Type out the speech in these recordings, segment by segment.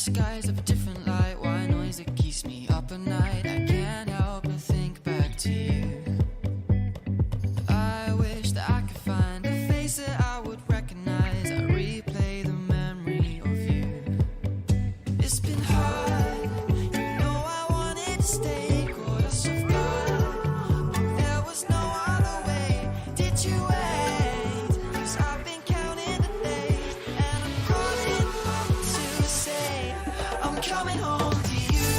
skies of a different light. White noise that keeps me up at night. I can't help but think back to you. I wish that I could find a face that I would recognize. I replay the memory of you. It's been hard, you know I wanted to stay. Caught us off guard, there was no other way. Did you wait? 'Cause I've been counting the days, and I'm calling up to say I'm coming home to you.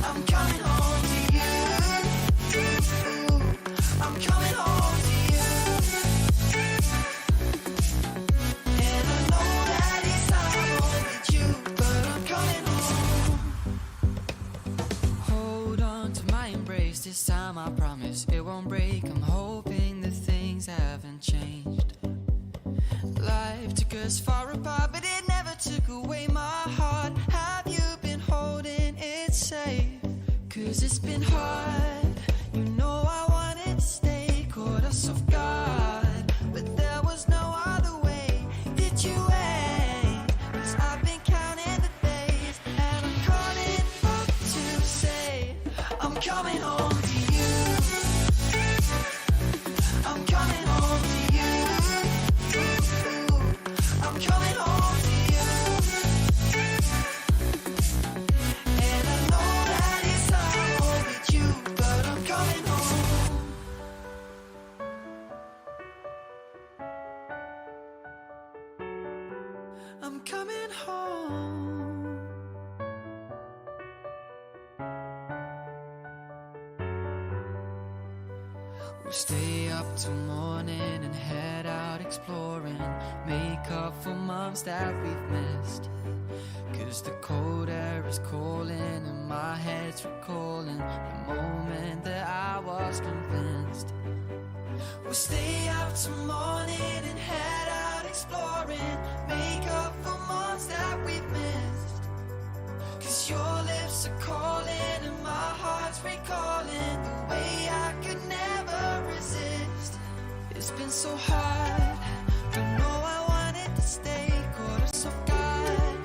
I'm coming home to you. I'm coming home to you. And I know that it's hard with you, but I'm coming home. Hold on to my embrace, this time I promise it won't break. I'm hoping that things haven't changed. Life took us far apart, but it never took away my heart. Have you been holding it safe? 'Cause it's been hard, you know I wanted to stay. Caught us off guard, but there was no other way. Did you wait? 'Cause I've been counting the days, and I'm calling up to say I'm coming home to you. I'm coming home to you. I'm coming home to you. And I know that it's hard with you, but I'm coming home. I'm coming home. We'll stay up till morning and head out exploring. Make up for months that we've missed. 'Cause the cold air is calling and my head's recalling the moment that I was convinced. We'll stay up till morning and head out exploring. Make up for months that we've missed. 'Cause your lips are calling and my heart's recalling the way I could never resist. It's been so hard, I know I wanted to stay. Caught us off guard,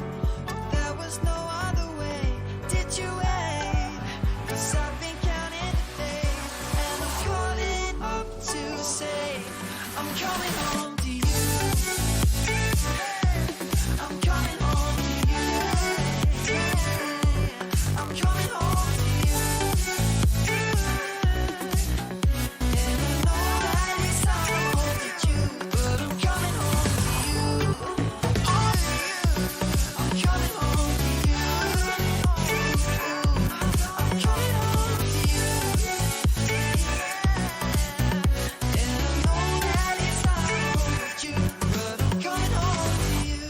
but there was no other way. Did you wait? 'Cause I've been counting the days, and I'm calling up to say I'm coming home to you. I'm coming home to you. I'm coming home to you. And I know that it's hard with you, but I'm coming home to you. I'm coming home to you. I'm coming home to you. And I know that it's hard with you, but I'm coming home to you.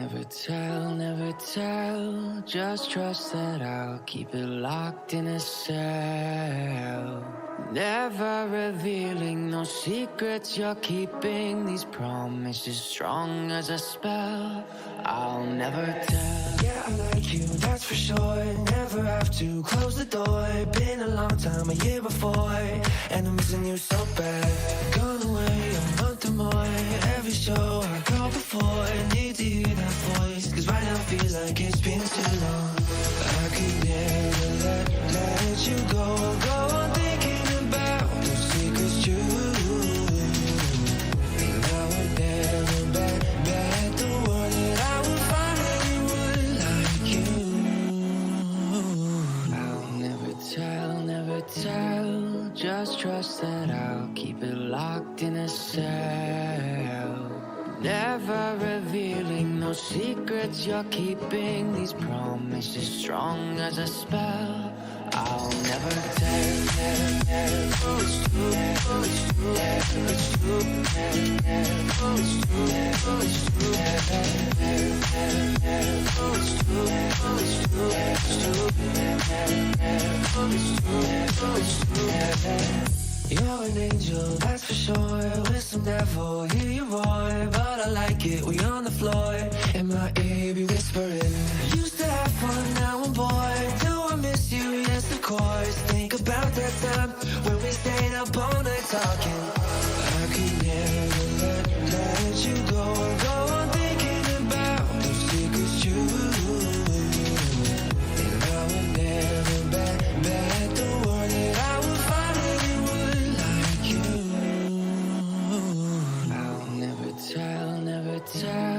never tell. Just trust that I'll keep it locked in a cell. Never revealing no secrets you're keeping. These promises strong as a spell. I'll never tell. Yeah, I like you, that's for sure. Never have to close the door. Been a long time, a year before, and I'm missing you so bad. Gone away a month or more. Every show I go before, need to hear that voice, cause right now feels like it's been too long. I could never let you go on thinking about those secrets true. And I would never bet the world that I would find anyone like you. I'll never tell. Just trust that I'll keep it locked in a cell. Never revealing no secrets you're keeping. These promises strong as a spell. I'll never tell. Oh, it's true. Oh, it's true. It's true. Oh, it's true. Oh, it's true. Oh, it's true. Oh, it's true. It's true. Oh, it's true. Oh, it's true. You're an angel, that's for sure. With some devil, hear you roar. But I like it, we on the floor. In my ear, be whispering. Used to have fun, now I'm bored. Do I miss you? Yes, of course. Think about that time when we stayed up all night talking. I could never let you go on thinking about those secrets true. And I would never bet the world that I would find anyone like you. I'll never tell.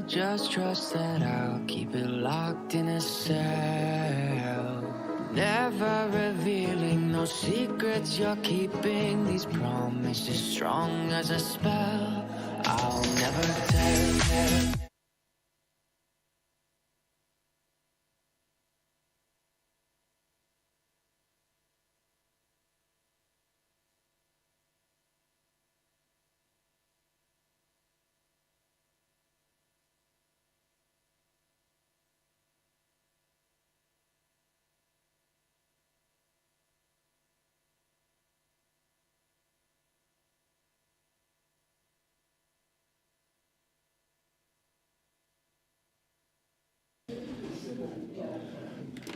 Just trust that I'll keep it locked in a cell. Never revealing no secrets you're keeping. These promises strong as a spell. I'll never tell.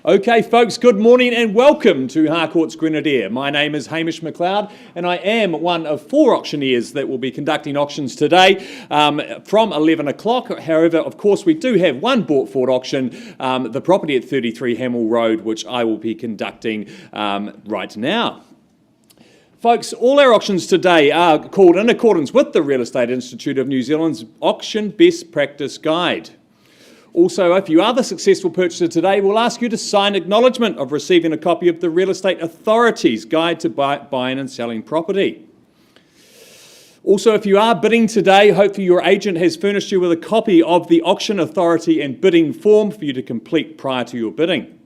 Okay, folks, good morning and welcome to Harcourt's Grenadier. My name is Hamish McLeod and I am one of 4 auctioneers that will be conducting auctions today from 11 o'clock. However, of course, we do have one bought forward auction, the property at 33 Hamill Road, which I will be conducting right now. Folks, all our auctions today are called in accordance with the Real Estate Institute of New Zealand's Auction Best Practice Guide. Also, if you are the successful purchaser today, we'll ask you to sign acknowledgement of receiving a copy of the Real Estate Authority's Guide to Buying and Selling Property. Also, if you are bidding today, hopefully your agent has furnished you with a copy of the Auction Authority and bidding form for you to complete prior to your bidding.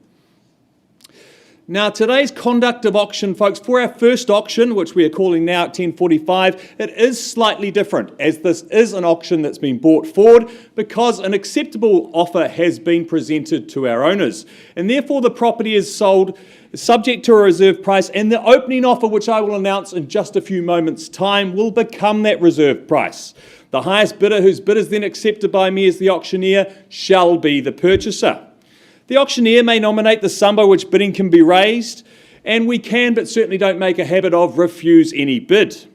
Now, today's conduct of auction, folks, for our first auction, which we are calling now at 10:45, it is slightly different, as this is an auction that's been brought forward because an acceptable offer has been presented to our owners. And therefore, the property is sold subject to a reserve price, and the opening offer, which I will announce in just a few moments' time, will become that reserve price. The highest bidder, whose bid is then accepted by me as the auctioneer, shall be the purchaser. The auctioneer may nominate the sum by which bidding can be raised, and we can, but certainly don't make a habit of, refuse any bid.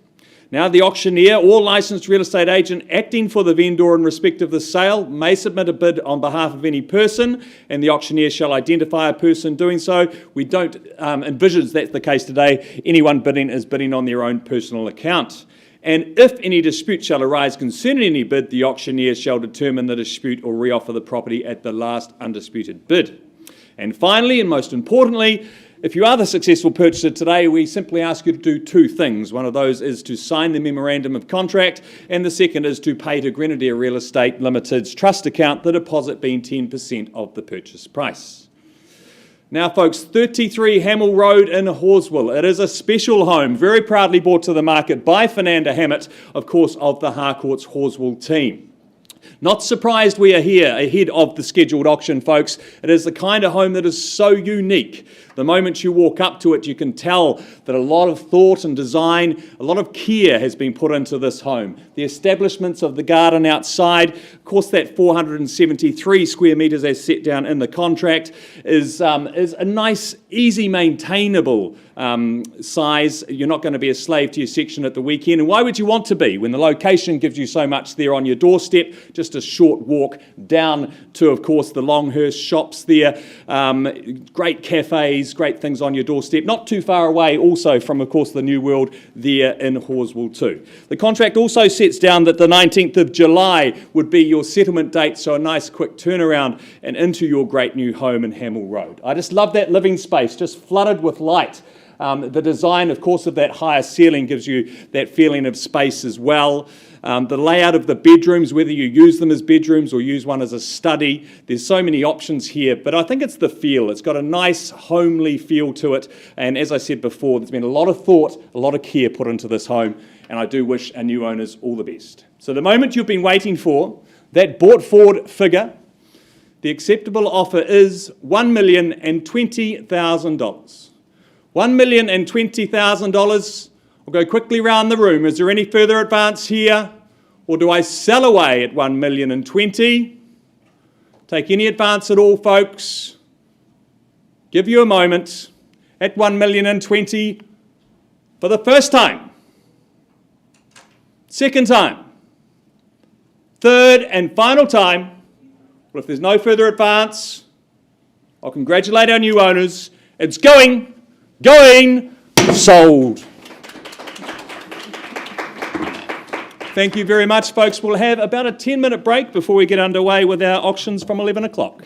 Now, the auctioneer or licensed real estate agent acting for the vendor in respect of the sale may submit a bid on behalf of any person, and the auctioneer shall identify a person doing so. We don't envisage that's the case today. Anyone bidding is bidding on their own personal account. And if any dispute shall arise concerning any bid, the auctioneer shall determine the dispute or reoffer the property at the last undisputed bid. And finally, and most importantly, if you are the successful purchaser today, we simply ask you to do 2 things. One of those is to sign the memorandum of contract, and the second is to pay to Grenadier Real Estate Limited's trust account, the deposit being 10% of the purchase price. Now, folks, 33 Hamill Road in Horswell. It is a special home, very proudly brought to the market by Fernanda Hammett, of course, of the Harcourt's Horswell team. Not surprised we are here ahead of the scheduled auction, folks. It is the kind of home that is so unique. The moment you walk up to it, you can tell that a lot of thought and design, a lot of care has been put into this home. The establishments of the garden outside, of course that 473 square metres as set down in the contract is a nice, easy, maintainable size. You're not going to be a slave to your section at the weekend. And why would you want to be when the location gives you so much there on your doorstep? Just a short walk down to, of course, the Longhurst shops there. Great cafes, great things on your doorstep. Not too far away also from, of course, the New World there in Horswell too. The contract also sets down that the 19th of July would be your settlement date, so a nice quick turnaround and into your great new home in Hamill Road. I just love that living space, just flooded with light. The design, of course, of that higher ceiling gives you that feeling of space as well. The layout of the bedrooms, whether you use them as bedrooms or use one as a study, there's so many options here, but I think it's the feel. It's got a nice homely feel to it, and as I said before, there's been a lot of thought, a lot of care put into this home, and I do wish our new owners all the best. So the moment you've been waiting for, that brought forward figure, the acceptable offer is $1,020,000. $1,020,000. I'll go quickly round the room. Is there any further advance here? Or do I sell away at $1,020,000? Take any advance at all, folks. Give you a moment. At $1,020,000 for the first time. Second time. Third and final time. Well, if there's no further advance, I'll congratulate our new owners. It's going, sold. Thank you very much, folks. We'll have about a 10-minute break before we get underway with our auctions from 11 o'clock.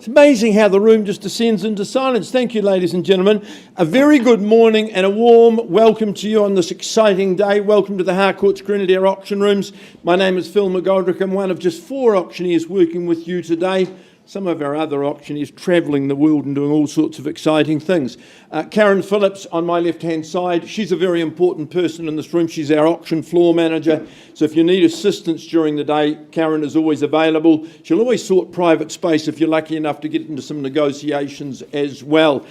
It's amazing how the room just descends into silence. Thank you, ladies and gentlemen. A very good morning and a warm welcome to you on this exciting day. Welcome to the Harcourts Grenadier Auction Rooms. My name is Phil McGoldrick. I'm one of just 4 auctioneers working with you today. Some of our other auctioneers travelling the world and doing all sorts of exciting things. Karen Phillips on my left-hand side, she's a very important person in this room. She's our auction floor manager. So if you need assistance during the day, Karen is always available. She'll always sort private space if you're lucky enough to get into some negotiations as well.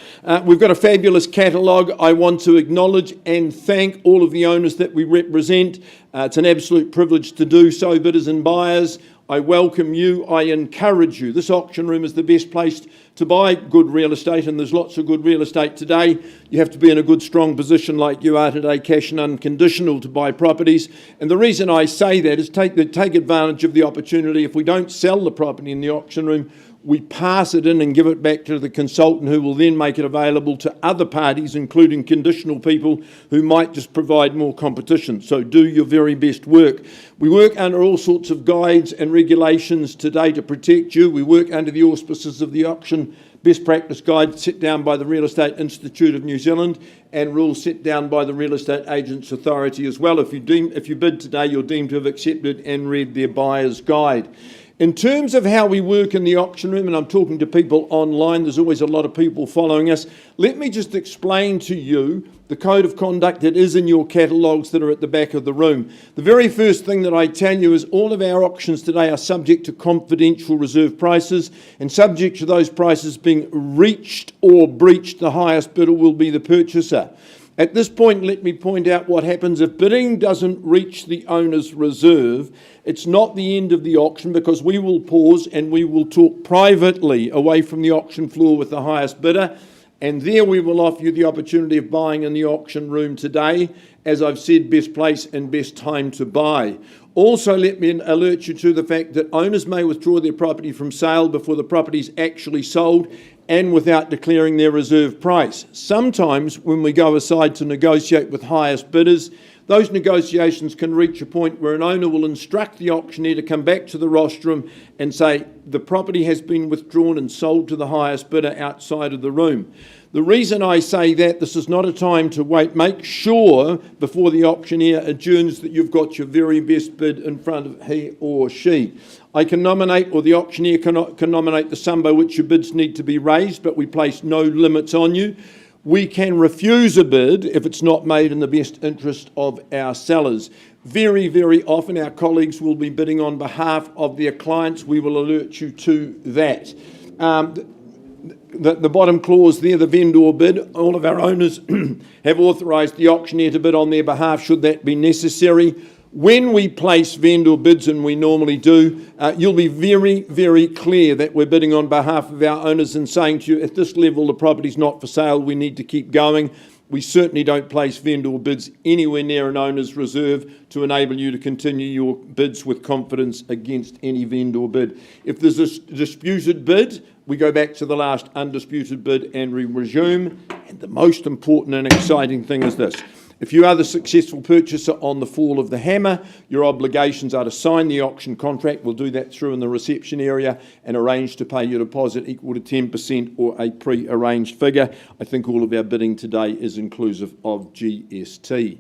We've got a fabulous catalogue. I want to acknowledge and thank all of the owners that we represent. It's an absolute privilege to do so, bidders and buyers. I welcome you, I encourage you. This auction room is the best place to buy good real estate, and there's lots of good real estate today. You have to be in a good, strong position like you are today, cash and unconditional, to buy properties. And the reason I say that is take advantage of the opportunity. If we don't sell the property in the auction room, we pass it in and give it back to the consultant, who will then make it available to other parties, including conditional people who might just provide more competition. So do your very best work. We work under all sorts of guides and regulations today to protect you. We work under the auspices of the Auction Best Practice Guide set down by the Real Estate Institute of New Zealand and rules set down by the Real Estate Agents Authority as well. If you bid today, you're deemed to have accepted and read their buyer's guide. In terms of how we work in the auction room, and I'm talking to people online, there's always a lot of people following us, let me just explain to you the code of conduct that is in your catalogues that are at the back of the room. The very first thing that I tell you is all of our auctions today are subject to confidential reserve prices, and subject to those prices being reached or breached, the highest bidder will be the purchaser. At this point, let me point out what happens if bidding doesn't reach the owner's reserve. It's not the end of the auction, because we will pause and we will talk privately away from the auction floor with the highest bidder, and there we will offer you the opportunity of buying in the auction room today. As I've said, best place and best time to buy. Also, let me alert you to the fact that owners may withdraw their property from sale before the property is actually sold and without declaring their reserve price. Sometimes when we go aside to negotiate with highest bidders, those negotiations can reach a point where an owner will instruct the auctioneer to come back to the rostrum and say the property has been withdrawn and sold to the highest bidder outside of the room. The reason I say that, this is not a time to wait. Make sure before the auctioneer adjourns that you've got your very best bid in front of he or she. I can nominate, or the auctioneer can nominate the sum by which your bids need to be raised, but we place no limits on you. We can refuse a bid if it's not made in the best interest of our sellers. Very, very often our colleagues will be bidding on behalf of their clients. We will alert you to that. The bottom clause there, the vendor bid, all of our owners have authorised the auctioneer to bid on their behalf should that be necessary. When we place vendor bids, and we normally do, you'll be very, very clear that we're bidding on behalf of our owners and saying to you, at this level the property's not for sale, we need to keep going. We certainly don't place vendor bids anywhere near an owner's reserve to enable you to continue your bids with confidence against any vendor bid. If there's a disputed bid, we go back to the last undisputed bid and we resume. And the most important and exciting thing is this. If you are the successful purchaser on the fall of the hammer, your obligations are to sign the auction contract. We'll do that through in the reception area and arrange to pay your deposit equal to 10% or a pre-arranged figure. I think all of our bidding today is inclusive of GST.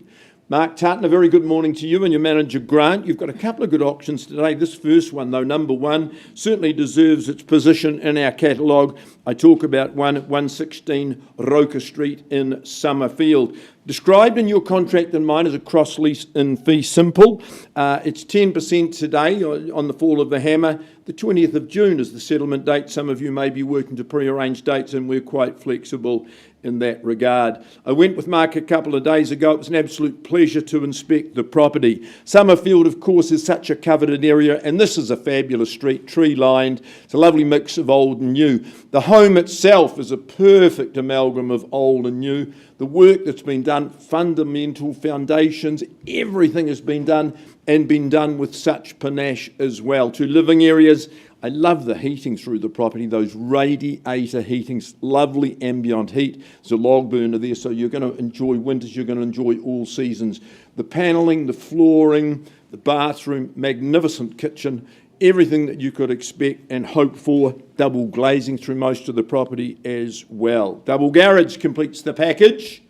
Mark Tartan, a very good morning to you and your manager Grant. You've got a couple of good auctions today. This first one, though, number one, certainly deserves its position in our catalogue. I talk about one at 116 Roker Street in Summerfield. Described in your contract and mine as a cross lease in fee simple. It's 10% today on the fall of the hammer. The 20th of June is the settlement date. Some of you may be working to pre-arrange dates, and we're quite flexible in that regard. I went with Mark a couple of days ago. It was an absolute pleasure to inspect the property. Summerfield, of course, is such a coveted area, and this is a fabulous street, tree-lined. It's a lovely mix of old and new. The home itself is a perfect amalgam of old and new. The work that's been done, fundamental foundations, everything has been done, and been done with such panache as well. 2 living areas. I love the heating through the property, those radiator heatings, lovely ambient heat. There's a log burner there, so you're going to enjoy winters, you're going to enjoy all seasons. The panelling, the flooring, the bathroom, magnificent kitchen, everything that you could expect and hope for. Double glazing through most of the property as well. Double garage completes the package.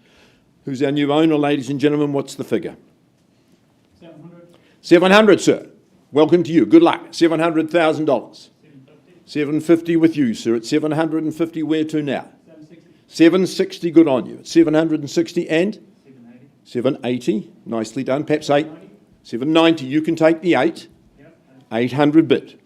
Who's our new owner, ladies and gentlemen? What's the figure? 700. 700, sir. Welcome to you. Good luck. $700,000. 750. 750 with you, sir. At 750, where to now? 760. 760, good on you. At 760 and 780. 780, nicely done. Perhaps 8. 790, you can take the 8. Yep. 800 bid.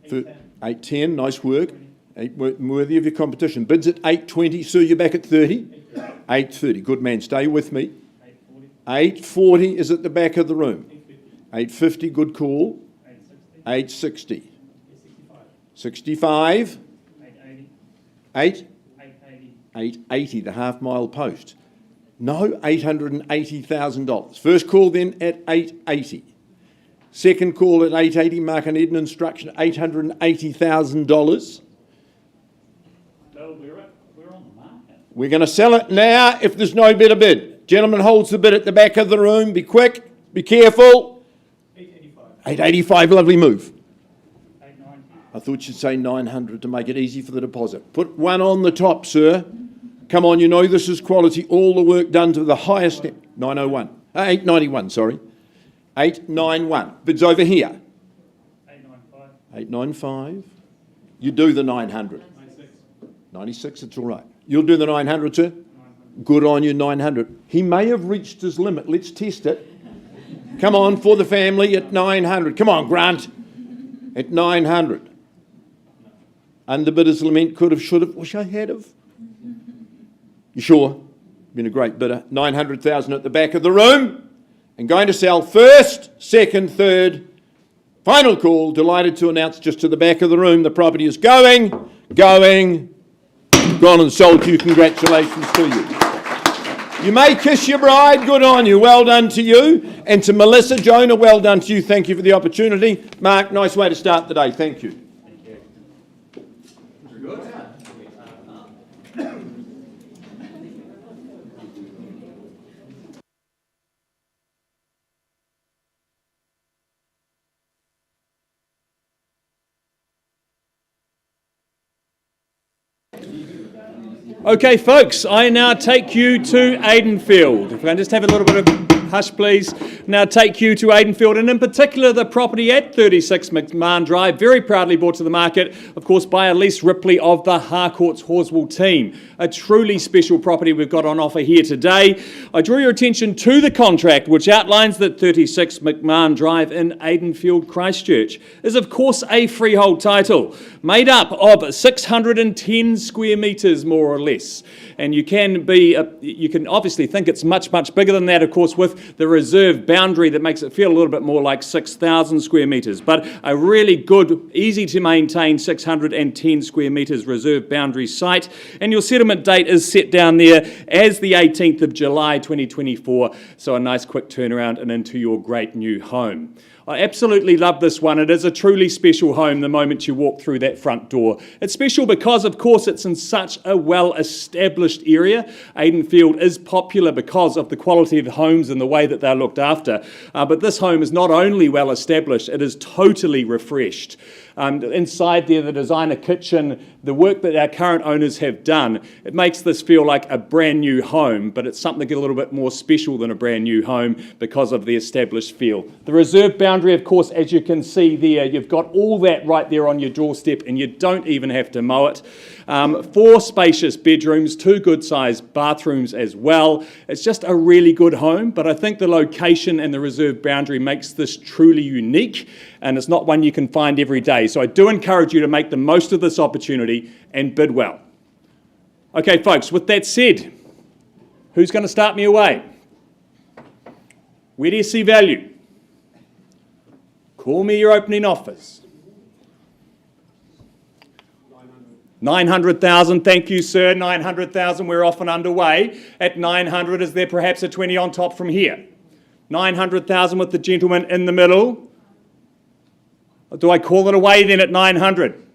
810. 810, nice work. Worthy of your competition. Bids at 820, sir, you're back at 30. 830, good man, stay with me. 840. 840 is at the back of the room. 850. 850, good call. 860. 860. 65. 65. 880. 8. 880. 880, the half mile post. No, $880,000. First call then at 880. Second call at 880, Mark and Eden instruction, $880,000. No, we're on the market. We're going to sell it now if there's no better bid. Gentleman holds the bid at the back of the room. Be quick, be careful. 885. 885, lovely move. 890. I thought you'd say 900 to make it easy for the deposit. Put one on the top, sir. Come on, you know this is quality. All the work done to the highest. 901. 891, sorry. 891. Bids over here. 895. 895. You do the 900. 96. 96, it's all right. You'll do the 900, sir? 900. Good on you, 900. He may have reached his limit. Let's test it. Come on, for the family at 900. Come on, Grant. At 900. Underbidders lament, could have, should have, wish I had have. You sure? Been a great bidder. 900,000 at the back of the room. And going to sell first, second, third. Final call. Delighted to announce just to the back of the room the property is going. Gone and sold to you. Congratulations to you. You may kiss your bride. Good on you. Well done to you. And to Melissa, Jonah, well done to you. Thank you for the opportunity. Mark, nice way to start the day. Thank you. Okay, folks, I now take you to Aidenfield. If I can just have a little bit of hush, please. Now take you to Aidenfield, and in particular the property at 36 McMahon Drive, very proudly brought to the market, of course, by Elise Ripley of the Harcourts Horswell team. A truly special property we've got on offer here today. I draw your attention to the contract, which outlines that 36 McMahon Drive in Aidenfield, Christchurch, is of course a freehold title, made up of 610 square metres, more or less. And you can obviously think it's much, much bigger than that, of course, with the reserve boundary that makes it feel a little bit more like 6,000 square metres. But a really good, easy to maintain 610 square metres reserve boundary site. And your settlement date is set down there as the 18th of July 2024. So a nice quick turnaround and into your great new home. I absolutely love this one. It is a truly special home the moment you walk through that front door. It's special because, of course, it's in such a well-established area. Aidenfield is popular because of the quality of the homes and the way that they're looked after. But this home is not only well-established, it is totally refreshed. Inside there, the designer kitchen, the work that our current owners have done, it makes this feel like a brand new home, but it's something a little bit more special than a brand new home because of the established feel. The reserve boundary, of course, as you can see there, you've got all that right there on your doorstep and you don't even have to mow it. 4 spacious bedrooms, 2 good-sized bathrooms as well. It's just a really good home, but I think the location and the reserve boundary makes this truly unique, and it's not one you can find every day. So I do encourage you to make the most of this opportunity and bid well. Okay, folks, with that said, who's going to start me away? Where do you see value? Call me your opening offers. 900,000, thank you, sir. 900,000, we're off and underway. At 900, is there perhaps a 20 on top from here? 900,000 with the gentleman in the middle. Or do I call it away then at 900?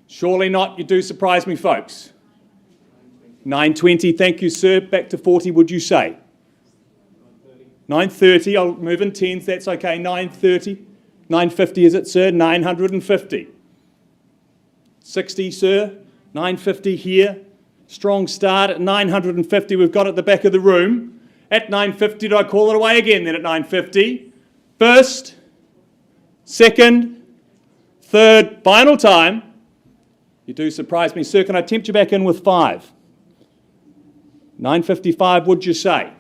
Surely not. You do surprise me, folks. 920, thank you, sir. Back to 40, would you say? 930, I'll move in tens, that's okay. 930. 950 is it, sir? 950. 60, sir? 950 here. Strong start at 950. We've got at the back of the room. At 950, do I call it away again then at 950? First, second, third, final time. You do surprise me, sir. Can I tempt you back in with 5? 955, would you say?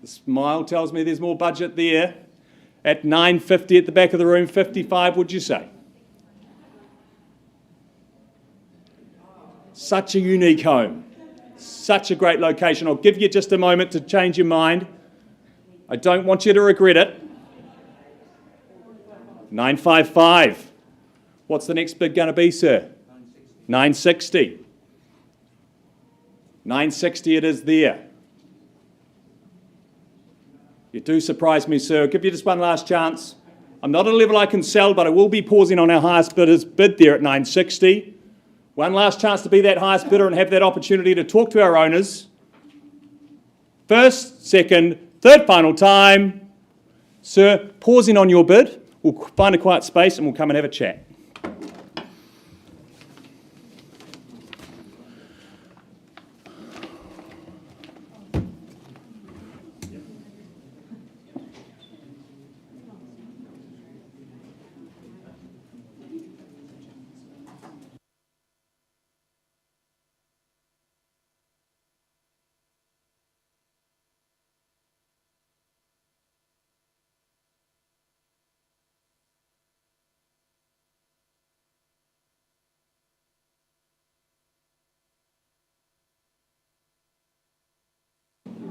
The smile tells me there's more budget there. At 950 at the back of the room, 55, would you say? Such a unique home. Such a great location. I'll give you just a moment to change your mind. I don't want you to regret it. 955. What's the next bid going to be, sir? 960. 960 it is there. You do surprise me, sir. I'll give you just one last chance. I'm not at a level I can sell, but I will be pausing on our highest bidder's bid there at 960. One last chance to be that highest bidder and have that opportunity to talk to our owners. First, second, third, final time. Sir, pausing on your bid. We'll find a quiet space and we'll come and have a chat.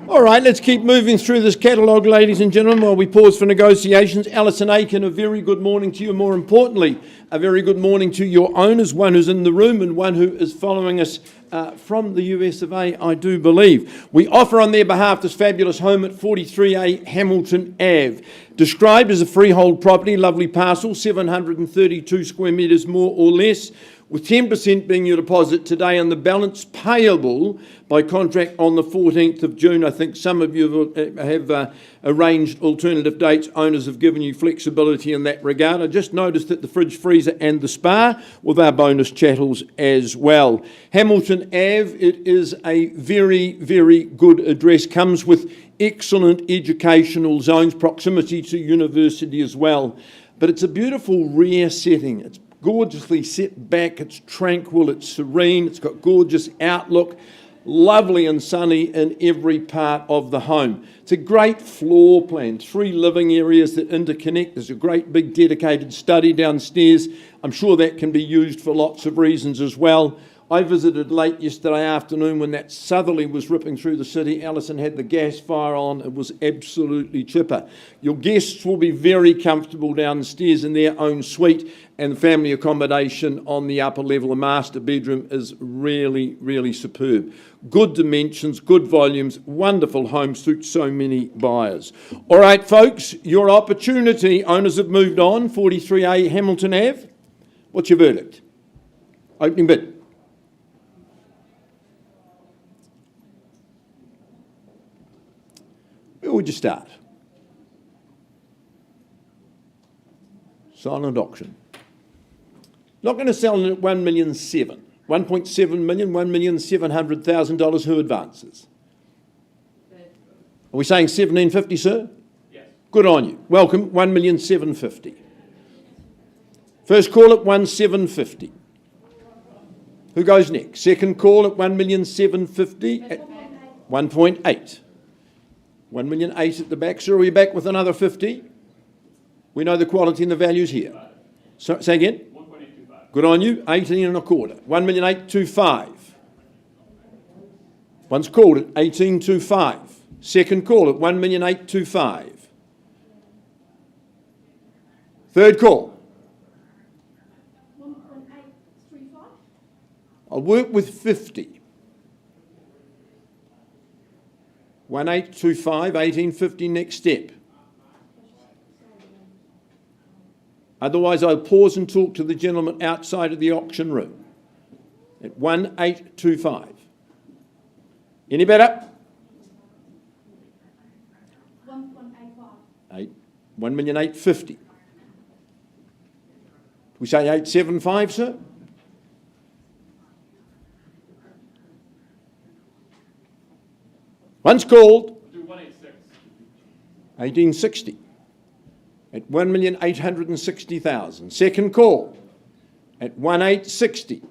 All right, let's keep moving through this catalogue, ladies and gentlemen, while we pause for negotiations. Alison Aiken, a very good morning to you. More importantly, a very good morning to your owners, one who's in the room and one who is following us from the US of A, I do believe. We offer on their behalf this fabulous home at 43A Hamilton Ave. Described as a freehold property, lovely parcel, 732 square metres more or less, with 10% being your deposit today and the balance payable by contract on the 14th of June. I think some of you have arranged alternative dates. Owners have given you flexibility in that regard. I just noticed that the fridge, freezer and the spa with our bonus chattels as well. Hamilton Ave, it is a very, very good address. Comes with excellent educational zones, proximity to university as well. But it's a beautiful rear setting. It's gorgeously set back, it's tranquil, it's serene, it's got gorgeous outlook, lovely and sunny in every part of the home. It's a great floor plan, 3 living areas that interconnect. There's a great big dedicated study downstairs. I'm sure that can be used for lots of reasons as well. I visited late yesterday afternoon when that southerly was ripping through the city. Alison had the gas fire on. It was absolutely chipper. Your guests will be very comfortable downstairs in their own suite, and family accommodation on the upper level. The master bedroom is really, really superb. Good dimensions, good volumes, wonderful home, suits so many buyers. All right, folks, your opportunity. Owners have moved on. 43A Hamilton Ave. What's your verdict? Opening bid. Where would you start? Silent auction. Not going to sell it at $1,700,000. 1.7 million, $1,700,000. Who advances? Are we saying 1,750, sir? Yes. Good on you. Welcome. 1,750,000. First call at 1,750,000. Who goes next? Second call at 1,750,000. 1.8. 1,800,000 at the back. Sir, are we back with another 50? We know the quality and the values here. So, say again? 1.825. Good on you. 18.25. 1,825,000. One's called at 18.25. Second call at 1,825,000. Third call. 1.835. I'll work with 50. 1,825, 1850 next step. Otherwise, I'll pause and talk to the gentleman outside of the auction room at 1,825. Any better? 1.85. 8. 1,850,000. We say 875, sir? Once called, Do 186. 1860 at 1,860,000. Second call at 1,860.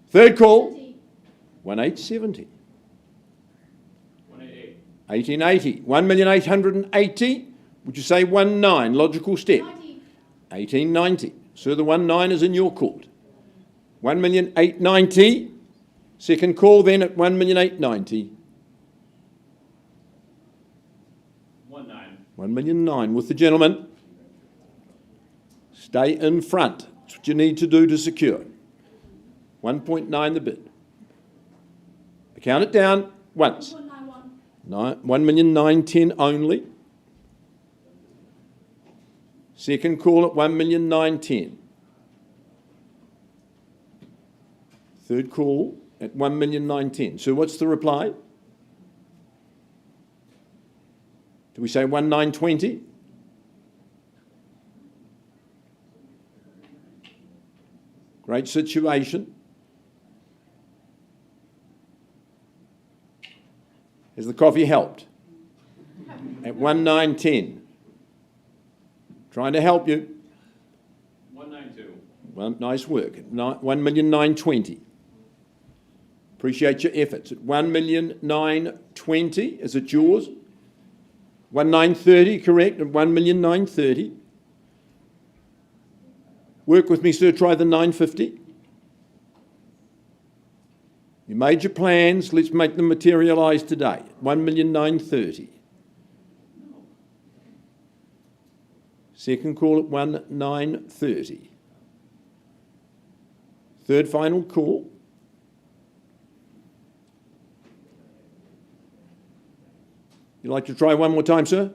Third call, 1,870. 188. 1880. 1,880,000. Would you say 19? Logical step. 1890. Sir, the 19 is in your court. 1,890,000. Second call then at 1,890,000. 1,009,000 with the gentleman. Stay in front. That's what you need to do to secure. 1.9 the bid. Count it down once. 1,910,000 only. Second call at 1,910,000. Third call at 1,910,000. So what's the reply? Do we say 1,920,000? Great situation. Has the coffee helped? At 1,910,000. Trying to help you. 192. Well, nice work. 1,920,000. Appreciate your efforts. At 1,920,000, is it yours? 1,930,000, correct? At 1,930,000. Work with me, sir. Try the 950. You made your plans. Let's make them materialise today. 1,930,000. Second call at 1,930,000. Third final call. You'd like to try one more time, sir?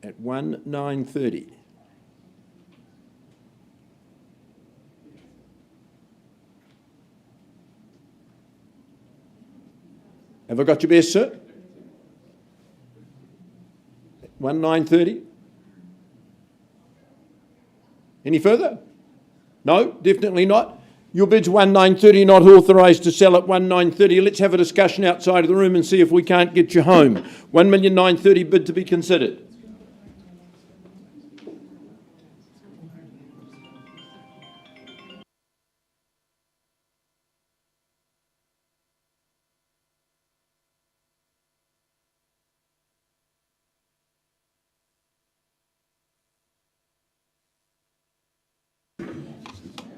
At 1,930,000. Have I got your best, sir? 1,930,000. Any further? No, definitely not. Your bid's 1,930,000, not authorised to sell at 1,930,000. Let's have a discussion outside of the room and see if we can't get you home. 1,930,000 bid to be considered.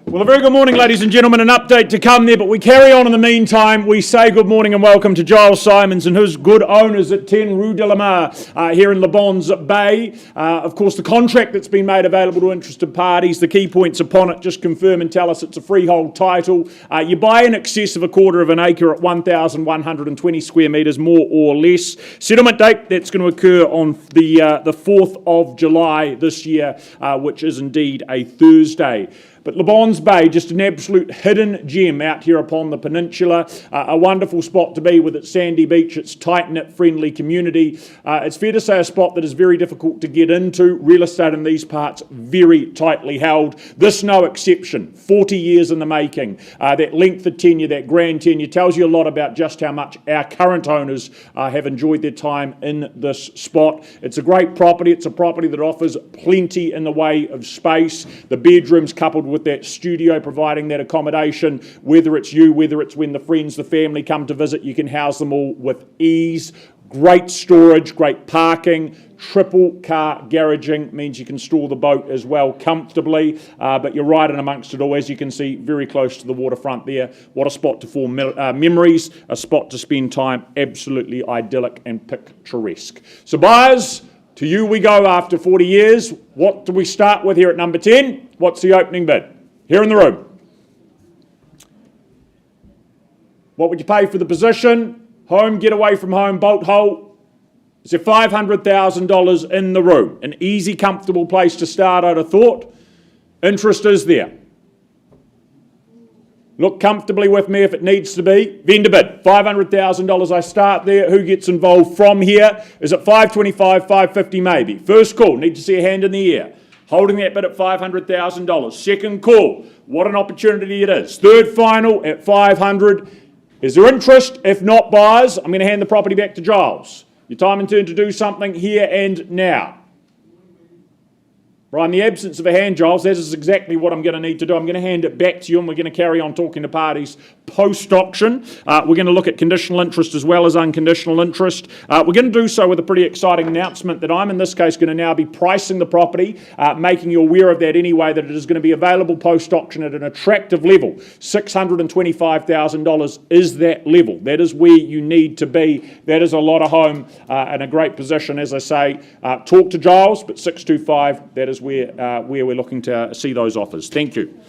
Well, a very good morning, ladies and gentlemen. An update to come there, but we carry on in the meantime. We say good morning and welcome to Giles Simons and his good owners at 10 Rue de la Mare here in Le Bons Bay. Of course, the contract that's been made available to interested parties, the key points upon it, just confirm and tell us it's a freehold title. You buy in excess of a quarter of an acre at 1,120 square metres, more or less. Settlement date, that's going to occur on the 4th of July this year, which is indeed a Thursday. But Le Bons Bay, just an absolute hidden gem out here upon the peninsula. A wonderful spot to be with its sandy beach, its tight-knit, friendly community. It's fair to say a spot that is very difficult to get into. Real estate in these parts, very tightly held. This no exception. 40 years in the making. That length of tenure, that grand tenure, tells you a lot about just how much our current owners have enjoyed their time in this spot. It's a great property. It's a property that offers plenty in the way of space. The bedrooms coupled with that studio providing that accommodation, whether it's you, whether it's when the friends, the family come to visit, you can house them all with ease. Great storage, great parking, triple car garaging means you can store the boat as well comfortably, but you're right in amongst it all, as you can see, very close to the waterfront there. What a spot to form memories, a spot to spend time, absolutely idyllic and picturesque. So buyers, to you we go after 40 years. What do we start with here at number 10? What's the opening bid? Here in the room. What would you pay for the position? Home, get away from home, bolt hole. Is there $500,000 in the room? An easy, comfortable place to start, I'd have thought. Interest is there. Look comfortably with me if it needs to be. Vendor bid, $500,000. I start there. Who gets involved from here? Is it 525, 550 maybe? First call, need to see a hand in the air. Holding that bid at $500,000. Second call, what an opportunity it is. Third final at 500. Is there interest? If not, buyers, I'm going to hand the property back to Giles. Your time and turn to do something here and now. Right, in the absence of a hand, Giles, that is exactly what I'm going to need to do. I'm going to hand it back to you and we're going to carry on talking to parties post-auction. We're going to look at conditional interest as well as unconditional interest. We're going to do so with a pretty exciting announcement that I'm, in this case, going to now be pricing the property, making you aware of that anyway, that it is going to be available post-auction at an attractive level. $625,000 is that level. That is where you need to be. That is a lot of home and a great position, as I say. Talk to Giles, but 625, that is where we're looking to see those offers. Thank you.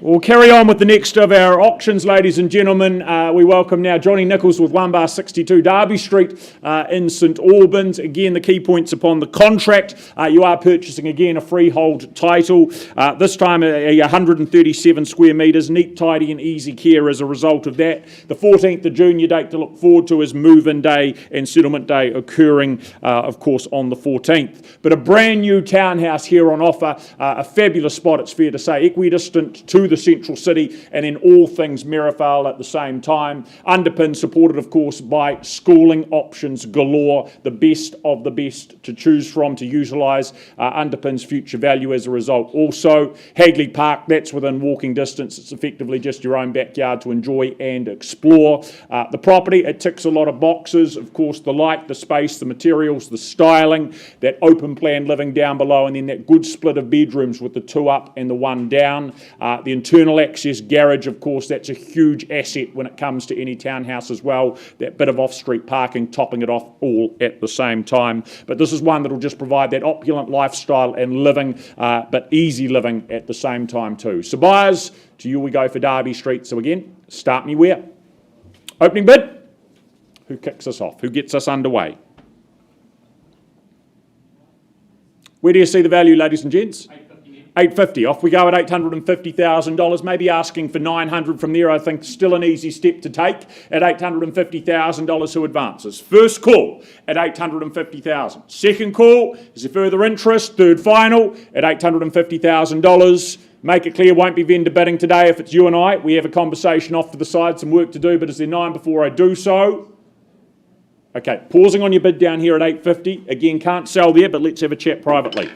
We'll carry on with the next of our auctions, ladies and gentlemen. We welcome now Johnny Nichols with 1 bar 62 Derby Street in St Albans. Again, the key points upon the contract. You are purchasing again a freehold title. This time a 137 square metres, neat, tidy and easy care as a result of that. The 14th of June, your date to look forward to is move-in day and settlement day occurring, of course, on the 14th. But a brand new townhouse here on offer, a fabulous spot, it's fair to say, equidistant to the central city and in all things Merivale at the same time. Underpinned, supported of course by schooling options galore, the best of the best to choose from, to utilise, underpins future value as a result. Also, Hagley Park, that's within walking distance. It's effectively just your own backyard to enjoy and explore. The property, it ticks a lot of boxes, of course, the light, the space, the materials, the styling, that open plan living down below, and then that good split of bedrooms with the 2 up and the 1 down. The internal access garage, of course, that's a huge asset when it comes to any townhouse as well. That bit of off-street parking, topping it off all at the same time. But this is one that will just provide that opulent lifestyle and living, but easy living at the same time too. So buyers, to you we go for Derby Street. So again, start me where? Opening bid. Who kicks us off? Who gets us underway? Where do you see the value, ladies and gents? 850. Off we go at $850,000. Maybe asking for 900 from there. I think still an easy step to take at $850,000. Who advances? First call at $850,000. Second call, is there further interest? Third final at $850,000. Make it clear, won't be vendor bidding today. If it's you and I, we have a conversation off to the side, some work to do, but is there 9 before I do so? Okay, pausing on your bid down here at 850. Again, can't sell there, but let's have a chat privately.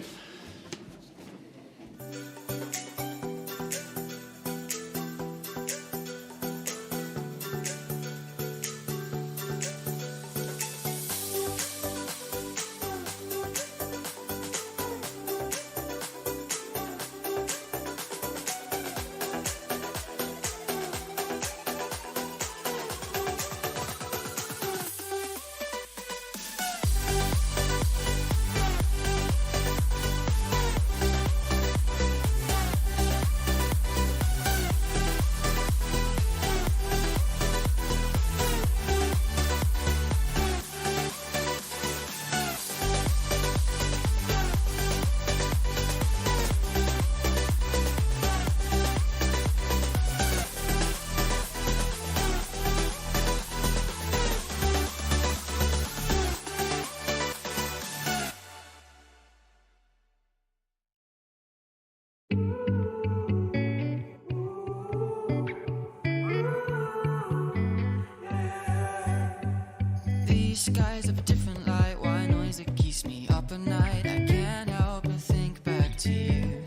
These skies have a different light. Why noise that keeps me up at night? I can't help but think back to you.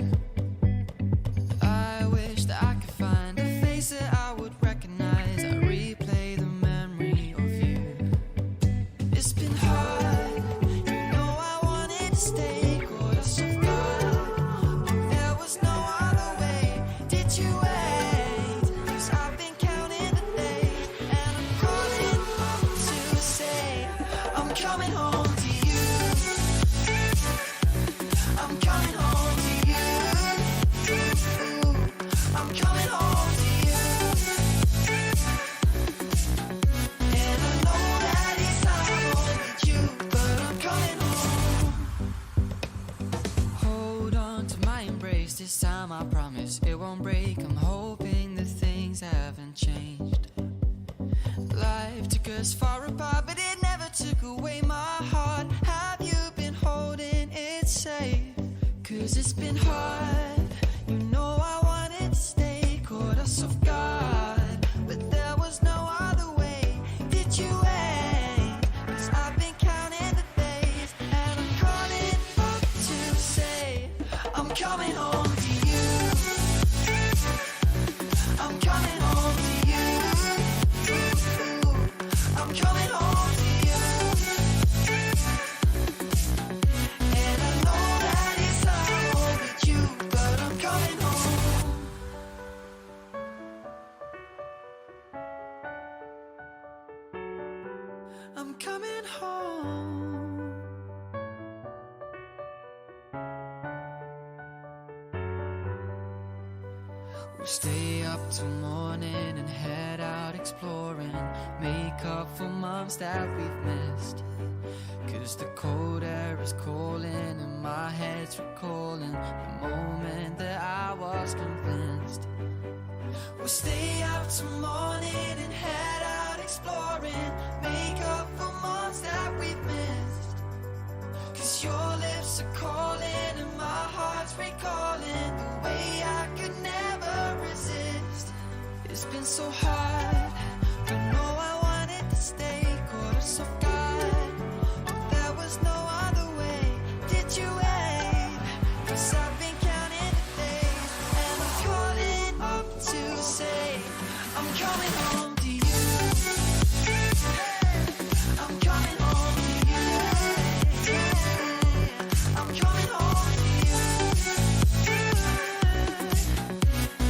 I wish that I could find a face that I would recognize. I replay the memory of you. It's been hard, you know I wanted to stay, caught us off guard. There was no other way. Did you wait? 'Cause I've been counting the days, and I'm calling up to say I'm coming home to you. I'm coming home to you. I'm coming home to you. And I know that it's not with you, but I'm coming home. Hold on to my embrace, this time I promise it won't break. I'm hoping that things haven't changed. Life took us far apart, but it never took away my heart. Have you been holding it safe? 'Cause it's been hard, you know I wanted to stay, caught us off guard, but there was no other way. Did you wait? 'Cause I've been counting the days, and I'm calling up to say I'm coming home to you. I'm coming home to you. I'm coming We'll stay up till morning and head out exploring, make up for months that we've missed. 'Cause the cold air is calling and my head's recalling the moment that I was convinced. We'll stay up till morning and head out exploring, make up for months that we've missed. 'Cause your lips are calling and my heart's recalling the way I could never resist. It's been so hard, but no, I wanted to stay, caught us off guard, but there was no other way. Did you wait? 'Cause I've been counting the days, and I'm calling up to say I'm coming home to you. I'm coming home to you. I'm coming home to you.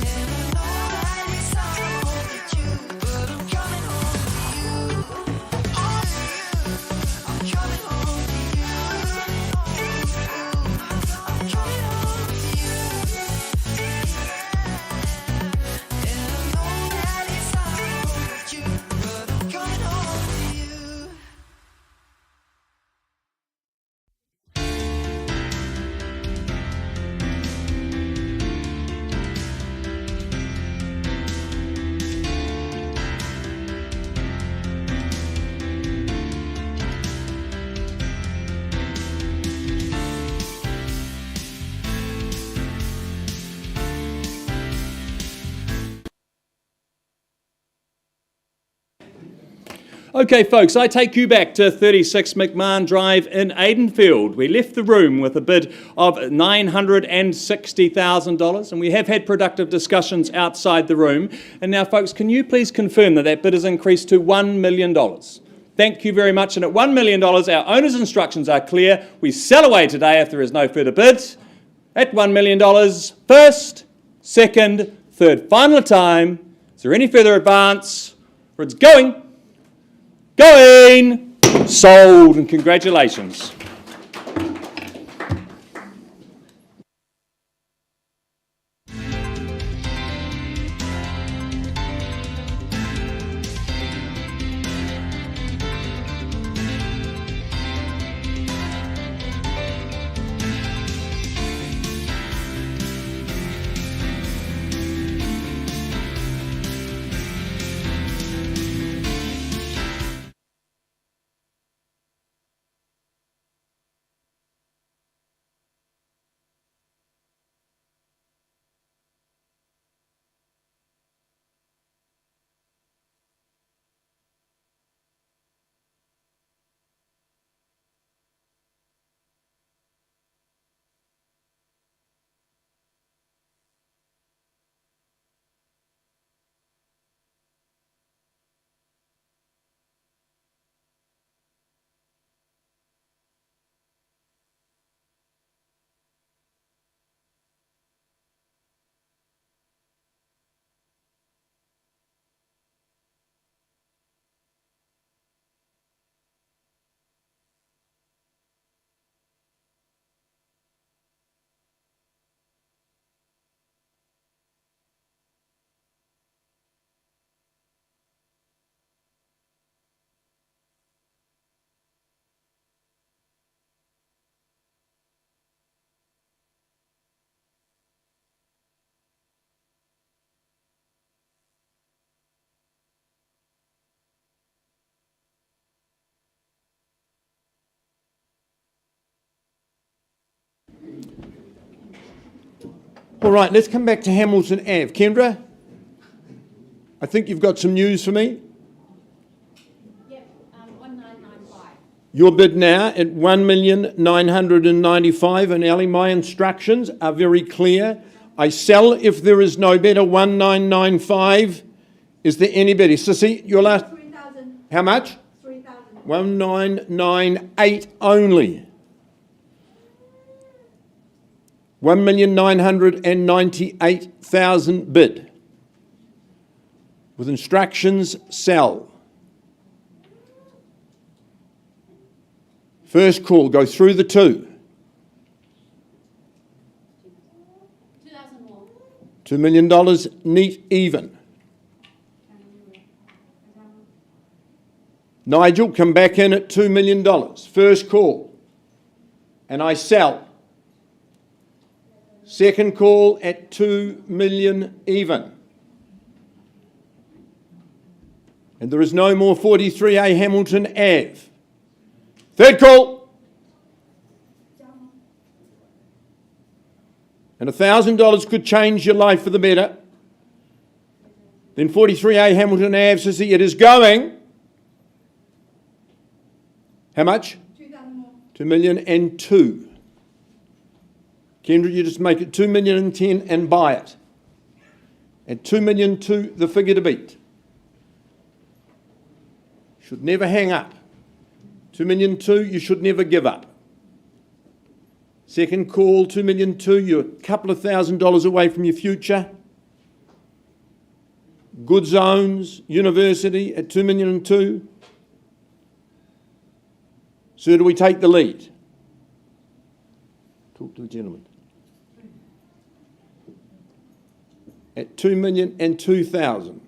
And I know that it sounds like you, but I'm coming home to you. Home to you. I'm coming home to you. I'm coming home to you. And I know that it sounds like you, but I'm coming home to you. Okay, folks, I take you back to 36 McMahon Drive in Aidenfield. We left the room with a bid of $960,000, and we have had productive discussions outside the room. And now, folks, can you please confirm that that bid has increased to $1 million? Thank you very much. And at $1 million, our owner's instructions are clear. We sell away today if there is no further bid. At $1 million, first, second, third, final time. Is there any further advance? Or it's going. Going! Sold, and congratulations. All right, let's come back to Hamilton Ave. Kendra, I think you've got some news for me. Yep, 1995. Your bid now at $1,995,000, and Ellie, my instructions are very clear. I sell if there is no bidder. 1995. Is there any bidder? Sissy, your last. 3,000. How much? 3,000. 1998 only. 1,998,000 bid. With instructions, sell. First call, go through the two. 2,000 more. $2 million neat even. Nigel, come back in at $2 million. First call. And I sell. Second call at $2 million even. And there is no more 43A Hamilton Ave. Third call. And $1,000 could change your life for the better. Then 43A Hamilton Ave says it is going. How much? 2,000 more. 2 million and 2. Kendra, you just make it 2 million and 10 and buy it. At 2 million 2, the figure to beat. Should never hang up. 2 million 2, you should never give up. Second call, 2 million 2, you're a couple of $1,000 away from your future. Good zones, university at 2 million and 2. Sir, do we take the lead? Talk to the gentleman. At 2 million and 2,000.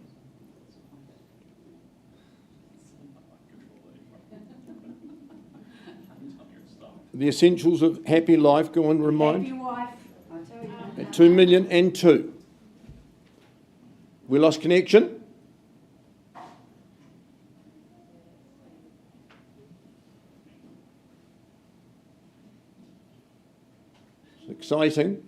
The essentials of happy life, go on, remind. Happy wife, I tell you. At 2 million and 2. We lost connection. It's exciting.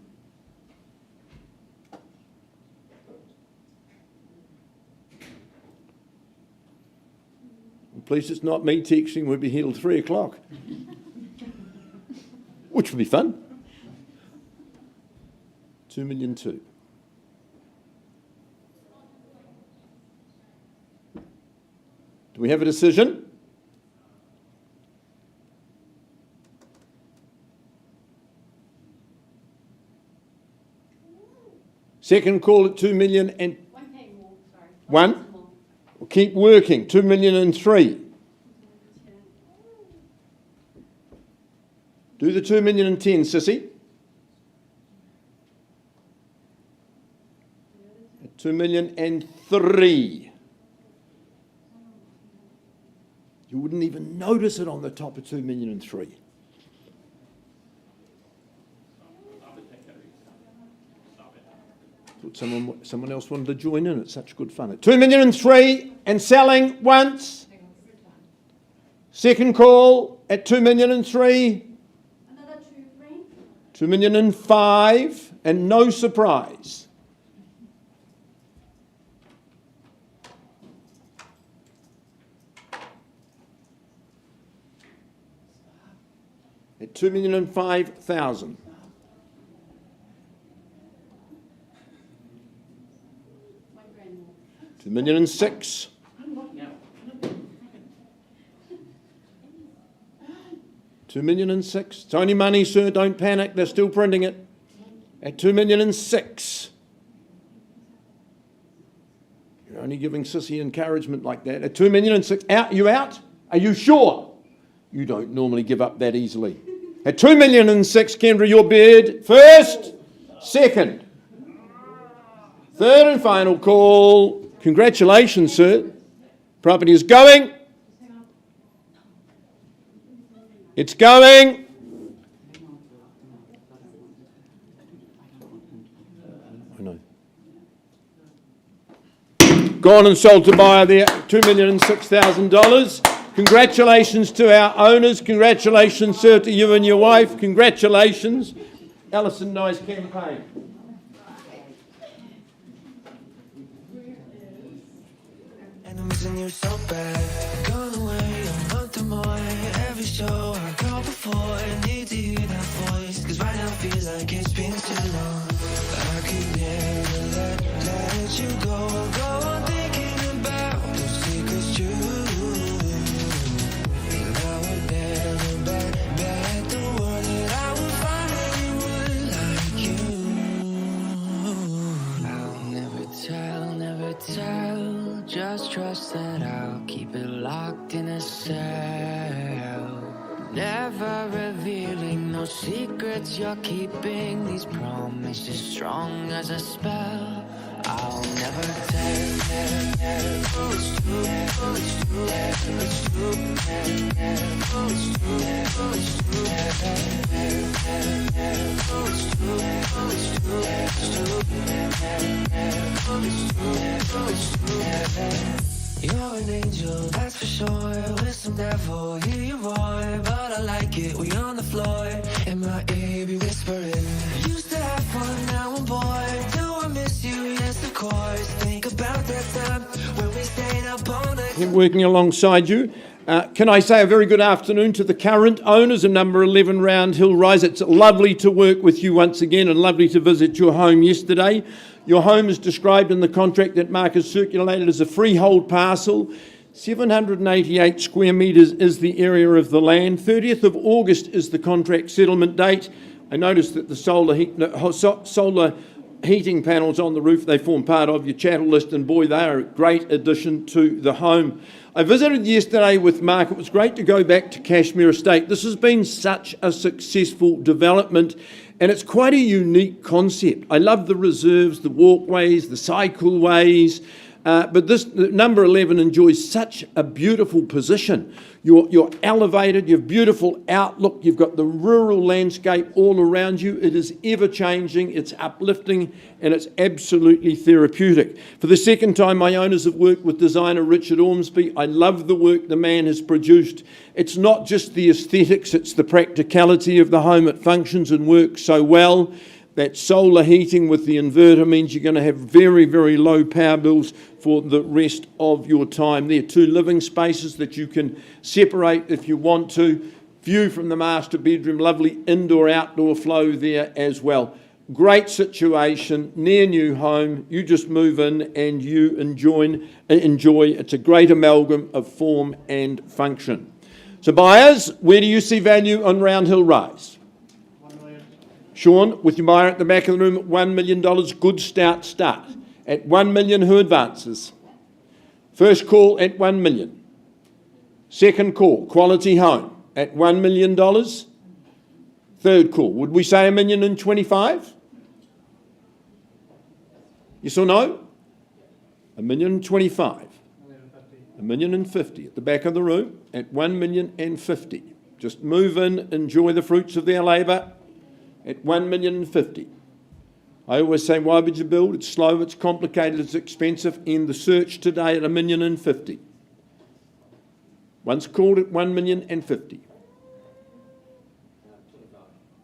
I'm pleased it's not me texting, we'll be here till 3 o'clock. Which would be fun. 2 million 2. Do we have a decision? Second call at 2 million and 1K more, sorry. 1. We'll keep working. 2 million and 3. Do the 2 million and 10, sissy. At 2 million and 3. You wouldn't even notice it on the top of 2 million and 3. Thought someone else wanted to join in. It's such good fun. At 2 million and 3 and selling once. Second call at 2 million and 3. Another 2, Frank. 2 million and 5 and no surprise. At 2 million and 5,000. 1 grand more. 2 million and 6. 2 million and 6. It's only money, sir. Don't panic. They're still printing it. At 2 million and 6. You're only giving Sissy encouragement like that. At 2 million and 6. Out? You out? Are you sure? You don't normally give up that easily. At 2 million and 6, Kendra, your bid. First, second, third and final call. Congratulations, sir. Property is going. It's going. I know. Gone and sold to buyer there, $2,006,000. Congratulations to our owners. Congratulations, sir, to you and your wife. Congratulations. Alison, nice campaign. And I'm missing you so bad. Gone away a month or more. Every show I go before, I need to hear that voice. Cause right now feels like it's been too long. I could never let you go. Go on thinking about those secrets true. And I would never bet the world that I would find anyone like you. I'll never tell. Just trust that I'll keep it locked in a cell. Never revealing no no secrets you're keeping, these promises strong as a spell. I'll never tell. It's true, it's true, it's true, it's true, it's true, you're an angel, that's for sure. With some devil, hear you roar, but I like it. We on the floor, in my ear, be whispering. Used to have fun, now I'm bored. Do I miss you? Yes, of course. Think about that time when we stayed up all night. Working alongside you. Can I say a very good afternoon to the current owners of number 11 Round Hill Rise. It's lovely to work with you once again and lovely to visit your home yesterday. Your home is described in the contract that Mark has circulated as a freehold parcel. 788 square metres is the area of the land. 30th of August is the contract settlement date. I noticed that the solar heating panels on the roof, they form part of your chattel list, and boy, they are a great addition to the home. I visited yesterday with Mark. It was great to go back to Cashmere Estate. This has been such a successful development, and it's quite a unique concept. I love the reserves, the walkways, the cycleways, but this number 11 enjoys such a beautiful position. You're elevated, you have beautiful outlook, you've got the rural landscape all around you. It is ever changing, it's uplifting, and it's absolutely therapeutic. For the second time, my owners have worked with designer Richard Ormsby. I love the work the man has produced. It's not just the aesthetics, it's the practicality of the home. It functions and works so well. That solar heating with the inverter means you're going to have very, very low power bills for the rest of your time. There are 2 living spaces that you can separate if you want to. View from the master bedroom, lovely indoor-outdoor flow there as well. Great situation, near new home. You just move in and you enjoy. It's a great amalgam of form and function. So buyers, where do you see value on Round Hill Rise? Sean, with your buyer at the back of the room at $1 million, good start. At $1 million, who advances? First call at $1 million. Second call, Quality Home at $1 million. Third call, would we say $1,025,000? Yes or no? $1,025,000. $1,050,000 at the back of the room at $1,050,000. Just move in, enjoy the fruits of their labour. At $1,050,000. I always say, why would you build? It's slow, it's complicated, it's expensive. In the search today at $1,050,000. Once called at $1,050,000.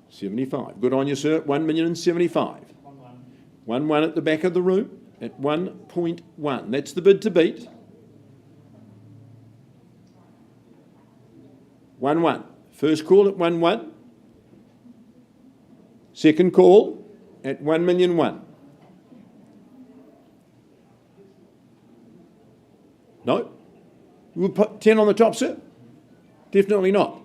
75. Good on you, sir. $1,075,000. 1-1 at the back of the room at 1.1. That's the bid to beat. 1-1. First call at 1-1. Second call at $1,001,000. No? You would put 10 on the top, sir? Definitely not.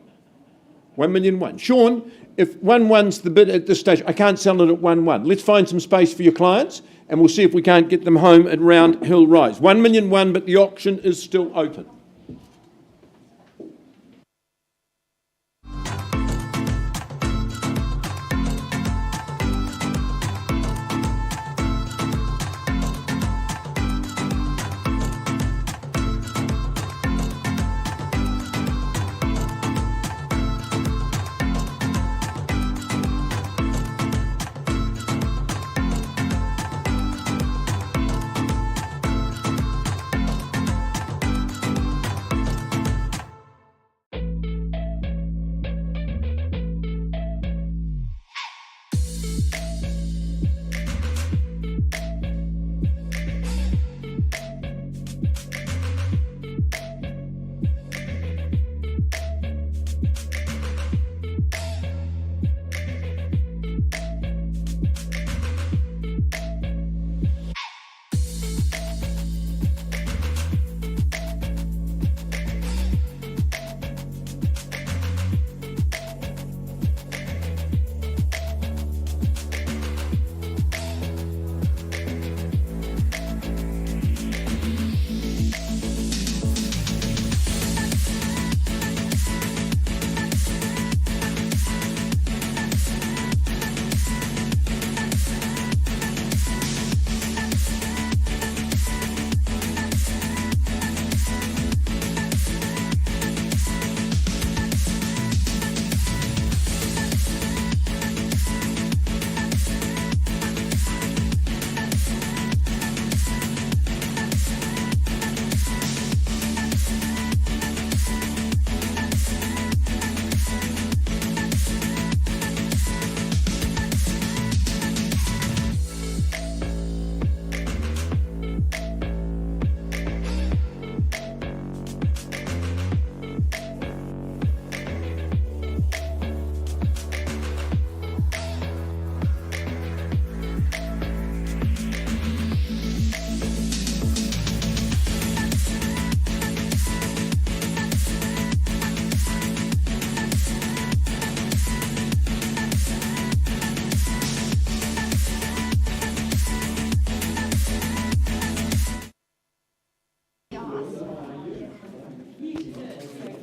$1,001,000. Sean, if 1-1's the bid at this stage, I can't sell it at 1-1. Let's find some space for your clients and we'll see if we can't get them home at Round Hill Rise. $1,001,000, but the auction is still open.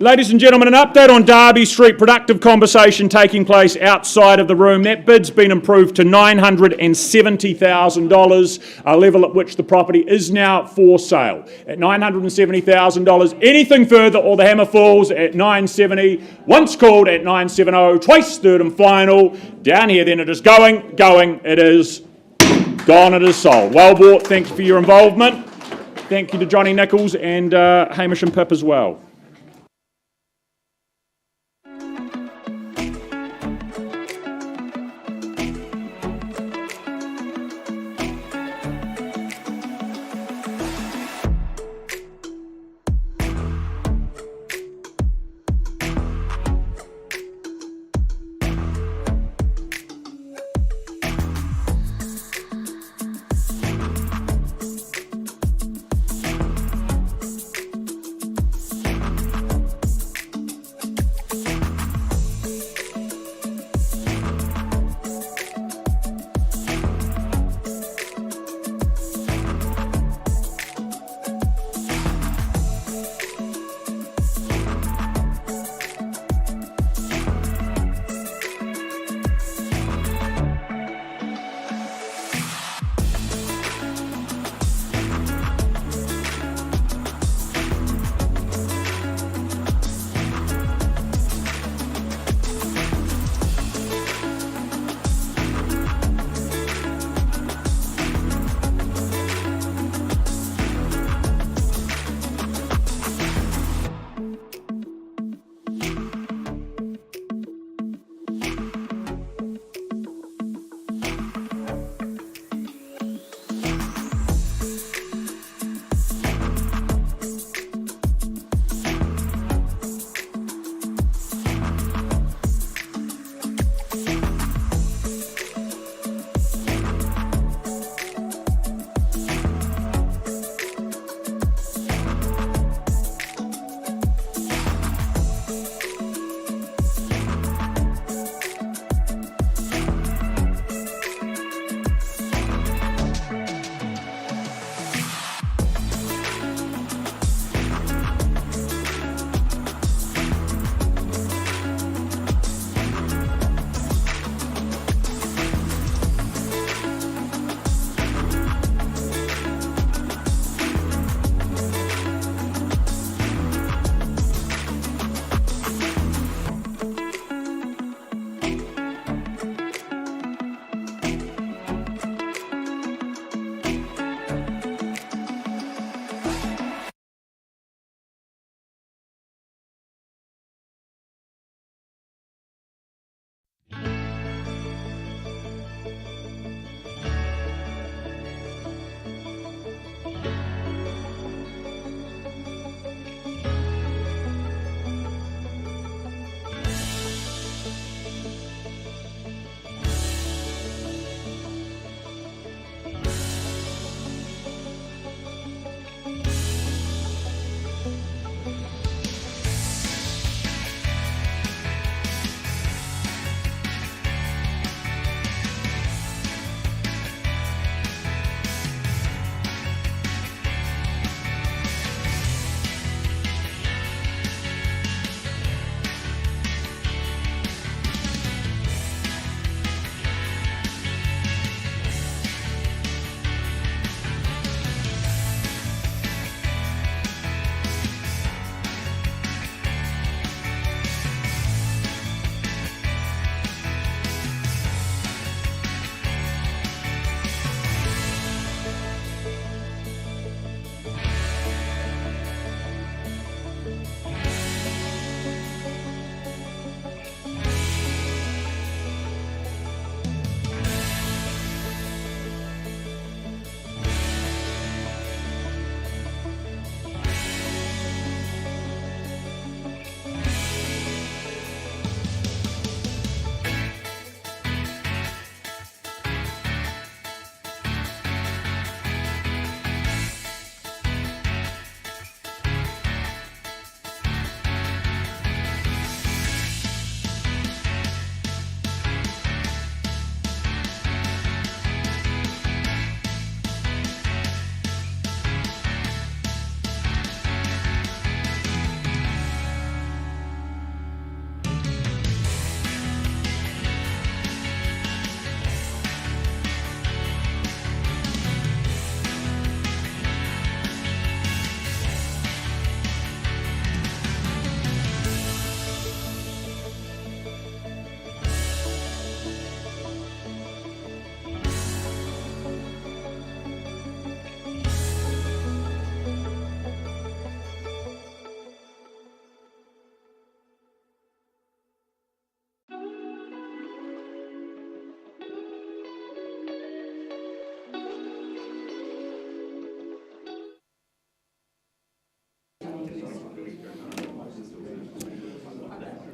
Ladies and gentlemen, an update on Derby Street. Productive conversation taking place outside of the room. That bid's been improved to $970,000, a level at which the property is now for sale. At $970,000, anything further or the hammer falls at $970. Once called at $970, twice, third and final. Down here then it is going, it is gone, it is sold. Well bought, thank you for your involvement. Thank you to Johnny Nichols and Hamish and Pip as well.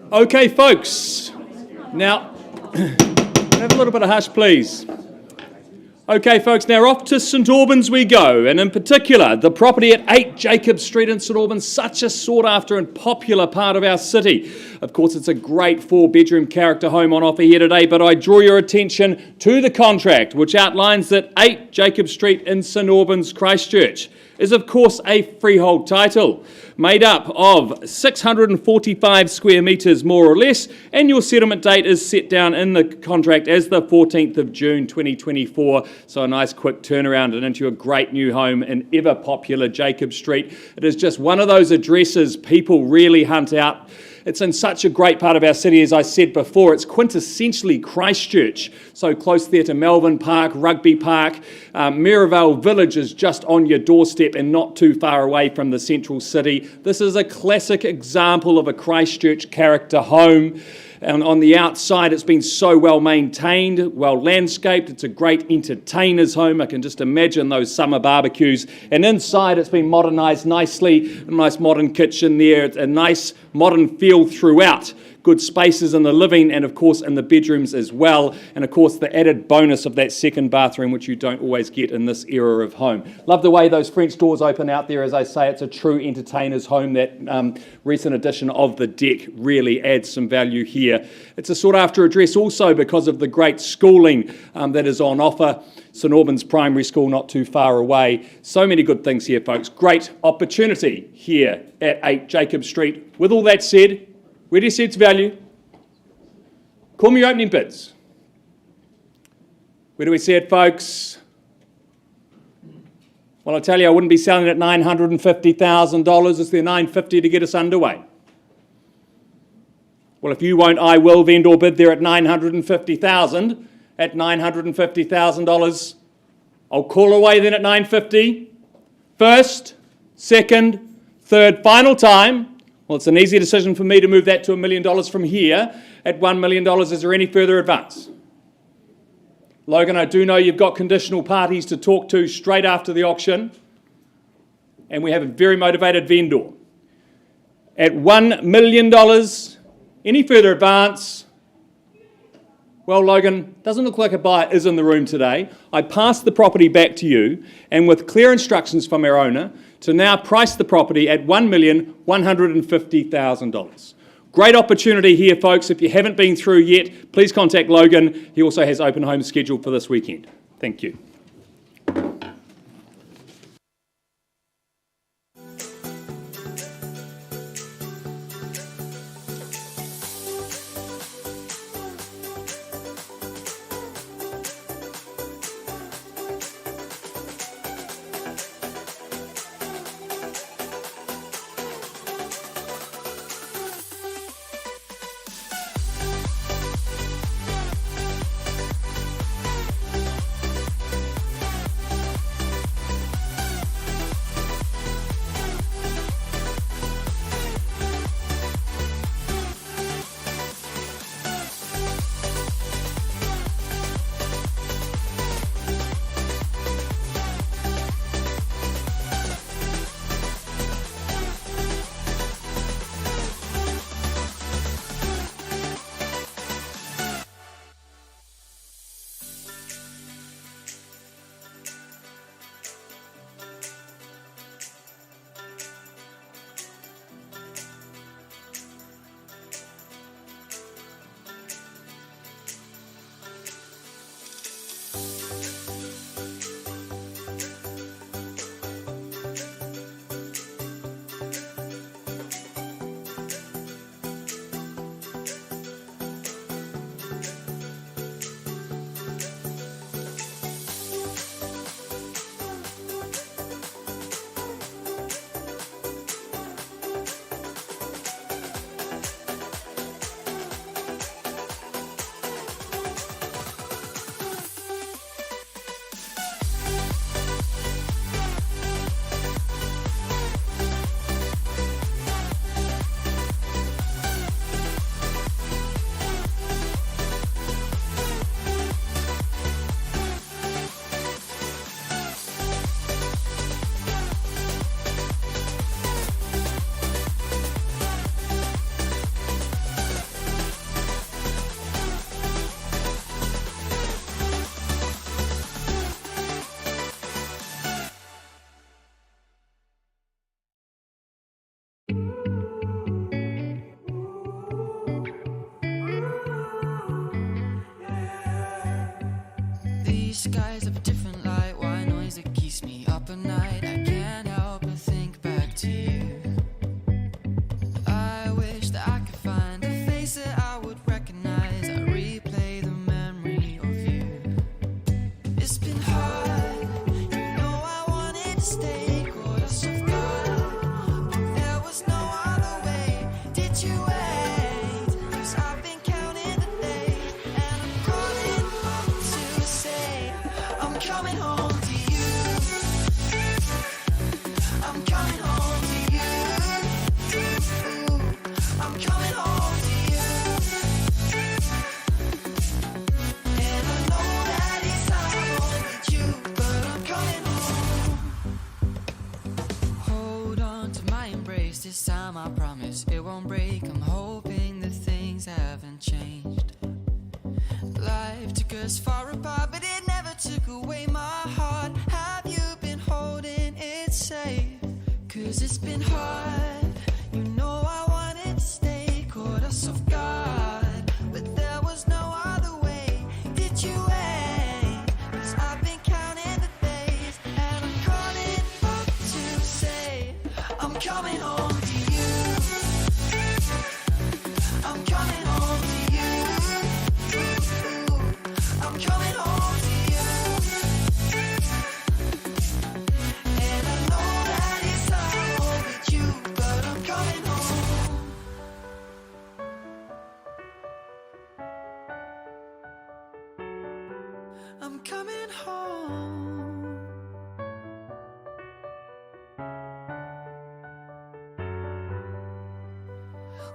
Okay, folks. Now, have a little bit of hush, please. Okay, folks, now off to St Albans we go, and in particular, the property at 8 Jacob Street in St Albans, such a sought-after and popular part of our city. Of course, it's a great 4-bedroom character home on offer here today, but I draw your attention to the contract, which outlines that 8 Jacob Street in St Albans, Christchurch, is of course a freehold title, made up of 645 square metres more or less, and your settlement date is set down in the contract as the 14th of June 2024, so a nice quick turnaround and into a great new home in ever popular Jacob Street. It is just one of those addresses people really hunt out. It's in such a great part of our city, as I said before. It's quintessentially Christchurch, so close there to Melbourne Park, Rugby Park. Maryvale Village is just on your doorstep and not too far away from the central city. This is a classic example of a Christchurch character home. And on the outside, it's been so well maintained, well landscaped. It's a great entertainer's home. I can just imagine those summer barbecues. And inside, it's been modernised nicely. A nice modern kitchen there. It's a nice modern feel throughout. Good spaces in the living and, of course, in the bedrooms as well. And, of course, the added bonus of that second bathroom, which you don't always get in this era of home. Love the way those French doors open out there. As I say, it's a true entertainer's home. That recent addition of the deck really adds some value here. It's a sought-after address also because of the great schooling that is on offer. St Albans Primary School not too far away. So many good things here, folks. Great opportunity here at 8 Jacob Street. With all that said, where do you see its value? Call me your opening bids. Where do we see it, folks? Well, I tell you, I wouldn't be selling it at $950,000. It's there $950 to get us underway. Well, if you won't, I will. Vendor bid there at $950,000. At $950,000, I'll call away then at $950. First, second, third, final time. Well, it's an easy decision for me to move that to $1 million from here. At $1 million, is there any further advance? Logan, I do know you've got conditional parties to talk to straight after the auction, and we have a very motivated vendor. At $1 million, any further advance? Well, Logan, doesn't look like a buyer is in the room today. I pass the property back to you, and with clear instructions from our owner to now price the property at $1,150,000. Great opportunity here, folks. If you haven't been through yet, please contact Logan. He also has open homes scheduled for this weekend. Thank you. skies of a different light, white noise that keeps me up at night. I can't help but think back to you. I wish that I could find a face that I would recognize. I replay the memory of you. It's been hard, you know I wanted to stay, caught us off guard, but there was no other way. Did you wait? 'Cause I've been counting the days, and I'm calling up to say I'm coming home to you. I'm coming home to you. I'm coming home to you. And I know that it's hard with you, but I'm coming home. Hold on to my embrace, this time I promise it won't break. I'm hoping that things haven't changed. Life took us far apart, but it never took away my heart. Have you been holding it safe? 'Cause it's been hard, you know I wanted to stay, caught us off guard, but there was no other way. Did you wait? 'Cause I've been counting the days, and I'm calling up to say I'm coming home to you. I'm coming home to you. I'm coming home to you. And I know that it's hard with you, but I'm coming home. I'm coming home.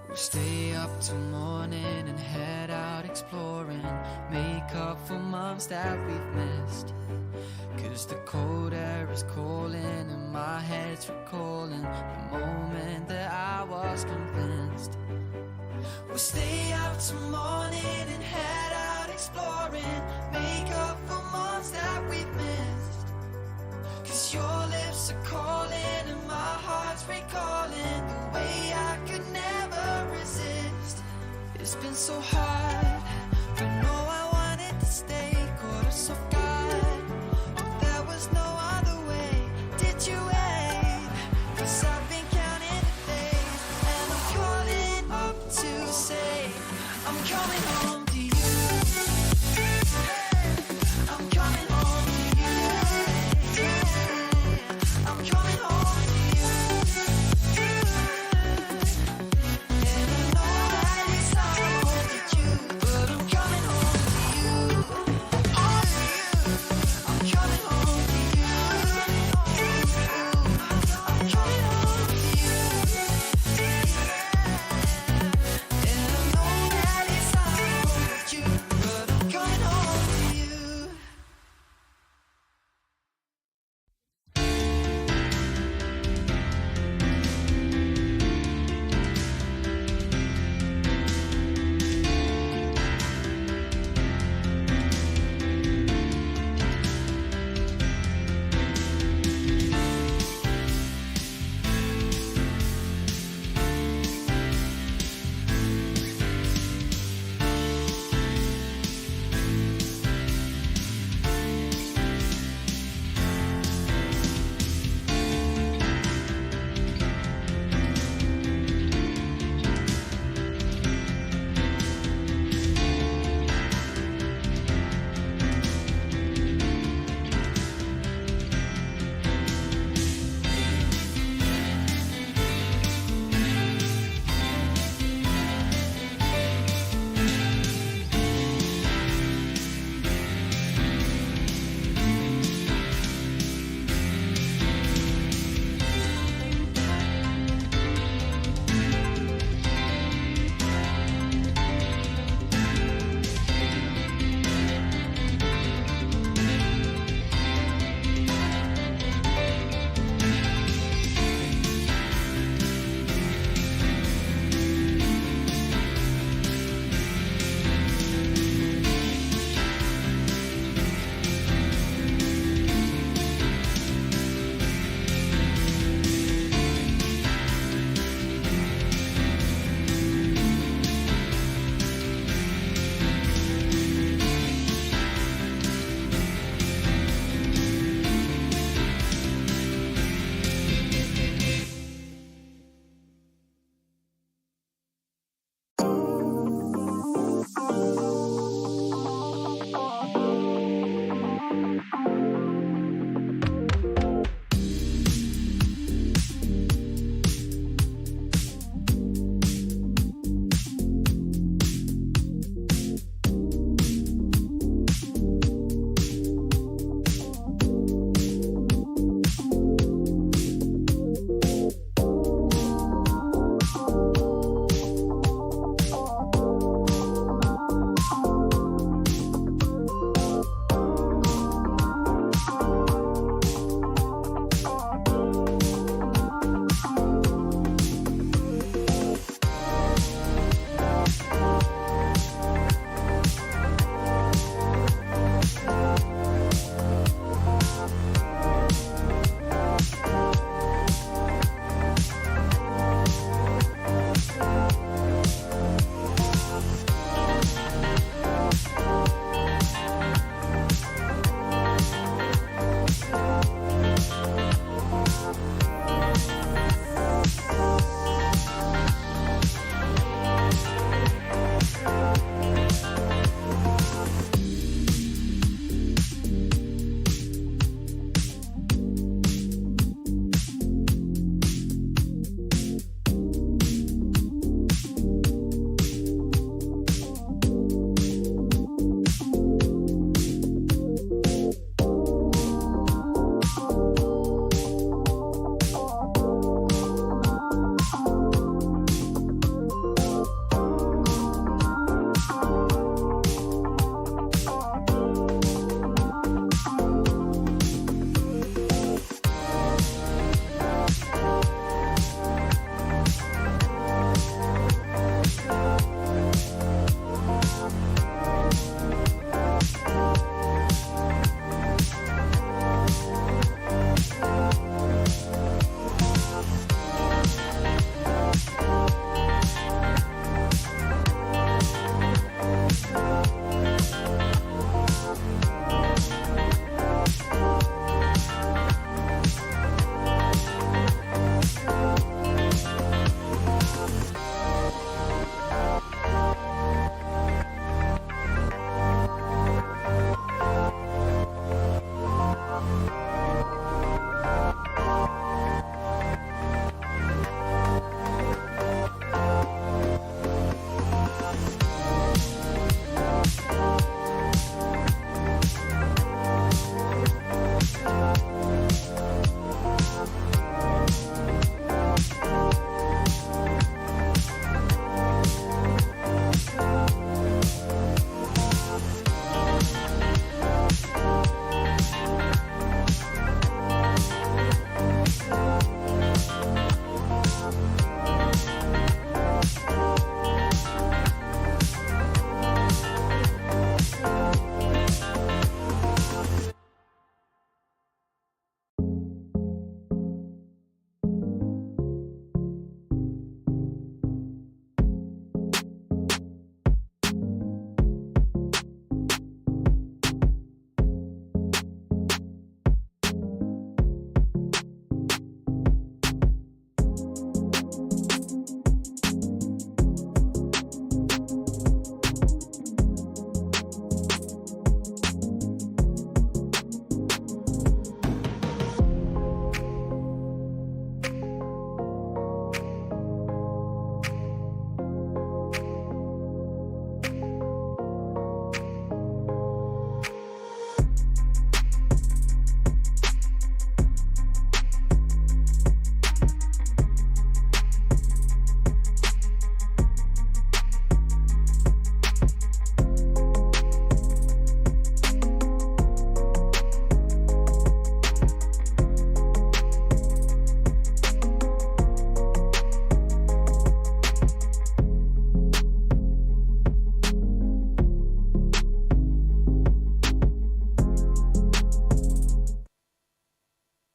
We'll stay up till morning and head out exploring, make up for months that we've missed. 'Cause the cold air is calling and my head's recalling the moment that I was convinced. We'll stay up till morning and head out exploring, make up for months that we've missed. 'Cause your lips are calling and my heart's recalling the way I could never resist. It's been so hard, but no, I wanted to stay, caught us off guard, but there was no other way. Did you wait? 'Cause I've been counting the days, and I'm calling up to say I'm coming home to you. I'm coming home to you. I'm coming home to you. And I know that it's hard with you, but I'm coming home to you.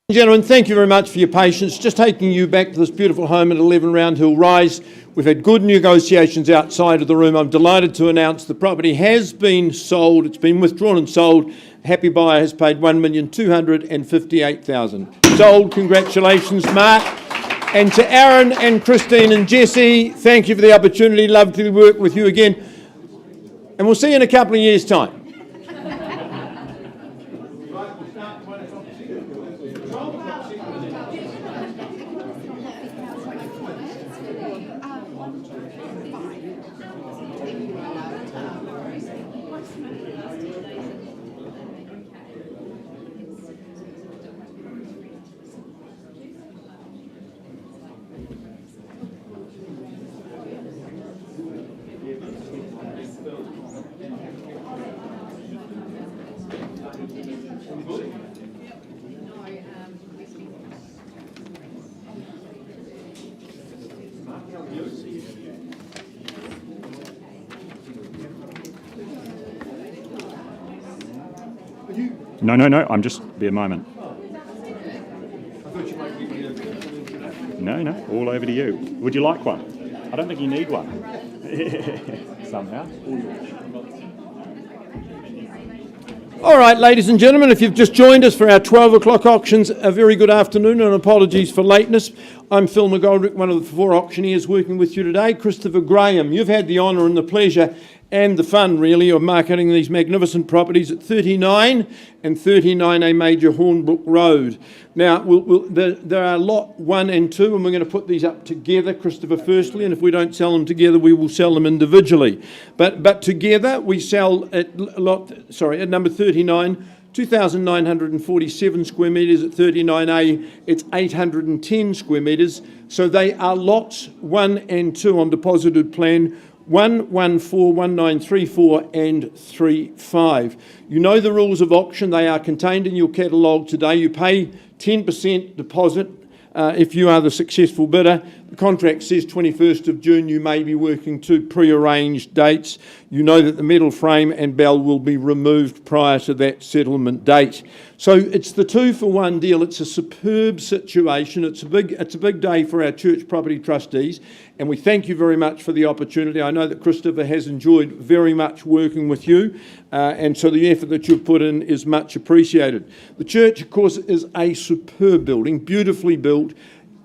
Gentlemen, thank you very much for your patience. Just taking you back to this beautiful home at 11 Round Hill Rise. We've had good negotiations outside of the room. I'm delighted to announce the property has been sold. It's been withdrawn and sold. Happy buyer has paid $1,258,000. Sold. Congratulations, Mark. And to Aaron and Christine and Jesse, thank you for the opportunity. Love to work with you again. And we'll see you in a couple of years' time. No, I'm just, be a moment. No, all over to you. Would you like one? I don't think you need one. Somehow. All right, ladies and gentlemen, if you've just joined us for our 12 o'clock auctions, a very good afternoon and apologies for lateness. I'm Phil McGoldrick, one of the 4 auctioneers working with you today. Christopher Graham, you've had the honour and the pleasure and the fun, really, of marketing these magnificent properties at 39 and 39A Major Hornbrook Road. Now, there are lot 1 and 2, and we're going to put these up together, Christopher, firstly, and if we don't sell them together, we will sell them individually. But together, we sell at number 39, 2,947 square metres. At 39A, it's 810 square metres. So they are lots 1 and 2 on deposited plan, 114, 1934 and 35. You know the rules of auction. They are contained in your catalogue today. You pay 10% deposit if you are the successful bidder. The contract says 21st of June. You may be working to pre-arranged dates. You know that the metal frame and bell will be removed prior to that settlement date. So it's the 2-for-1 deal. It's a superb situation. It's a big day for our church property trustees, and we thank you very much for the opportunity. I know that Christopher has enjoyed very much working with you, and so the effort that you've put in is much appreciated. The church, of course, is a superb building, beautifully built,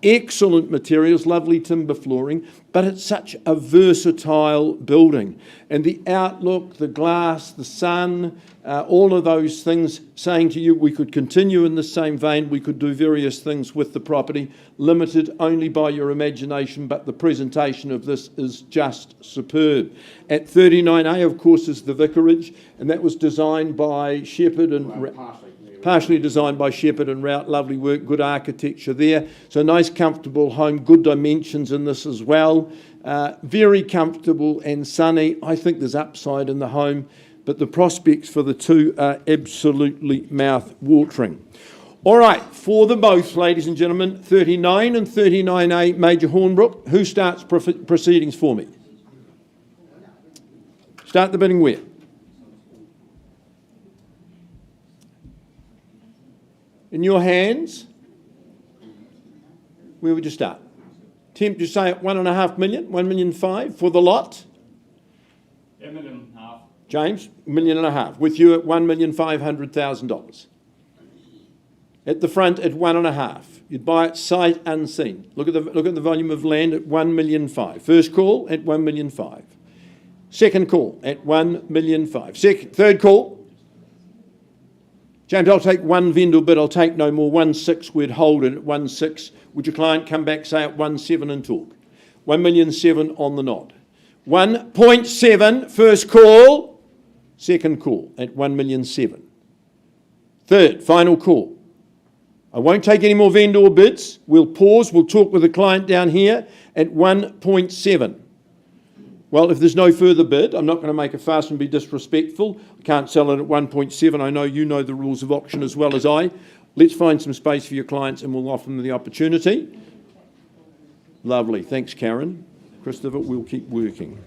excellent materials, lovely timber flooring, but it's such a versatile building. And the outlook, the glass, the sun, all of those things saying to you we could continue in the same vein, we could do various things with the property, limited only by your imagination, but the presentation of this is just superb. At 39A, of course, is the vicarage, and that was designed by Shepherd and... Partially designed by Shepherd and Rout, lovely work, good architecture there. So nice, comfortable home, good dimensions in this as well. Very comfortable and sunny. I think there's upside in the home, but the prospects for the two are absolutely mouth-watering. All right, for the both, ladies and gentlemen, 39 and 39A Major Hornbrook. Who starts proceedings for me? Start the bidding where? In your hands, where would you start? Tempt you say at 1.5 million, 1,500,000 for the lot? $1.5 million. James, $1.5 million. With you at $1,500,000. At the front at 1.5. You'd buy it sight unseen. Look at the volume of land at 1,500,000. First call at 1,500,000. Second call at 1,500,000. Third call. James, I'll take one vendor bid, I'll take no more. 1.6, we'd hold it at 1.6. Would your client come back, say at 1.7 and talk? 1,700,000 on the nod. 1.7, first call. Second call at 1,700,000. Third, final call. I won't take any more vendor bids. We'll pause, we'll talk with the client down here at 1.7. Well, if there's no further bid, I'm not going to make a fuss and be disrespectful. I can't sell it at 1.7. I know you know the rules of auction as well as I. Let's find some space for your clients and we'll offer them the opportunity. Lovely. Thanks, Karen. Christopher, we'll keep working.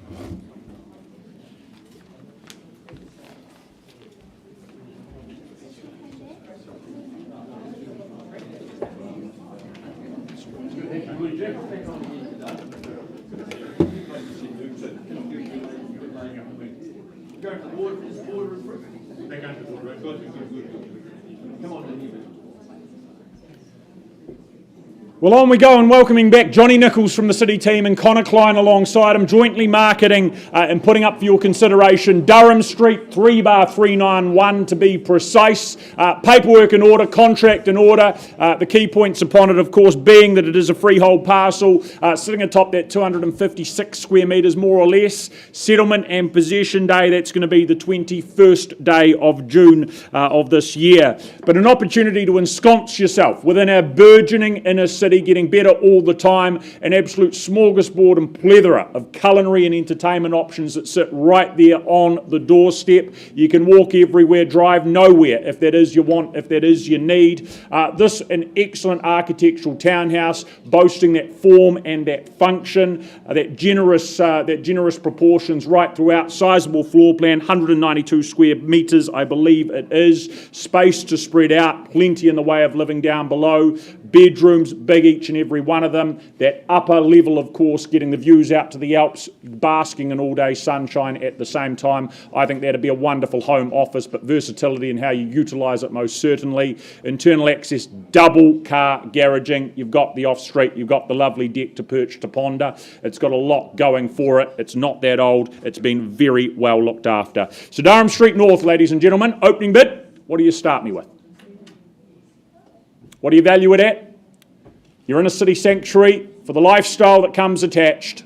Well, on we go, and welcoming back Johnny Nichols from the City team and Connor Klein alongside him, jointly marketing and putting up for your consideration Durham Street 3/391 to be precise. Paperwork in order, contract in order. The key points upon it, of course, being that it is a freehold parcel sitting atop that 256 square metres more or less. Settlement and possession day, that's going to be the 21st day of June of this year. But an opportunity to ensconce yourself within our burgeoning inner city, getting better all the time, an absolute smorgasbord and plethora of culinary and entertainment options that sit right there on the doorstep. You can walk everywhere, drive nowhere if that is your want, if that is your need. This an excellent architectural townhouse boasting that form and that function, that generous proportions right throughout, sizable floor plan, 192 square metres I believe it is, space to spread out, plenty in the way of living down below, bedrooms, big each and every one of them. That upper level, of course, getting the views out to the Alps, basking in all-day sunshine at the same time. I think that'd be a wonderful home office, but versatility in how you utilise it most certainly. Internal access, double car garaging. You've got the off-street, you've got the lovely deck to perch to ponder. It's got a lot going for it. It's not that old. It's been very well looked after. So Durham Street North, ladies and gentlemen, opening bid. What do you start me with? What do you value it at? You're in a city sanctuary for the lifestyle that comes attached.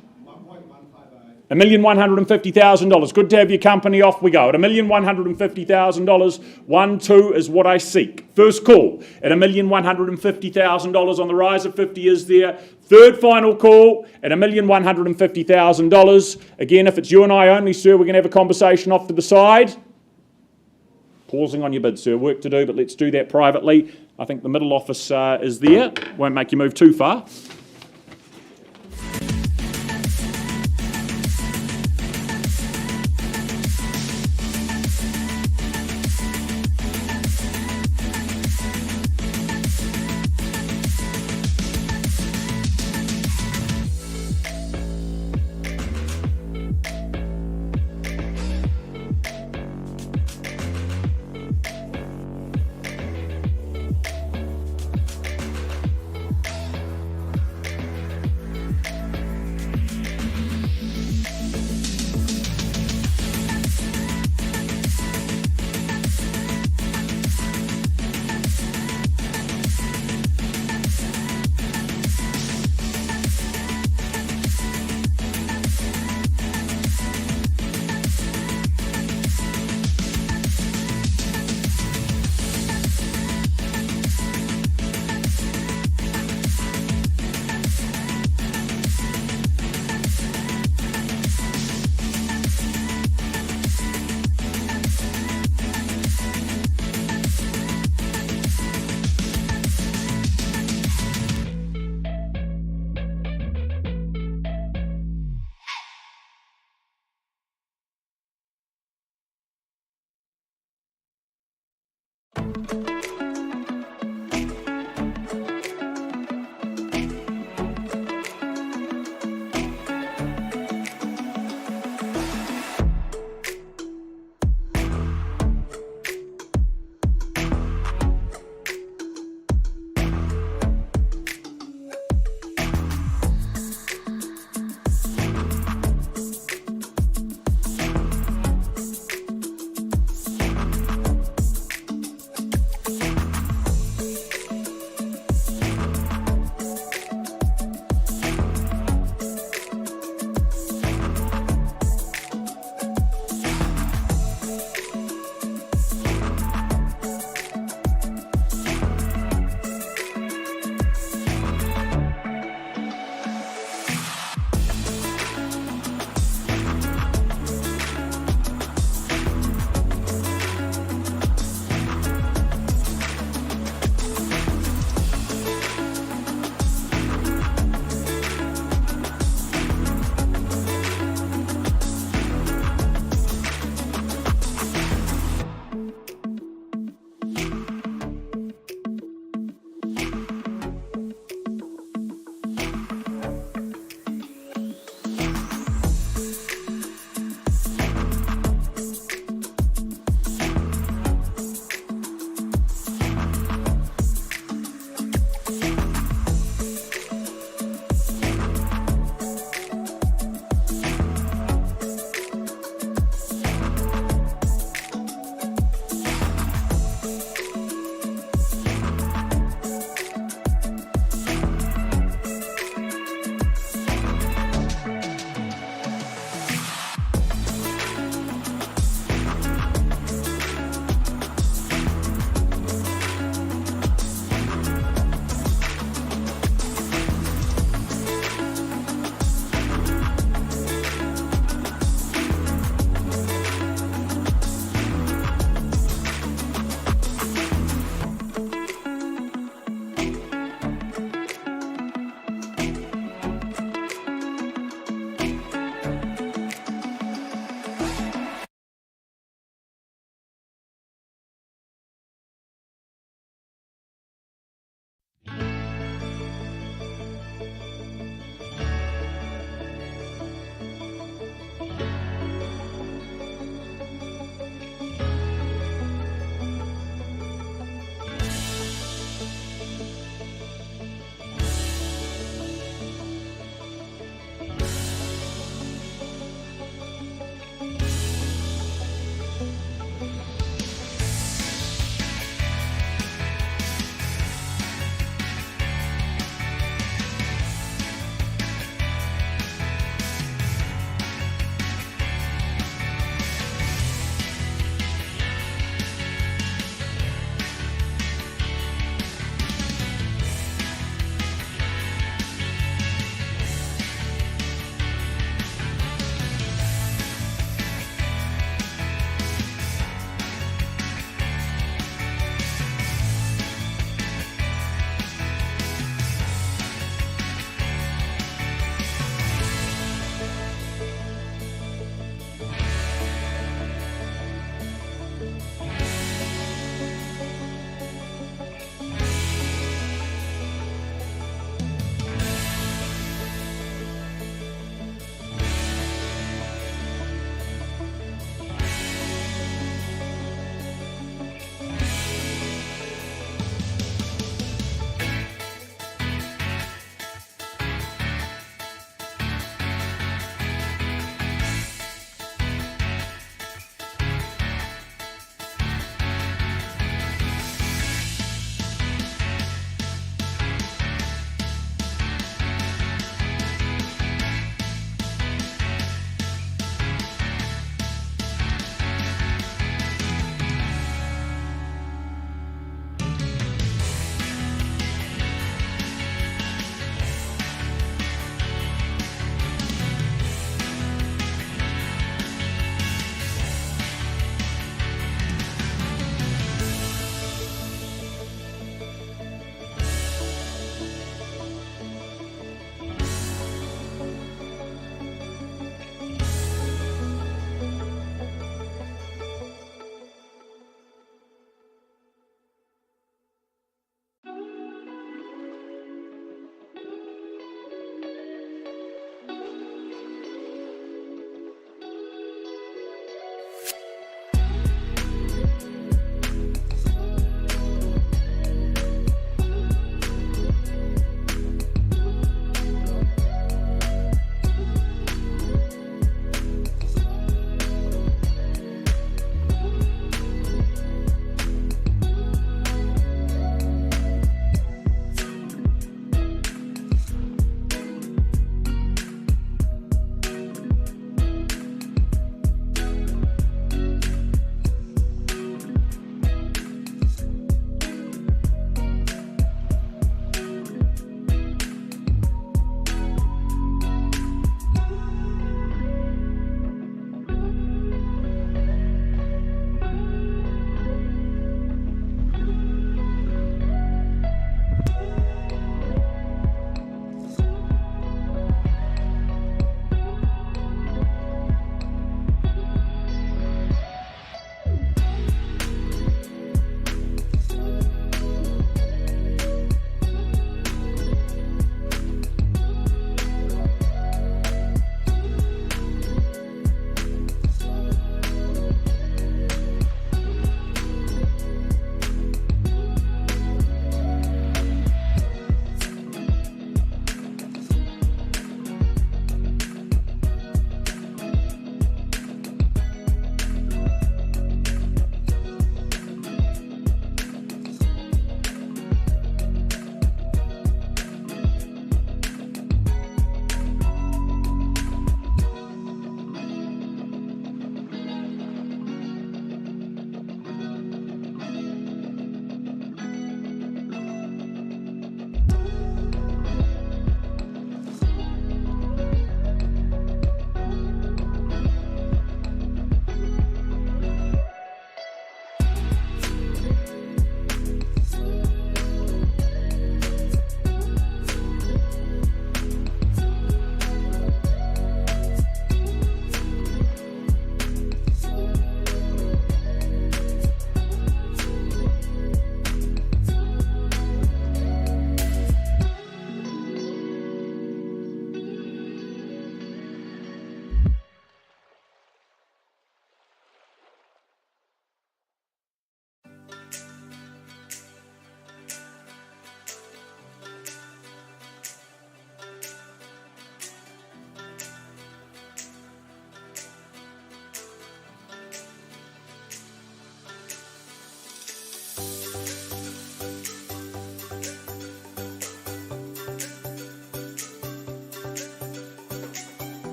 $1,150,000. Good to have your company. Off we go. At $1,150,000, 1-2 is what I seek. First call at $1,150,000 on the rise of 50 is there. Third final call at $1,150,000. Again, if it's you and I only, sir, we're going to have a conversation off to the side. Pausing on your bid, sir. Work to do, but let's do that privately. I think the middle office is there. Won't make you move too far.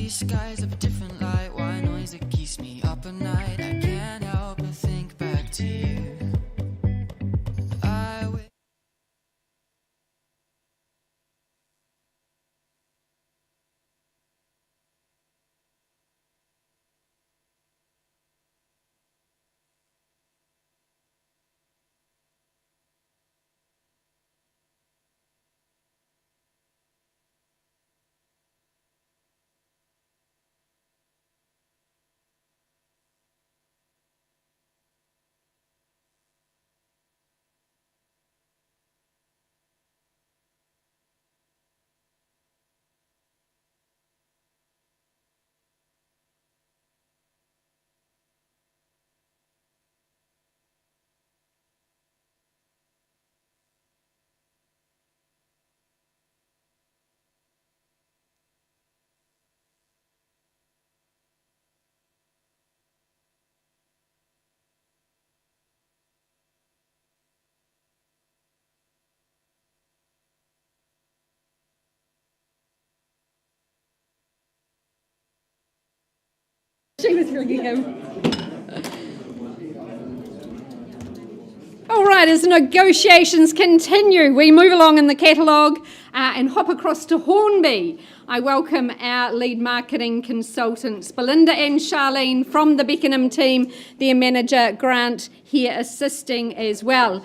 see skies of a different light. Why noise that keeps me up at night? I can't help but think back to you. I wish She was ringing him. All right, as negotiations continue, we move along in the catalogue and hop across to Hornby. I welcome our lead marketing consultants, Belinda and Charlene from the Beckenham team, their manager Grant here assisting as well.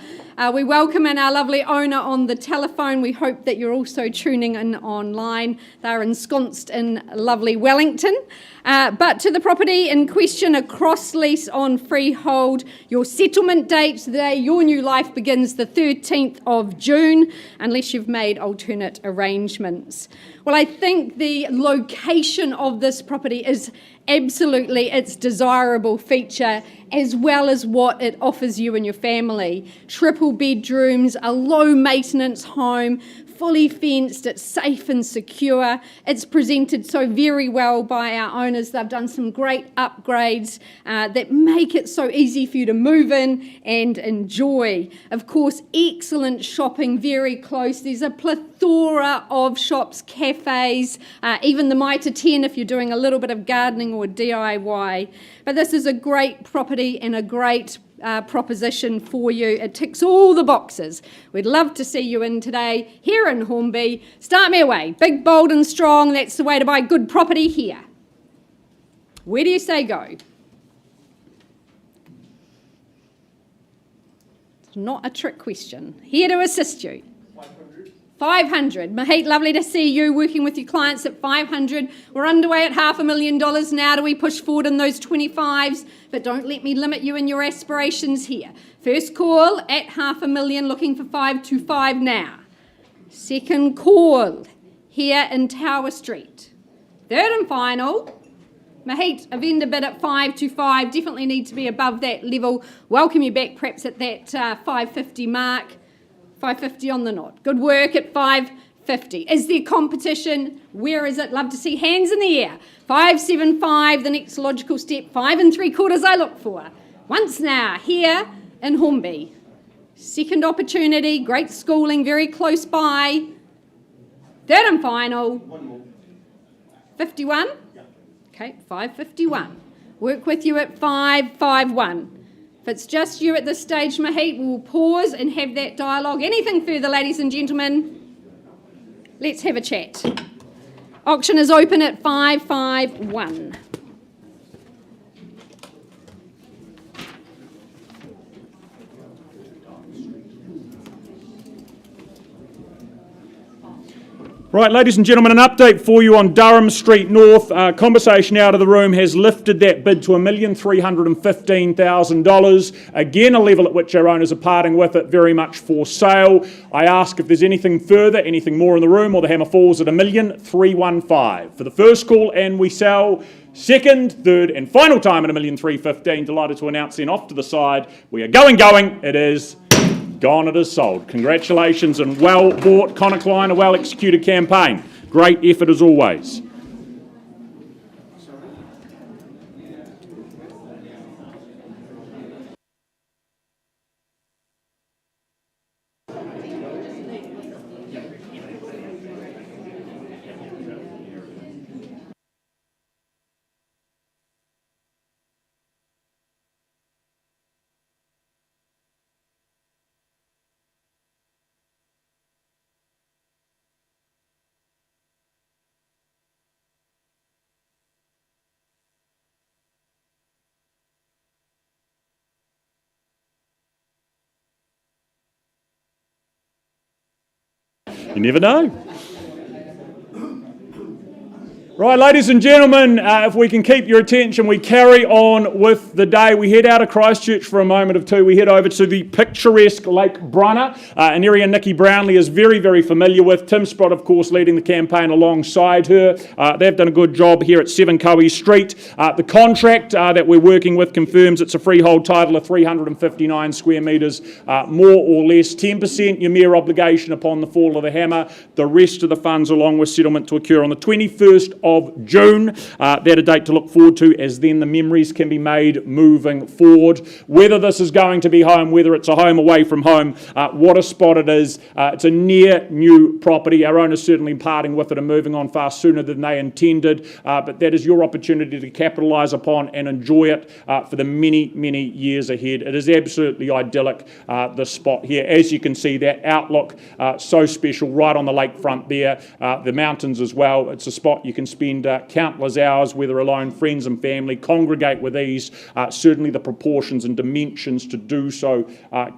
We welcome in our lovely owner on the telephone. We hope that you're also tuning in online. They're ensconced in lovely Wellington. But to the property in question, a cross lease on freehold. Your settlement date today, your new life begins the 13th of June, unless you've made alternate arrangements. Well, I think the location of this property is absolutely its desirable feature, as well as what it offers you and your family. Triple bedrooms, a low maintenance home, fully fenced, it's safe and secure. It's presented so very well by our owners. They've done some great upgrades that make it so easy for you to move in and enjoy. Of course, excellent shopping very close. There's a plethora of shops, cafes, even the Mitre 10 if you're doing a little bit of gardening or DIY. But this is a great property and a great proposition for you. It ticks all the boxes. We'd love to see you in today here in Hornby. Start me away. Big, bold and strong. That's the way to buy good property here. Where do you say go? It's not a trick question. Here to assist you. 500. Mahit, lovely to see you working with your clients at 500. We're underway at $500,000 now. Do we push forward in those 25s? But don't let me limit you in your aspirations here. First call at $500,000, looking for 525 now. Second call here in Tower Street. Third and final. Mahit, a vendor bid at 525. Definitely need to be above that level. Welcome you back perhaps at that 550 mark. 550 on the knot. Good work at 550. Is there competition? Where is it? Love to see hands in the air. 575, the next logical step. 5 3/4 I look for. Once now, here in Hornby. Second opportunity, great schooling, very close by. Third and final. 51? Okay, 551. Work with you at 551. If it's just you at this stage, Mahit, we'll pause and have that dialogue. Anything further, ladies and gentlemen? Let's have a chat. Auction is open at 551. Right, ladies and gentlemen, an update for you on Durham Street North. Conversation out of the room has lifted that bid to $1,315,000. Again, a level at which our owners are parting with it, very much for sale. I ask if there's anything further, anything more in the room, or the hammer falls at $1,315,000. For the first call, and we sell. Second, third, and final time at $1,315,000. Delighted to announce then off to the side. We are going. It is gone, it is sold. Congratulations and well bought, Connor Klein, a well executed campaign. Great effort as always. You never know. Right, ladies and gentlemen, if we can keep your attention, we carry on with the day. We head out of Christchurch for a moment or two. We head over to the picturesque Lake Brunner, an area Nikki Brownlee is very, very familiar with. Tim Sprott, of course, leading the campaign alongside her. They've done a good job here at 7 Coe Street. The contract that we're working with confirms it's a freehold title of 359 square metres, more or less. 10% your mere obligation upon the fall of the hammer. The rest of the funds, along with settlement, to occur on the 21st of June. That a date to look forward to, as then the memories can be made moving forward. Whether this is going to be home, whether it's a home away from home, what a spot it is. It's a near new property. Our owners certainly parting with it and moving on far sooner than they intended, but that is your opportunity to capitalise upon and enjoy it for the many, many years ahead. It is absolutely idyllic, the spot here. As you can see, that outlook, so special, right on the lakefront there, the mountains as well. It's a spot you can spend countless hours, whether alone, friends and family, congregate with ease. Certainly the proportions and dimensions to do so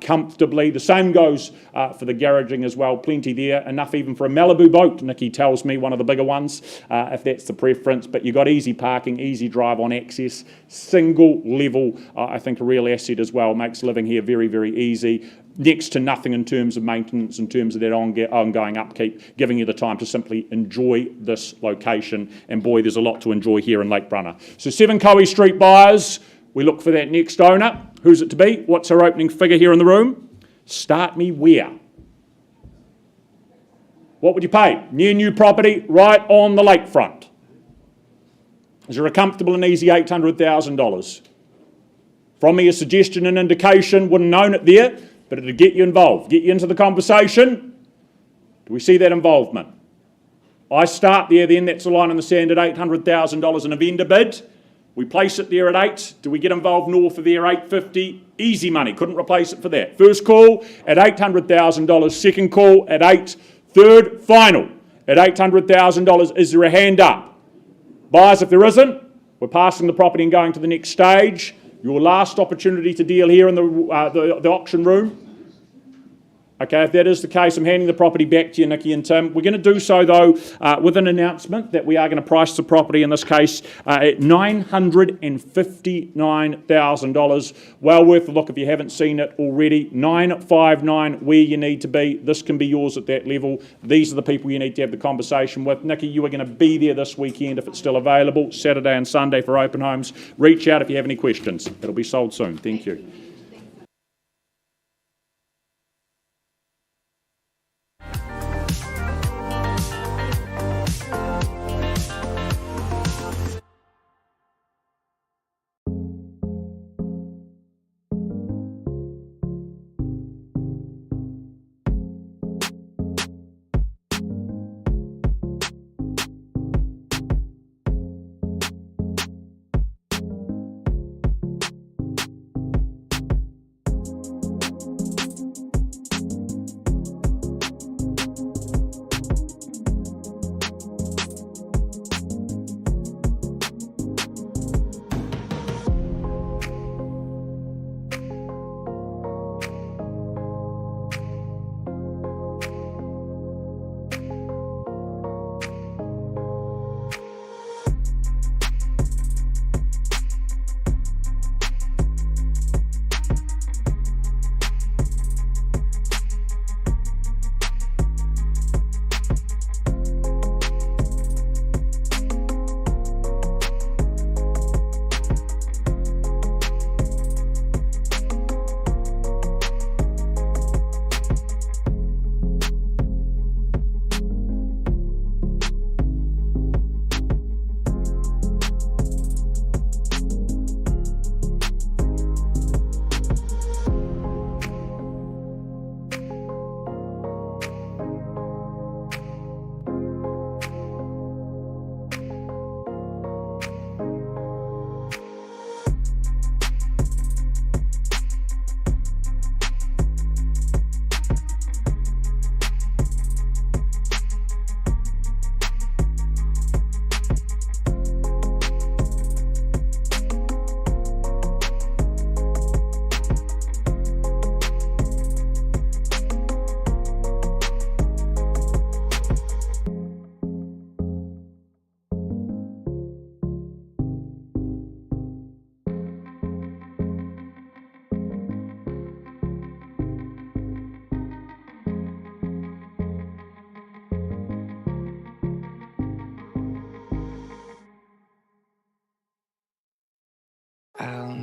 comfortably. The same goes for the garaging as well. Plenty there. Enough even for a Malibu boat, Nikki tells me, one of the bigger ones, if that's the preference. But you've got easy parking, easy drive on access, single level, I think a real asset as well. Makes living here very, very easy. Next to nothing in terms of maintenance, in terms of that ongoing upkeep, giving you the time to simply enjoy this location. And boy, there's a lot to enjoy here in Lake Brunner. So 7 Coe Street buyers, we look for that next owner. Who's it to be? What's our opening figure here in the room? Start me where? What would you pay? Near new property, right on the lakefront. Is there a comfortable and easy $800,000? From me, a suggestion and indication, wouldn't own it there, but it'll get you involved, get you into the conversation. Do we see that involvement? I start there then, that's the line in the sand at $800,000 in a vendor bid. We place it there at 8. Do we get involved north of there, 850? Easy money, couldn't replace it for that. First call at $800,000, second call at 8, third, final at $800,000. Is there a hand up? Buyers, if there isn't, we're passing the property and going to the next stage. Your last opportunity to deal here in the auction room. Okay, if that is the case, I'm handing the property back to you, Nikki and Tim. We're going to do so, though, with an announcement that we are going to price the property, in this case, at $959,000. Well worth a look if you haven't seen it already. $959 where you need to be. This can be yours at that level. These are the people you need to have the conversation with. Nikki, you are going to be there this weekend if it's still available, Saturday and Sunday for open homes. Reach out if you have any questions. It'll be sold soon. Thank you.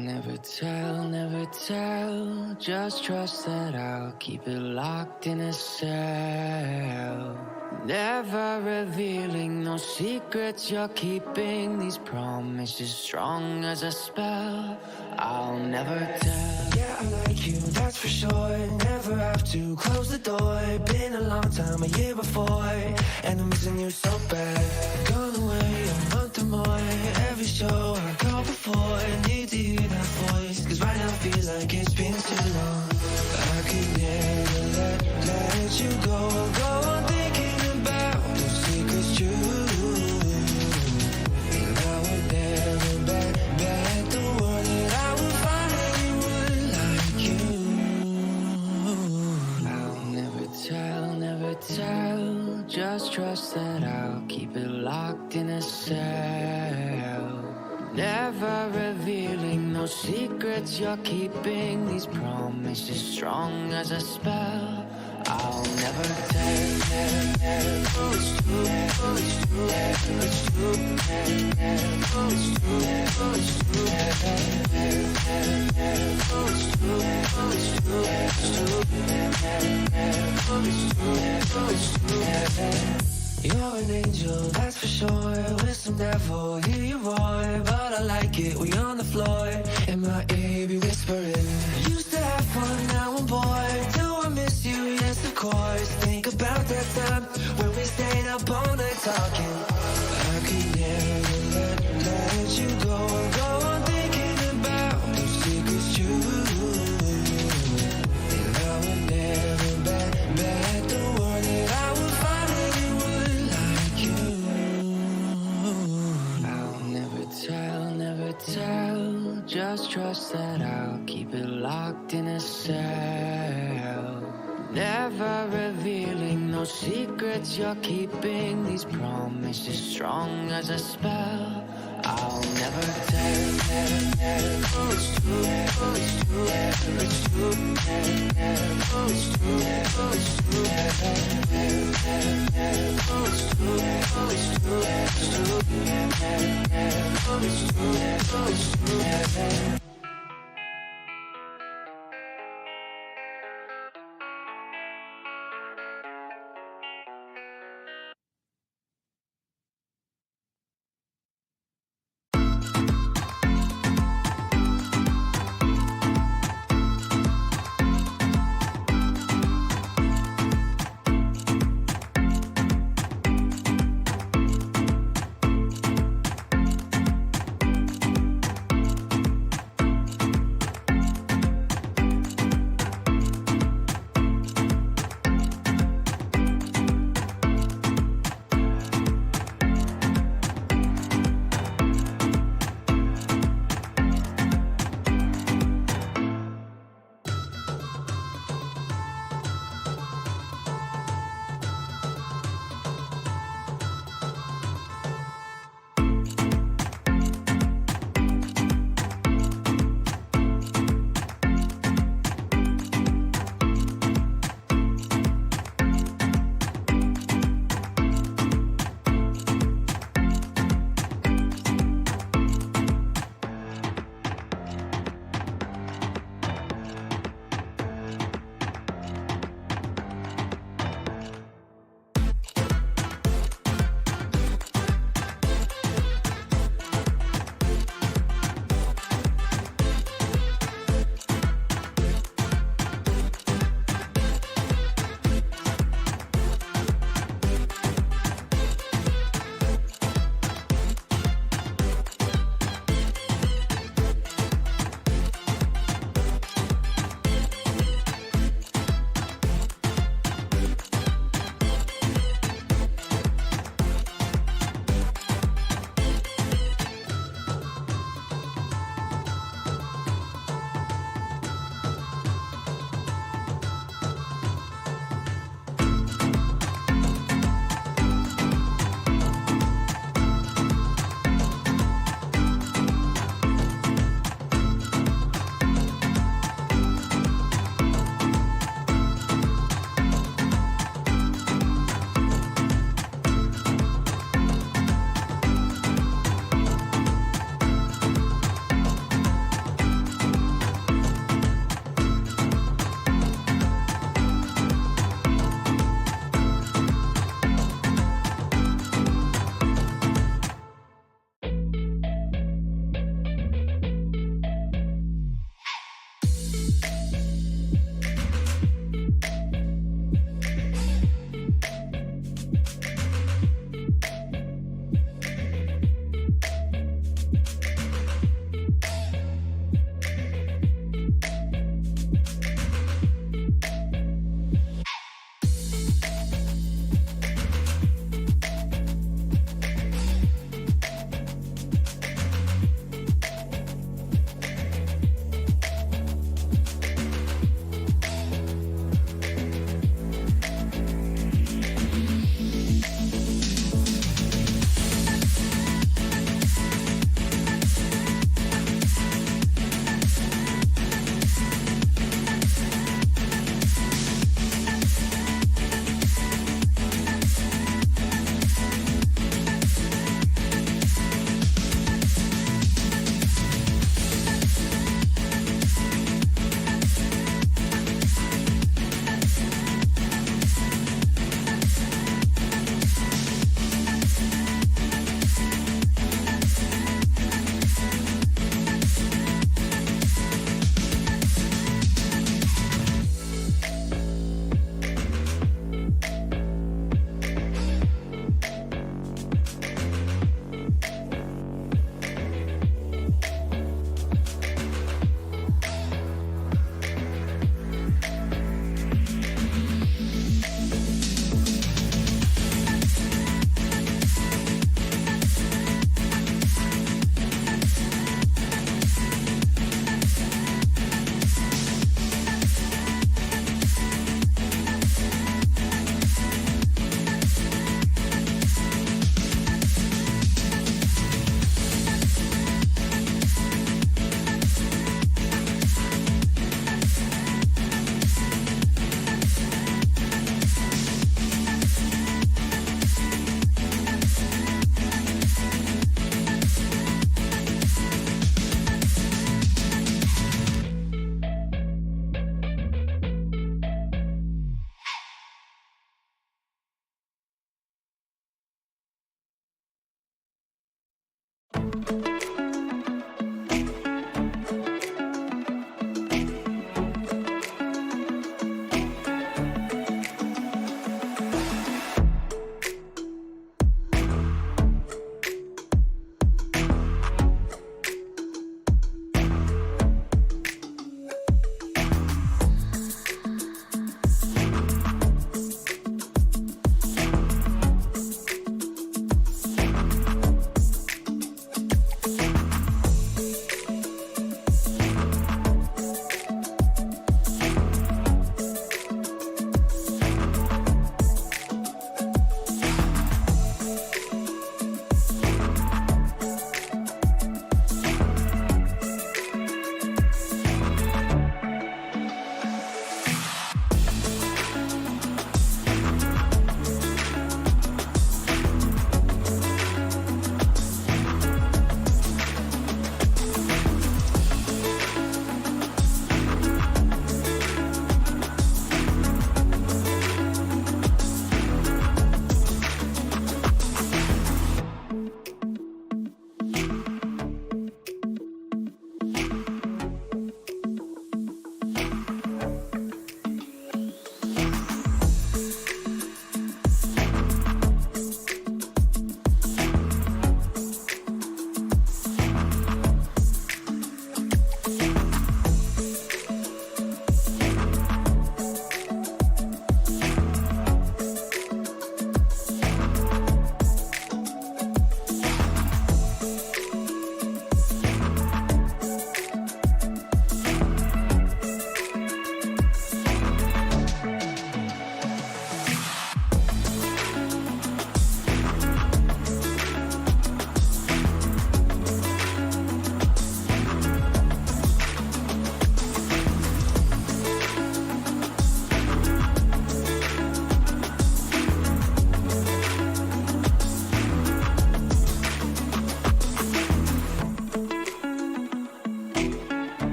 never tell, never tell. Just trust that I'll keep it locked in a cell. Never revealing no secrets you're keeping. These promises strong as a spell. I'll never tell. Yeah, I like you, that's for sure. Never have to close the door. Been a long time, a year before, and I'm missing you so bad. Gone away a month or more. Every show I go before, need to hear that voice, 'cause right now feels like it's been too long. I could never let you go on thinking about those secrets true. And I would never bet the world that I would find anyone like you. I'll never tell, never tell. Just trust that I'll keep it locked in a cell. Never revealing no secrets you're keeping. These promises strong as a spell. I'll never tell. Oh, it's true. Oh, it's true. It's true. Oh, it's true. Oh, it's true. Oh, it's true. Oh, it's true. It's true. Oh, it's true. Oh, it's true. You're an angel, that's for sure. With some devil, hear you roar. But I like it, we on the floor. In my ear, be whispering. Used to have fun, now I'm bored. Do I miss you? Yes, of course. Think about that time when we stayed up all night talking. I could never let you go on thinking about those secrets true. And I would never bet the world that I would find anyone like you. I'll never tell, never tell. Just trust that I'll keep it locked in a cell. Never revealing no secrets you're keeping. These promises strong as a spell. I'll never tell. Oh, it's true. Oh, it's true. It's true. Oh, it's true. Oh, it's true. Oh, it's true. Oh, it's true. It's true. Oh, it's true. Oh, it's true.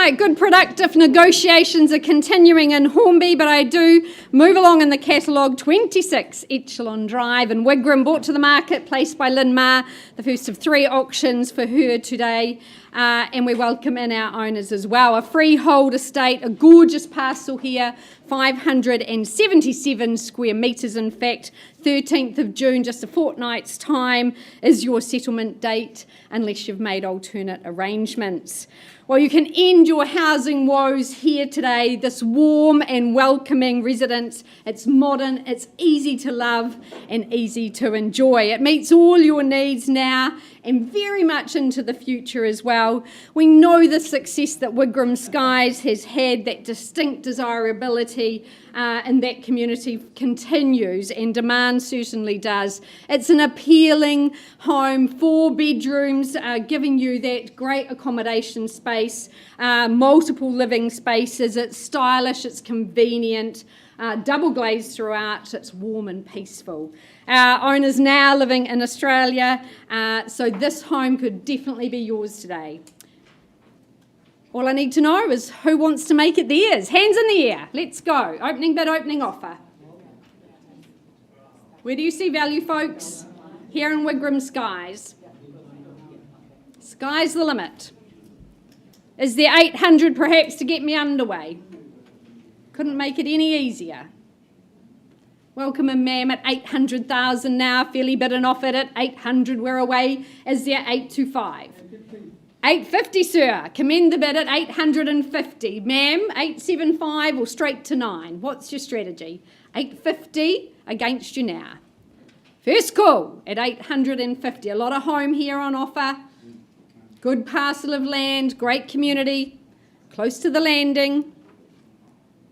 right, good productive negotiations are continuing in Hornby, but I do move along in the catalogue. 26 Echelon Drive in Wigram, brought to the marketplace by Lynn Marr, the first of 3 auctions for her today. And we welcome in our owners as well. A freehold estate, a gorgeous parcel here, 577 square metres in fact. 13th of June, just a fortnight's time, is your settlement date unless you've made alternate arrangements. Well, you can end your housing woes here today, this warm and welcoming residence. It's modern, it's easy to love and easy to enjoy. It meets all your needs now and very much into the future as well. We know the success that Wigram Skies has had, that distinct desirability in that community continues, and demand certainly does. It's an appealing home, 4 bedrooms, giving you that great accommodation space, multiple living spaces. It's stylish, it's convenient, double glazed throughout, it's warm and peaceful. Our owners now living in Australia, so this home could definitely be yours today. All I need to know is who wants to make it theirs. Hands in the air. Let's go. Opening bid, opening offer. Where do you see value, folks? Here in Wigram Skies. Sky's the limit. Is there 800 perhaps to get me underway? Couldn't make it any easier. Welcome in, ma'am, at 800,000 now. Fairly bid and offered at 800. We're away. Is there 825? 850, sir. Commend the bid at 850. Ma'am, 875 or straight to 9. What's your strategy? 850 against you now. First call at 850. A lot of home here on offer. Good parcel of land, great community, close to the landing.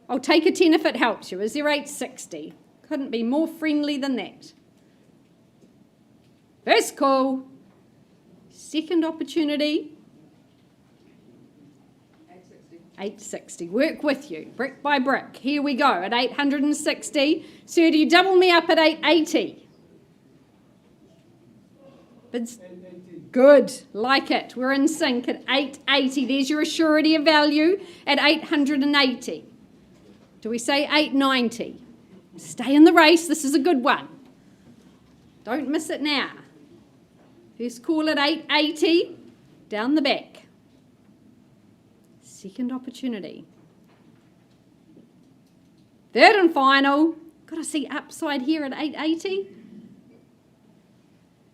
I'll take a 10 if it helps you. Is there 860? Couldn't be more friendly than that. First call. Second opportunity. 860. Work with you, brick by brick. Here we go at 860. Sir, do you double me up at 880? Bids? Good, like it. We're in sync at 880. There's your assurity of value at 880. Do we say 890? Stay in the race. This is a good one. Don't miss it now. First call at 880. Down the back. Second opportunity. Third and final. Got to see upside here at 880.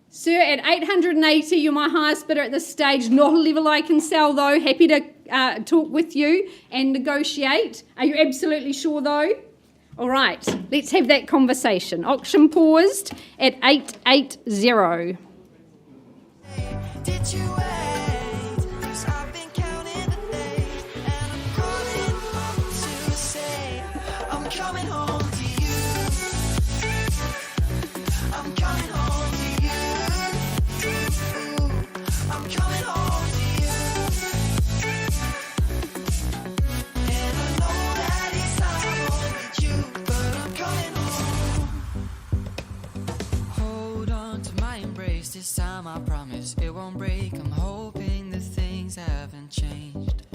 Sir, at 880, you're my highest bidder at this stage. Not a level I can sell, though. Happy to talk with you and negotiate. Are you absolutely sure, though? All right, let's have that conversation. Auction paused at 880. Did you wait? 'Cause I've been counting the days, and I'm calling home to say I'm coming home to you. I'm coming home to you. I'm coming home to you. And I know that it's time with you, but I'm coming home. Hold on to my embrace this time, I promise it won't break. I'm hoping that things haven't changed.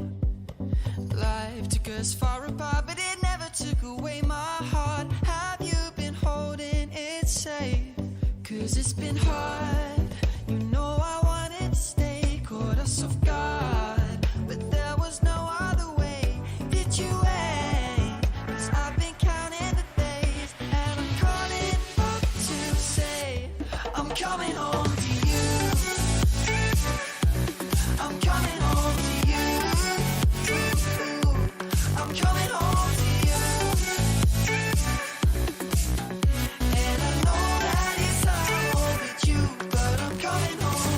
Life took us far apart, but it never took away my heart. Have you been holding it safe? 'Cause it's been hard. You know I wanted to stay, caught us off guard, but there was no other way. Did you wait? 'Cause I've been counting the days, and I'm calling up to say I'm coming home to you. I'm coming home to you. I'm coming home to you. And I know that it's time with you, but I'm coming home.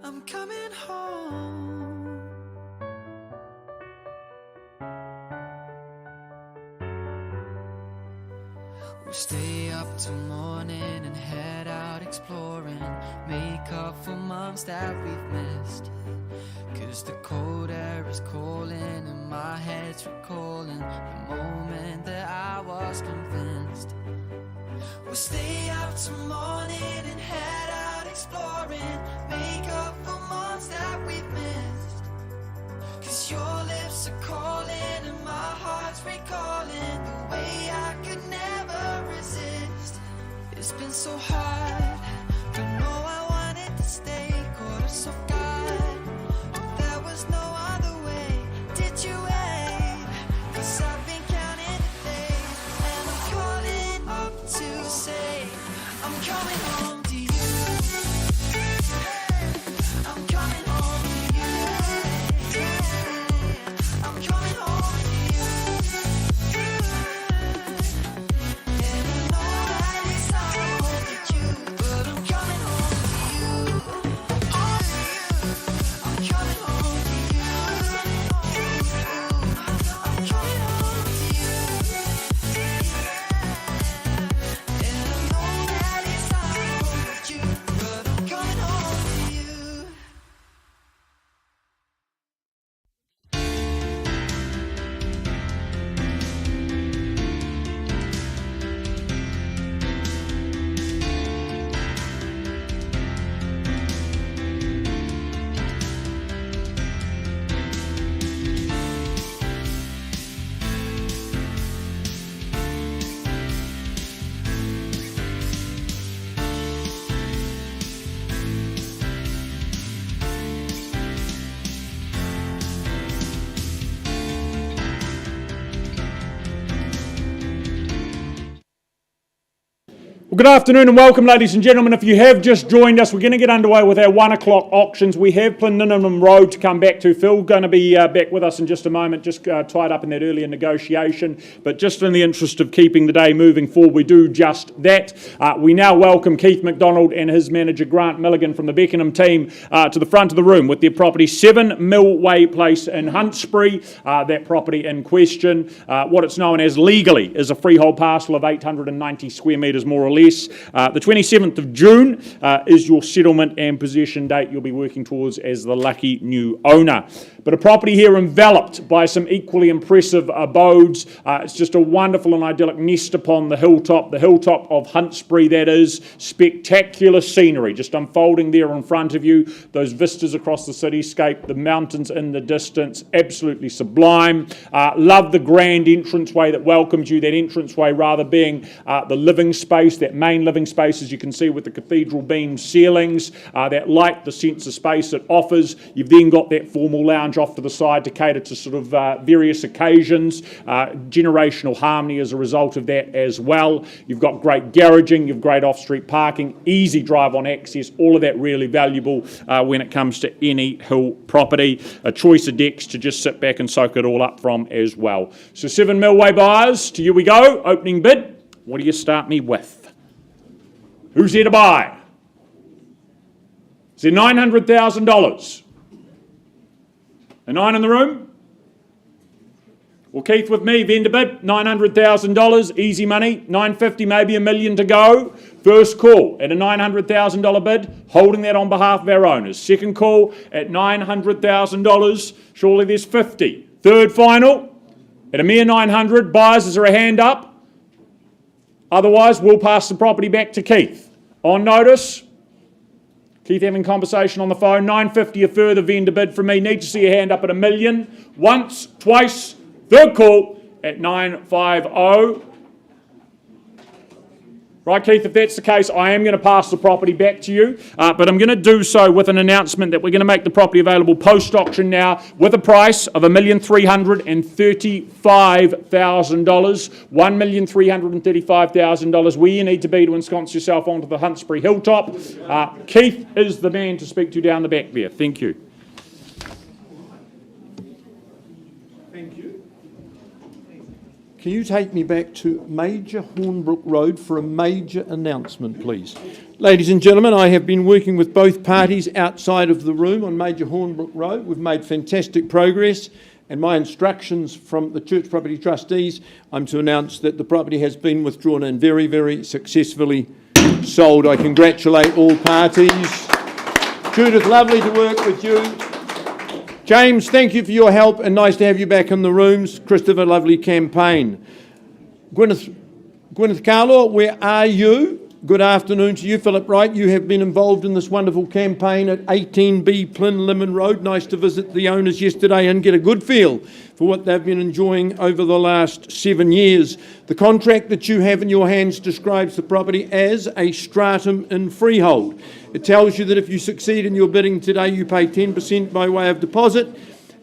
I'm coming home. We'll stay up till morning and head out exploring, make up for months that we've missed. 'Cause the cold air is calling and my head's recalling the moment that I was convinced. We'll stay up till morning and head It's been so hard, but no, I wanted to stay. Caught us so God, but there was no other way. Did you wait? 'Cause I've been counting the days, and I'm calling up to say I'm coming home to you. I'm coming home to you. I'm coming home to you. And I know that it's not with you, but I'm coming home to you. Oh, to you. I'm coming home to you. I'm coming home to you. And I know that it's not with you, but I'm coming home to you. Well, good afternoon and welcome, ladies and gentlemen. If you have just joined us, we're going to get underway with our 1 o'clock auctions. We have Plinlimmon Road to come back to. Phil going to be back with us in just a moment, just tied up in that earlier negotiation. But just in the interest of keeping the day moving forward, we do just that. We now welcome Keith McDonald and his manager Grant Milligan from the Beckenham team to the front of the room with their property 7 Millway Place in Huntsbury. That property in question, what it's known as legally, is a freehold parcel of 890 square metres more or less. The 27th of June is your settlement and possession date you'll be working towards as the lucky new owner. But a property here enveloped by some equally impressive abodes. It's just a wonderful and idyllic nest upon the hilltop of Huntsbury, that is. Spectacular scenery just unfolding there in front of you. Those vistas across the cityscape, the mountains in the distance, absolutely sublime. Love the grand entranceway that welcomes you, that entranceway rather being the living space, that main living space, as you can see, with the cathedral beam ceilings, that light, the sense of space it offers. You've then got that formal lounge off to the side to cater to sort of various occasions. Generational harmony as a result of that as well. You've got great garaging, you've great off-street parking, easy drive-on access, all of that really valuable when it comes to any hill property. A choice of decks to just sit back and soak it all up from as well. So 7 Millway buyers, to you we go. Opening bid. What do you start me with? Who's here to buy? Is there $900,000? A 9 in the room? Well, Keith with me, vendor bid, $900,000, easy money, $950, maybe $1 million to go. First call at a $900,000 bid, holding that on behalf of our owners. Second call at $900,000, surely there's 50. Third final at a mere 900, buyers, is there a hand up? Otherwise, we'll pass the property back to Keith. On notice, Keith having conversation on the phone, $950 a further vendor bid from me. Need to see a hand up at $1 million. Once, twice, third call at $950. Right, Keith, if that's the case, I am going to pass the property back to you, but I'm going to do so with an announcement that we're going to make the property available post-auction now with a price of $1,335,000. $1,335,000 where you need to be to ensconce yourself onto the Huntsbury hilltop. Keith is the man to speak to down the back there. Thank you. Can you take me back to Major Hornbrook Road for a major announcement, please? Ladies and gentlemen, I have been working with both parties outside of the room on Major Hornbrook Road. We've made fantastic progress, and my instructions from the Church Property Trustees, I'm to announce that the property has been withdrawn and very, very successfully sold. I congratulate all parties. Judith, lovely to work with you. James, thank you for your help and nice to have you back in the rooms. Christopher, lovely campaign. Gwyneth Carlaw, where are you? Good afternoon to you. Philip Wright, you have been involved in this wonderful campaign at 18B Plinlimmon Road. Nice to visit the owners yesterday and get a good feel for what they've been enjoying over the last 7 years. The contract that you have in your hands describes the property as a stratum in freehold. It tells you that if you succeed in your bidding today, you pay 10% by way of deposit,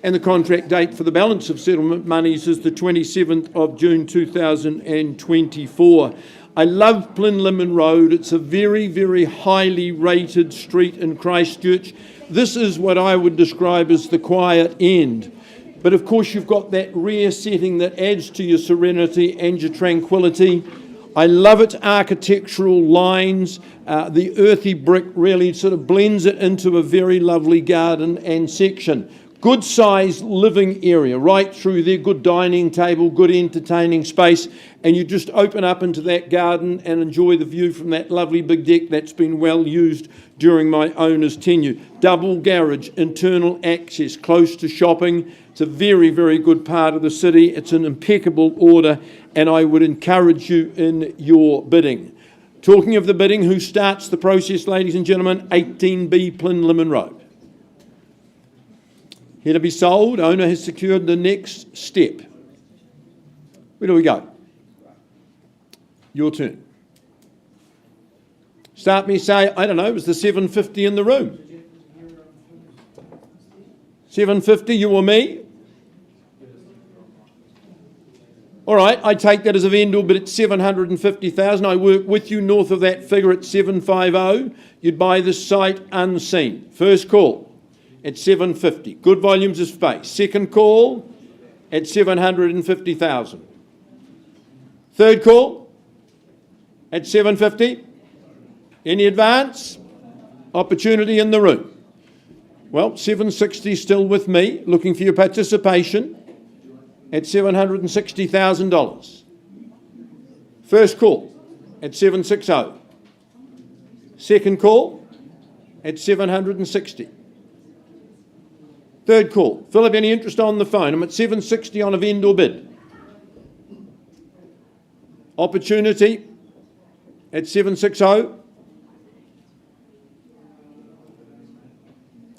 and the contract date for the balance of settlement monies is the 27th of June 2024. I love Plinlimmon Road. It's a very, very highly rated street in Christchurch. This is what I would describe as the quiet end. But of course you've got that rear setting that adds to your serenity and your tranquility. I love its architectural lines. The earthy brick really sort of blends it into a very lovely garden and section. Good sized living area right through there, good dining table, good entertaining space, and you just open up into that garden and enjoy the view from that lovely big deck that's been well used during my owner's tenure. Double garage, internal access, close to shopping. It's a very, very good part of the city. It's in impeccable order, and I would encourage you in your bidding. Talking of the bidding, who starts the process, ladies and gentlemen? 18B Plinlimmon Road. Here to be sold, owner has secured the next step. Where do we go? Your turn. Start me, say, I don't know, it was the 750 in the room. 750, you or me? All right, I take that as a vendor, but it's 750,000. I work with you north of that figure at 750. You'd buy this site unseen. First call at 750. Good volumes of space. Second call at 750,000. Third call at 750. Any advance? Opportunity in the room. Well, 760 still with me, looking for your participation at $760,000. First call at 760. Second call at 760. Third call. Philip, any interest on the phone? I'm at 760 on a vendor bid. Opportunity at 760.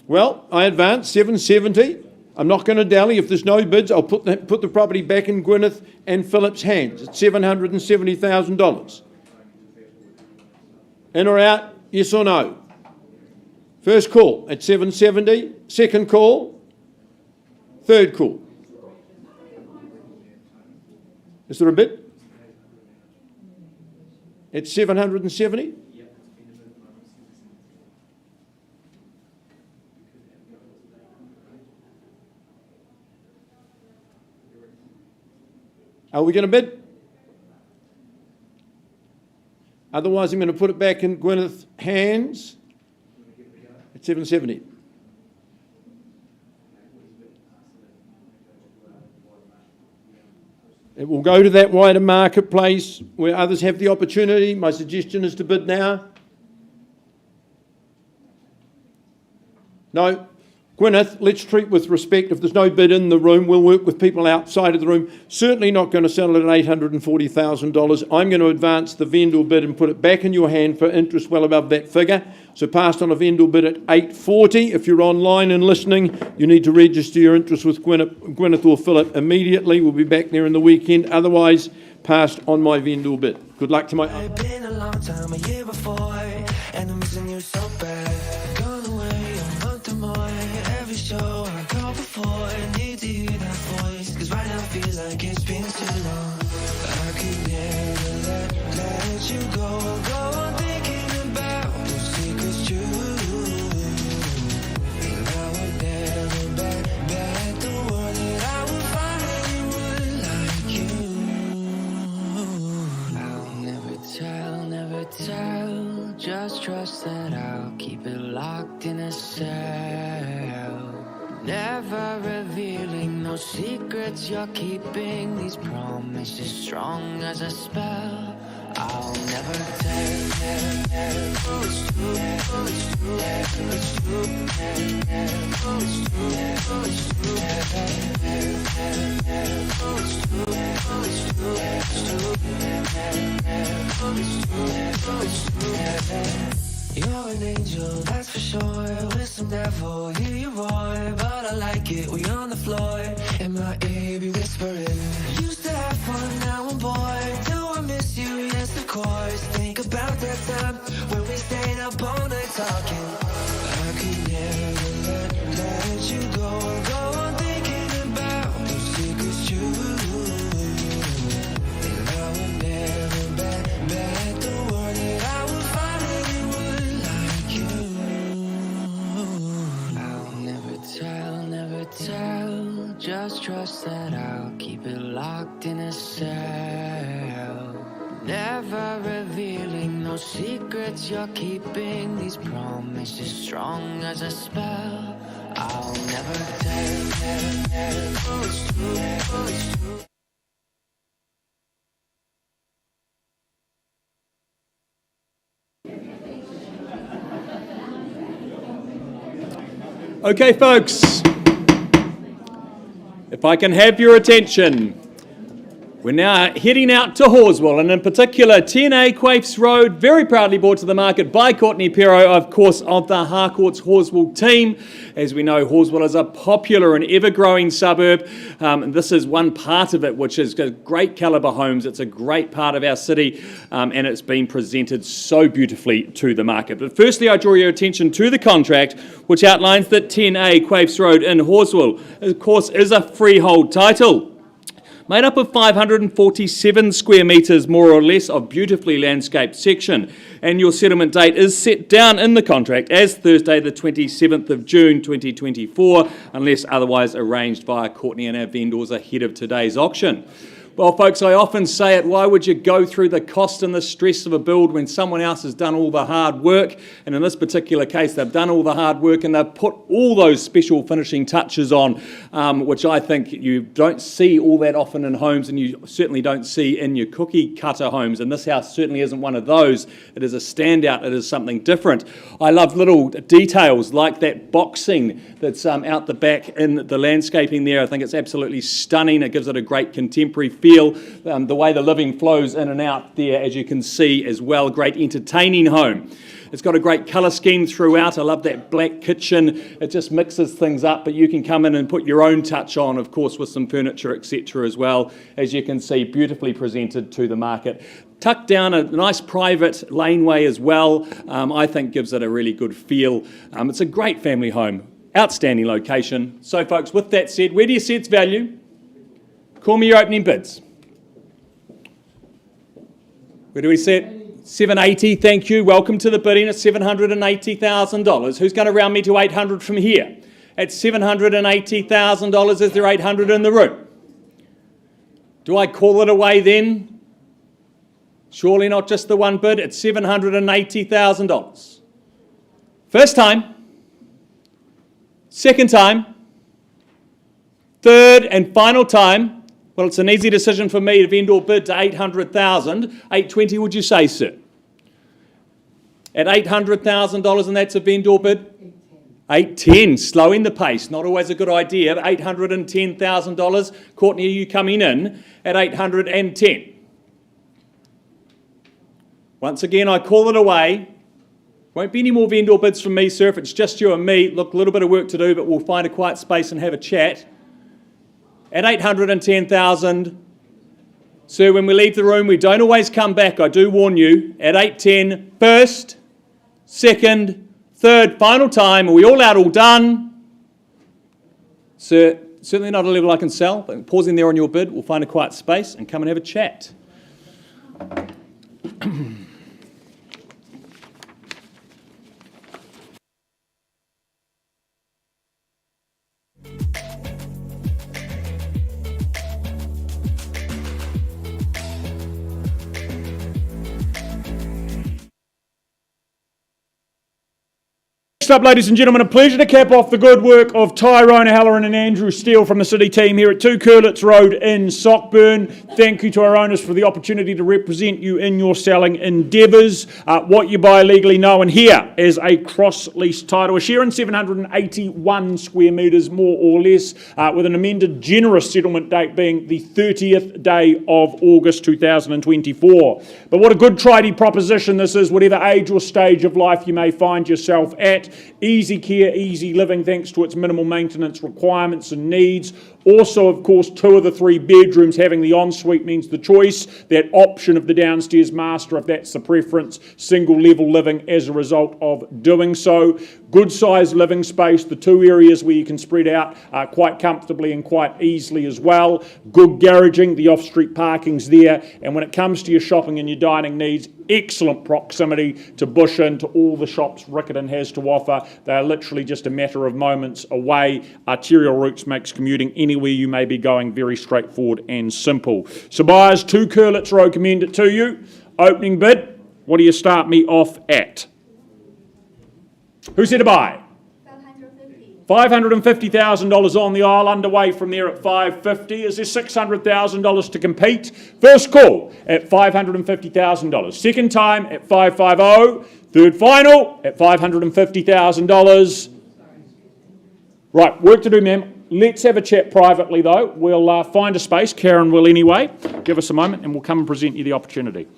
Well, I advance 770. I'm not going to dally. If there's no bids, I'll put the property back in Gwyneth and Philip's hands at $770,000. In or out? Yes or no? First call at 770. Second call. Third call. Is there a bid? At 770? Are we going to bid? Otherwise, I'm going to put it back in Gwyneth's hands at 770. It will go to that wider marketplace where others have the opportunity. My suggestion is to bid now. No. Gwyneth, let's treat with respect. If there's no bid in the room, we'll work with people outside of the room. Certainly not going to sell it at $840,000. I'm going to advance the vendor bid and put it back in your hand for interest well above that figure. So passed on a vendor bid at $840. If you're online and listening, you need to register your interest with Gwyneth or Philip immediately. We'll be back there in the weekend. Otherwise, passed on my vendor bid. Good luck to my... It's been a long time, a year before, and I'm missing you so bad. Gone away a month or more. Every show I go before, I need to hear that voice, 'cause right now it feels like it's been too long. I could never let you go on thinking about those secrets true. And I would never bet the world that I would find anyone like you. I'll never tell, just trust that I'll keep it locked in a cell. Never revealing no secrets you're keeping, these promises strong as a spell. I'll never tell. You're an angel, that's for sure. With some devil, hear you roar, but I like it. We on the floor, and my ear be whispering. Used to have fun, now I'm bored. trust that I'll keep it locked in a cell. Never revealing no secrets you're keeping. These promises strong as a spell. I'll never tell. Oh, it's true, oh, it's true. Okay, folks, if I can have your attention, we're now heading out to Horswell, and in particular 10A Quaifs Road, very proudly brought to the market by Courtney Pero, of course, of the Harcourts Horswell team. As we know, Horswell is a popular and ever-growing suburb, and this is one part of it, which is great calibre homes. It's a great part of our city, and it's been presented so beautifully to the market. But firstly, I draw your attention to the contract, which outlines that 10A Quaifs Road in Horswell, of course, is a freehold title, made up of 547 square metres, more or less, of beautifully landscaped section. And your settlement date is set down in the contract as Thursday the 27th of June 2024, unless otherwise arranged via Courtney and our vendors ahead of today's auction. Well, folks, I often say it, why would you go through the cost and the stress of a build when someone else has done all the hard work? And in this particular case, they've done all the hard work and they've put all those special finishing touches on, which I think you don't see all that often in homes, and you certainly don't see in your cookie cutter homes. And this house certainly isn't one of those. It is a standout. It is something different. I love little details like that boxing that's out the back in the landscaping there. I think it's absolutely stunning. It gives it a great contemporary feel. The way the living flows in and out there, as you can see as well. Great entertaining home. It's got a great colour scheme throughout. I love that black kitchen. It just mixes things up, but you can come in and put your own touch on, of course, with some furniture, etc. as well. As you can see, beautifully presented to the market. Tucked down a nice private laneway as well, I think gives it a really good feel. It's a great family home. Outstanding location. So, folks, with that said, where do you see its value? Call me your opening bids. Where do we see it? 780, thank you. Welcome to the bidding at $780,000. Who's going to round me to 800 from here? At $780,000, is there 800 in the room? Do I call it away then? Surely not just the one bid. It's $780,000. First time. Second time. Third and final time. Well, it's an easy decision for me to vendor bid to 800,000. 820, would you say, sir? At $800,000, and that's a vendor bid? 810, slowing the pace, not always a good idea. $810,000. Courtney, are you coming in at 810? Once again, I call it away. Won't be any more vendor bids from me, sir, if it's just you and me. Look, a little bit of work to do, but we'll find a quiet space and have a chat. At 810,000, sir, when we leave the room, we don't always come back, I do warn you. At 810, first, second, third, final time. Are we all out, all done? Sir, certainly not a level I can sell, but pausing there on your bid, we'll find a quiet space and come and have a chat. Next up, ladies and gentlemen, a pleasure to cap off the good work of Tyrone Halloran and Andrew Steele from the City team here at 2 Curlitz Road in Sockburn. Thank you to our owners for the opportunity to represent you in your selling endeavours. What you buy legally known here is a cross-lease title, a share in 781 square metres, more or less, with an amended generous settlement date being the 30th day of August 2024. But what a good tidy proposition this is, whatever age or stage of life you may find yourself at. Easy care, easy living, thanks to its minimal maintenance requirements and needs. Also, of course, 2 of the 3 bedrooms having the ensuite means the choice, that option of the downstairs master if that's the preference, single level living as a result of doing so. Good sized living space, the 2 areas where you can spread out quite comfortably and quite easily as well. Good garaging, the off-street parking's there, and when it comes to your shopping and your dining needs, excellent proximity to Bush Inn, to all the shops Riccarton has to offer. They are literally just a matter of moments away. Arterial routes makes commuting anywhere you may be going very straightforward and simple. So buyers, 2 Curlets Road, commend it to you. Opening bid, what do you start me off at? Who's here to buy? $550,000 on the aisle, underway from there at $550,000. Is there $600,000 to compete? First call at $550,000. Second time at $550,000. Third final at $550,000. Right, work to do, ma'am. Let's have a chat privately, though. We'll find a space. Karen will anyway. Give us a moment and we'll come and present you the opportunity.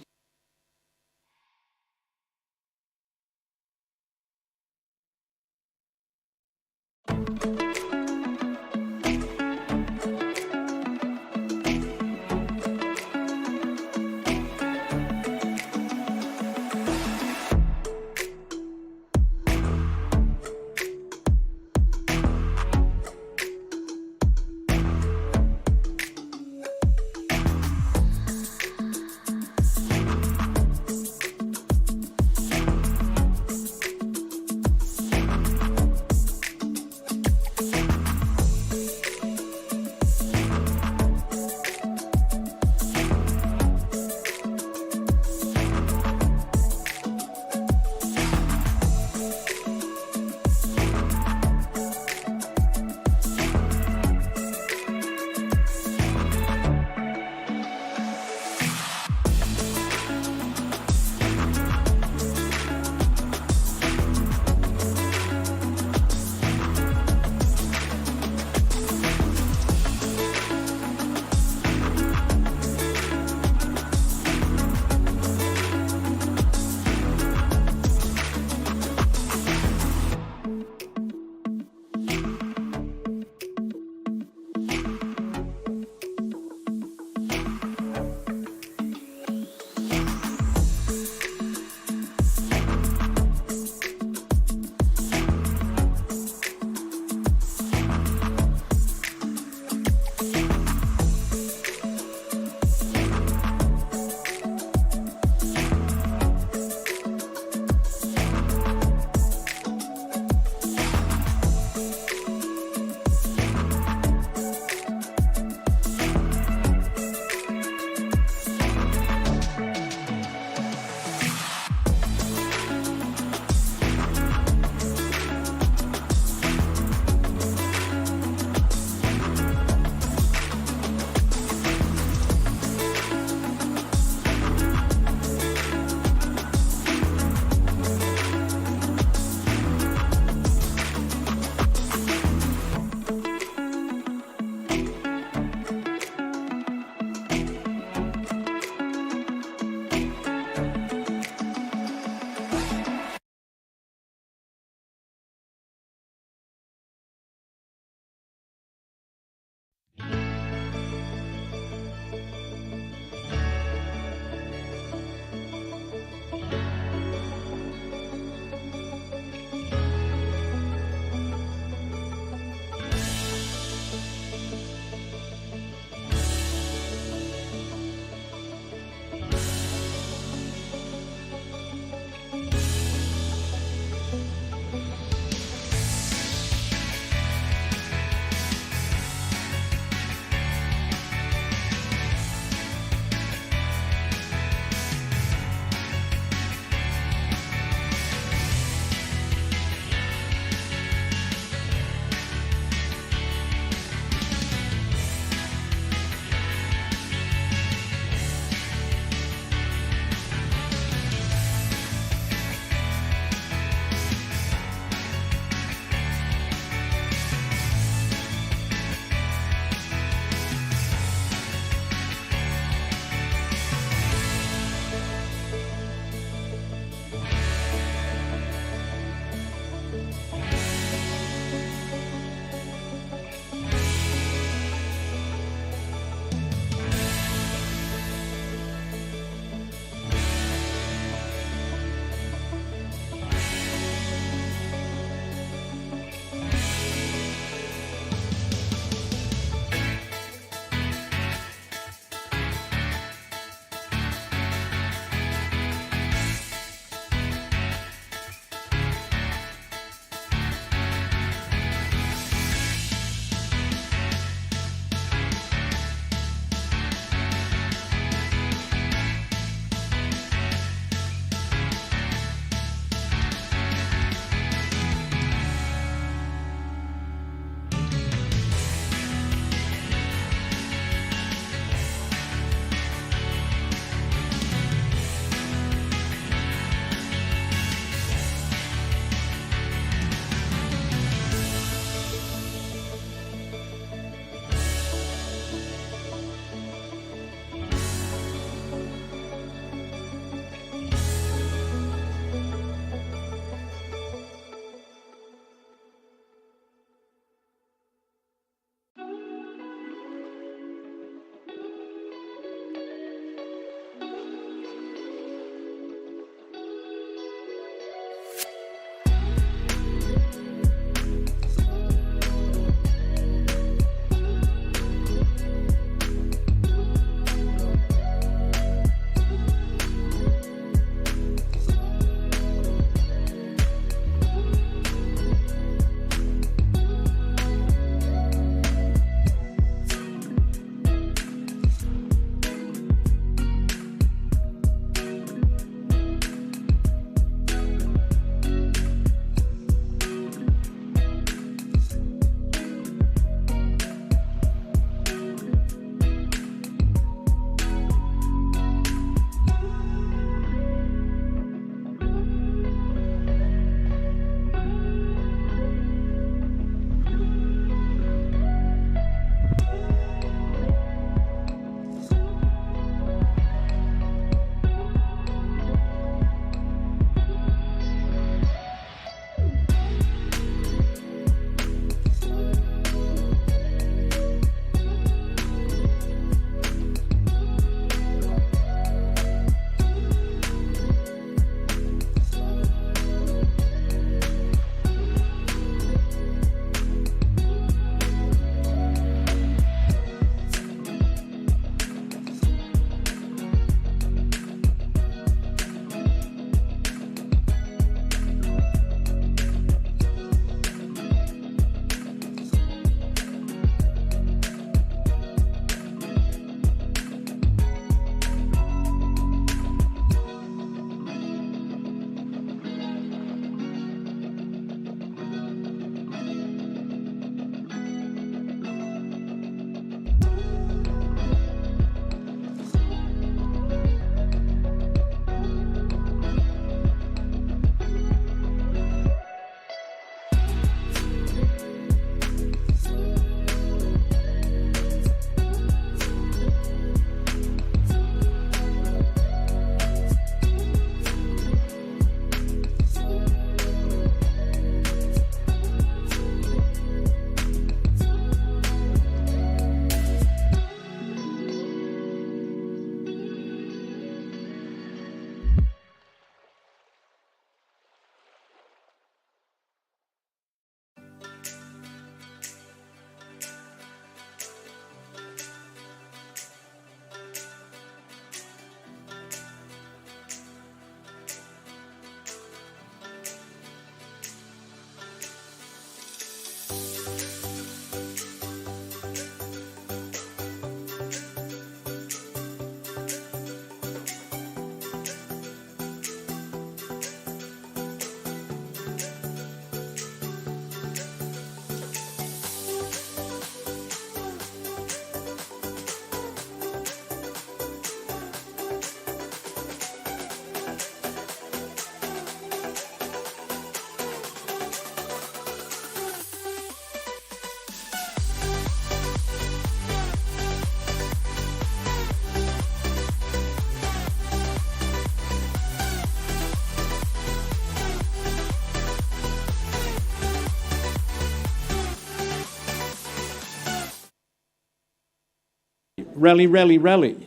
Rally, rally, rally.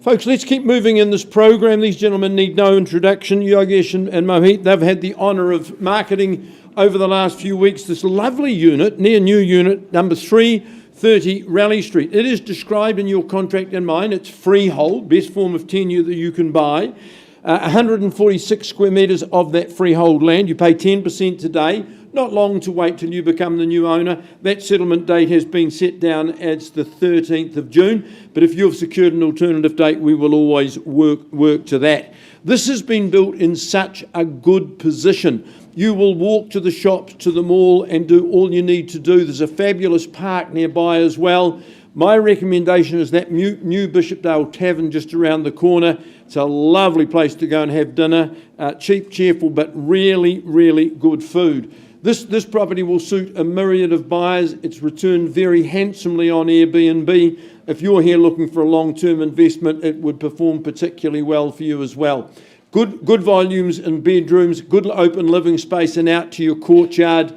Folks, let's keep moving in this program. These gentlemen need no introduction. Yogesh and Mohit, they've had the honour of marketing over the last few weeks this lovely unit, near new unit, number 330 Raleigh Street. It is described in your contract and mine. It's freehold, best form of tenure that you can buy. 146 square metres of that freehold land. You pay 10% today. Not long to wait till you become the new owner. That settlement date has been set down as the 13th of June, but if you've secured an alternative date, we will always work to that. This has been built in such a good position. You will walk to the shops, to the mall, and do all you need to do. There's a fabulous park nearby as well. My recommendation is that new Bishopdale Tavern just around the corner. It's a lovely place to go and have dinner. Cheap, cheerful, but really, really good food. This property will suit a myriad of buyers. It's returned very handsomely on Airbnb. If you're here looking for a long-term investment, it would perform particularly well for you as well. Good volumes in bedrooms, good open living space and out to your courtyard.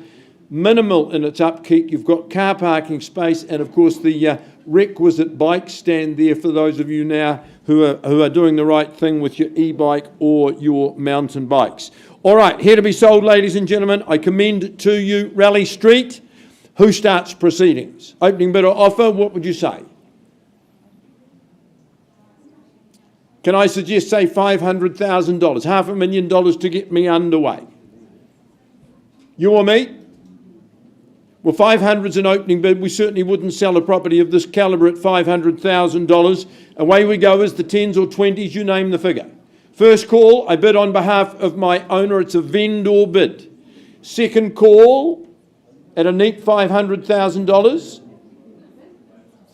Minimal in its upkeep. You've got car parking space and, of course, the requisite bike stand there for those of you now who are doing the right thing with your e-bike or your mountain bikes. All right, here to be sold, ladies and gentlemen. I commend to you Raleigh Street. Who starts proceedings? Opening bid or offer, what would you say? Can I suggest, say, $500,000, $500,000 to get me underway? You or me? Well, 500's an opening bid. We certainly wouldn't sell a property of this calibre at $500,000. Away we go as the 10s or 20s, you name the figure. First call, I bid on behalf of my owner. It's a vendor bid. Second call, at a neat $500,000.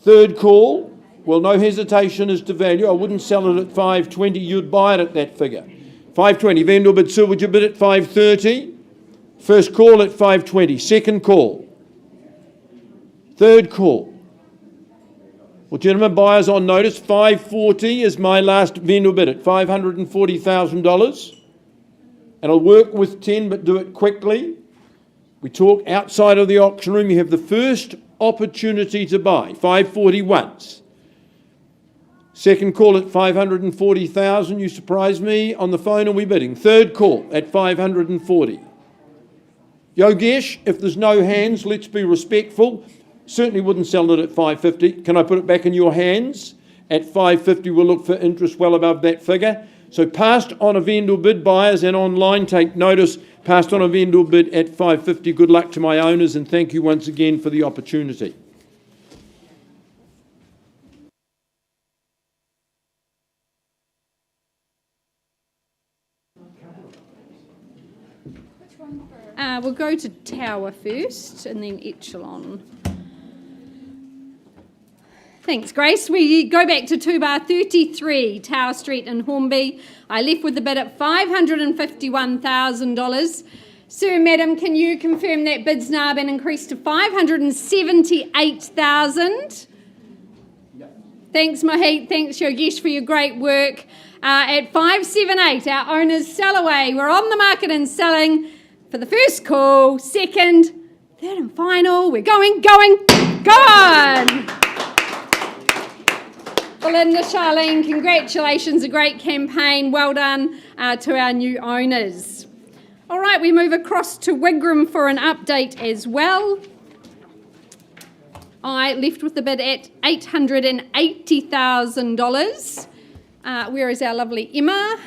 Third call, well, no hesitation as to value. I wouldn't sell it at $520. You'd buy it at that figure. $520. Vendor bid, sir, would you bid at $530? First call at $520. Second call. Third call. Well, gentlemen, buyers on notice, $540 is my last vendor bid at $540,000. And I'll work with 10, but do it quickly. We talk outside of the auction room. You have the first opportunity to buy, $540 once. Second call at $540,000. You surprise me on the phone and we're bidding. Third call at $540. Yogesh, if there's no hands, let's be respectful. Certainly wouldn't sell it at $550. Can I put it back in your hands? At $550, we'll look for interest well above that figure. So passed on a vendor bid, buyers and online take notice. Passed on a vendor bid at $550. Good luck to my owners and thank you once again for the opportunity. We'll go to Tower first and then Echelon. Thanks, Grace. We go back to 2 bar 33, Tower Street in Hornby. I left with the bid at $551,000. Sir, madam, can you confirm that bid's now been increased to $578,000? Thanks, Mohit. Thanks, Yogesh, for your great work. At $578, our owners sell away. We're on the market and selling for the first call, second, third and final. We're going. Go on! Belinda, Charlene, congratulations. A great campaign. Well done to our new owners. All right, we move across to Wigram for an update as well. I left with the bid at $880,000. Where is our lovely Emma?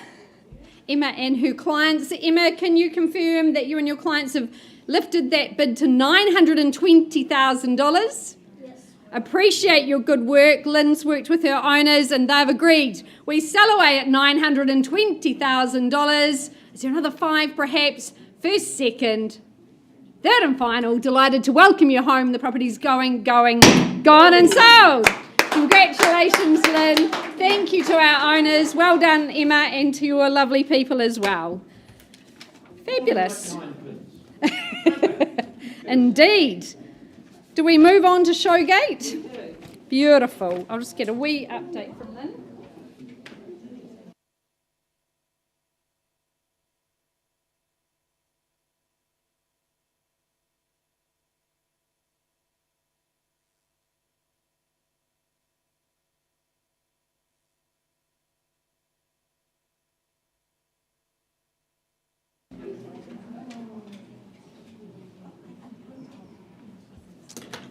Emma and her clients. Emma, can you confirm that you and your clients have lifted that bid to $920,000? Yes. Appreciate your good work. Lynn's worked with her owners and they've agreed. We sell away at $920,000. Is there another five perhaps? First, second, third and final. Delighted to welcome you home. The property's gone and sold. Congratulations, Lynn. Thank you to our owners. Well done, Emma, and to your lovely people as well. Fabulous. Indeed. Do we move on to Showgate? Beautiful. I'll just get a wee update from Lynn.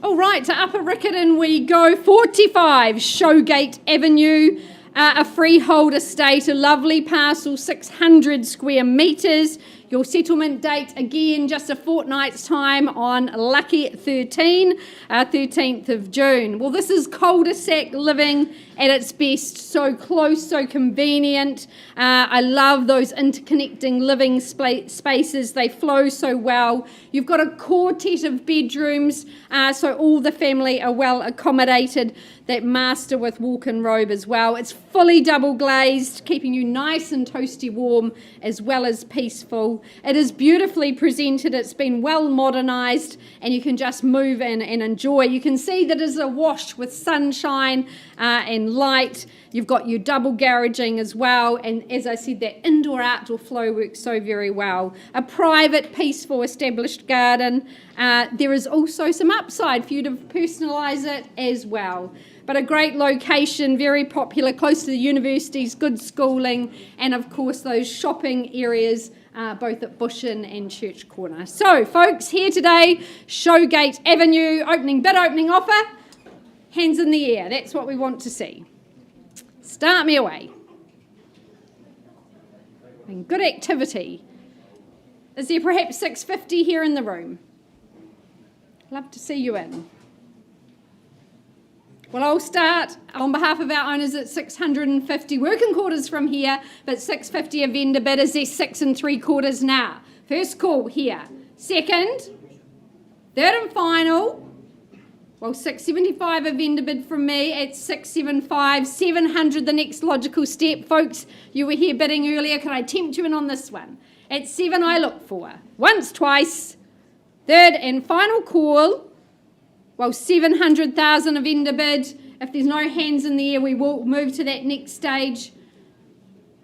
All right, to Upper Riccarton we go. 45 Showgate Avenue, a freehold estate, a lovely parcel, 600 square metres. Your settlement date, again, just a fortnight's time on Lucky 13th of June. Well, this is cul-de-sac living at its best, so close, so convenient. I love those interconnecting living spaces. They flow so well. You've got a quartet of bedrooms, so all the family are well accommodated. That master with walk-in robe as well. It's fully double glazed, keeping you nice and toasty warm as well as peaceful. It is beautifully presented. It's been well modernised, and you can just move in and enjoy. You can see that it is awash with sunshine and light. You've got your double garaging as well, and as I said, that indoor-outdoor flow works so very well. A private, peaceful, established garden. There is also some upside for you to personalise it as well. But a great location, very popular, close to the universities, good schooling, and of course those shopping areas both at Bushin and Church Corner. So, folks, here today, Showgate Avenue, opening offer, hands in the air. That's what we want to see. Start me away. And good activity. Is there perhaps 650 here in the room? Love to see you in. Well, I'll start on behalf of our owners at 650 working quarters from here, but 650 a vendor bid. Is there 6 3/4 now? First call here. Second, third and final. Well, 675 a vendor bid from me at 675, 700 the next logical step. Folks, you were here bidding earlier. Can I tempt you in on this one? At 7 I look for. Once, twice. Third and final call. Well, 700,000 a vendor bid. If there's no hands in the air, we will move to that next stage.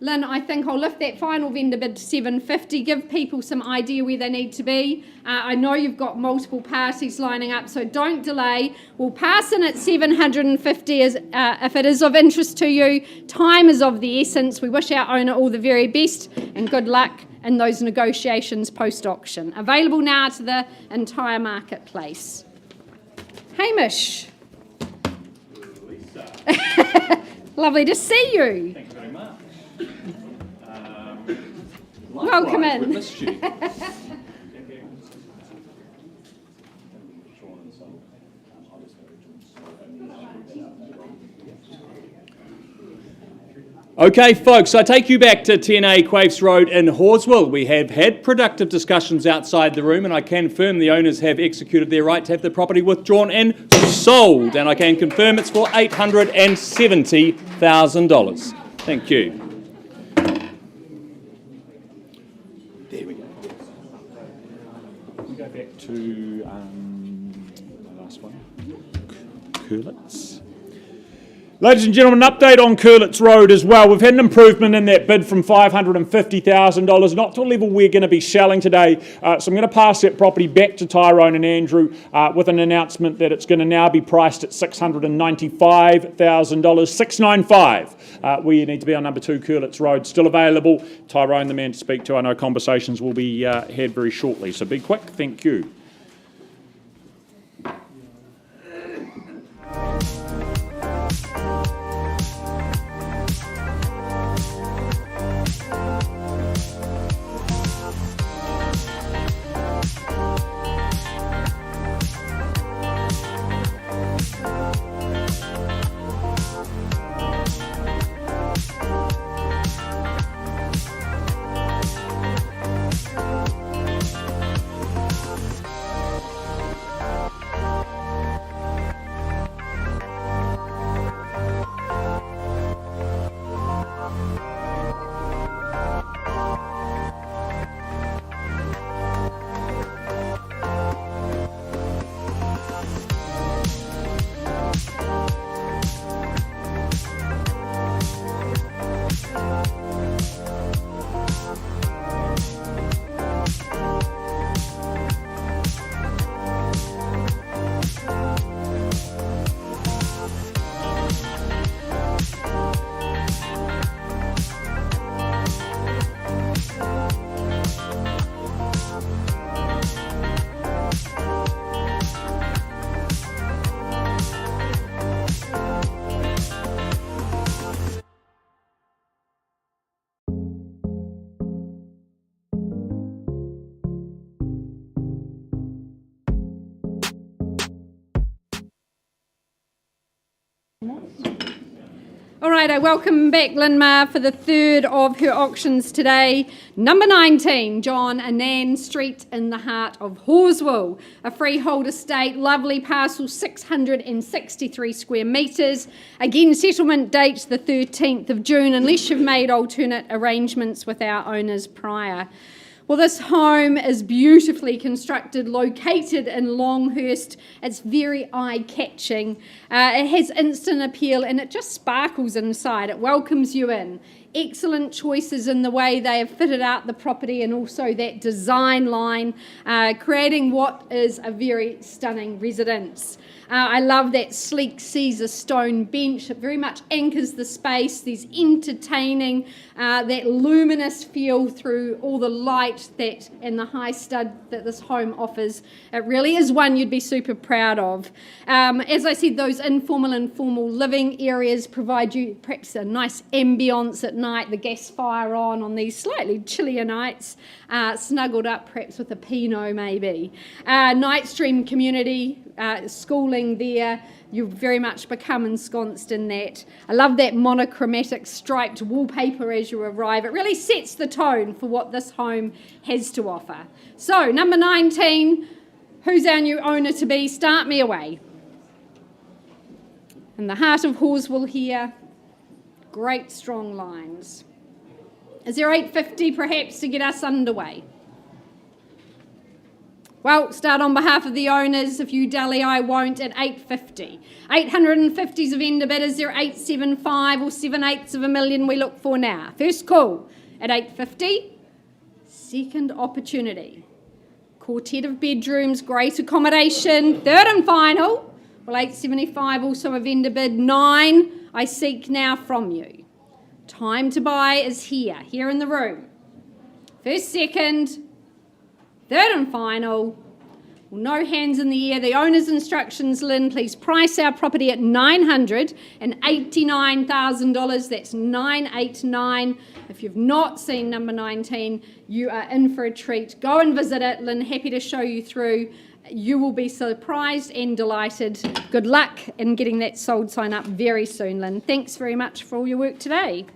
Lynn, I think I'll lift that final vendor bid to 750, give people some idea where they need to be. I know you've got multiple parties lining up, so don't delay. We'll pass in at 750 if it is of interest to you. Time is of the essence. We wish our owner all the very best and good luck in those negotiations post-auction. Available now to the entire marketplace. Hamish. Lovely to see you. Thank you very much. Welcome Likewise, in. we missed you. Okay, folks, I take you back to 10A Quaifs Road in Horswell. We have had productive discussions outside the room, and I can confirm the owners have executed their right to have the property withdrawn and sold, and I can confirm it's for $870,000. Thank you. There we go. We go back to the last one, Curlitz. Ladies and gentlemen, an update on Curlitz Road as well. We've had an improvement in that bid from $550,000, not to a level we're going to be selling today. So I'm going to pass that property back to Tyrone and Andrew with an announcement that it's going to now be priced at $695,000, $695. We need to be on number 2 Curlitz Road, still available. Tyrone, the man to speak to. I know conversations will be had very shortly, so be quick. Thank you. All right, I welcome back Linmar for the third of her auctions today. Number 19, John Annan Street in the heart of Horswell. A freehold estate, lovely parcel, 663 square metres. Again, settlement date the 13th of June, unless you've made alternate arrangements with our owners prior. Well, this home is beautifully constructed, located in Longhurst. It's very eye-catching. It has instant appeal and it just sparkles inside. It welcomes you in. Excellent choices in the way they have fitted out the property and also that design line, creating what is a very stunning residence. I love that sleek Caesar stone bench. It very much anchors the space. There's entertaining, that luminous feel through all the light that and the high stud that this home offers. It really is one you'd be super proud of. As I said, those informal and formal living areas provide you perhaps a nice ambience at night, the gas fire on these slightly chillier nights, snuggled up perhaps with a Pinot maybe. Nightstream community, schooling there, you very much become ensconced in that. I love that monochromatic striped wallpaper as you arrive. It really sets the tone for what this home has to offer. So, number 19, who's our new owner to be? Start me away. In the heart of Horswell here, great strong lines. Is there 850 perhaps to get us underway? Well, start on behalf of the owners. If you dally, I won't, at 850. 850's of vendor bid. Is there 875 or 7/8 of a million we look for now? First call at 850. Second opportunity. Quartet of bedrooms, great accommodation. Third and final. Well, 875 also a vendor bid. 9 I seek now from you. Time to buy is here in the room. First, second. Third and final, well, no hands in the air. The owner's instructions, Lynn, please price our property at $989,000. That's 989. If you've not seen number 19, you are in for a treat. Go and visit it. Lynn, happy to show you through. You will be surprised and delighted. Good luck in getting that sold sign up very soon, Lynn. Thanks very much for all your work today.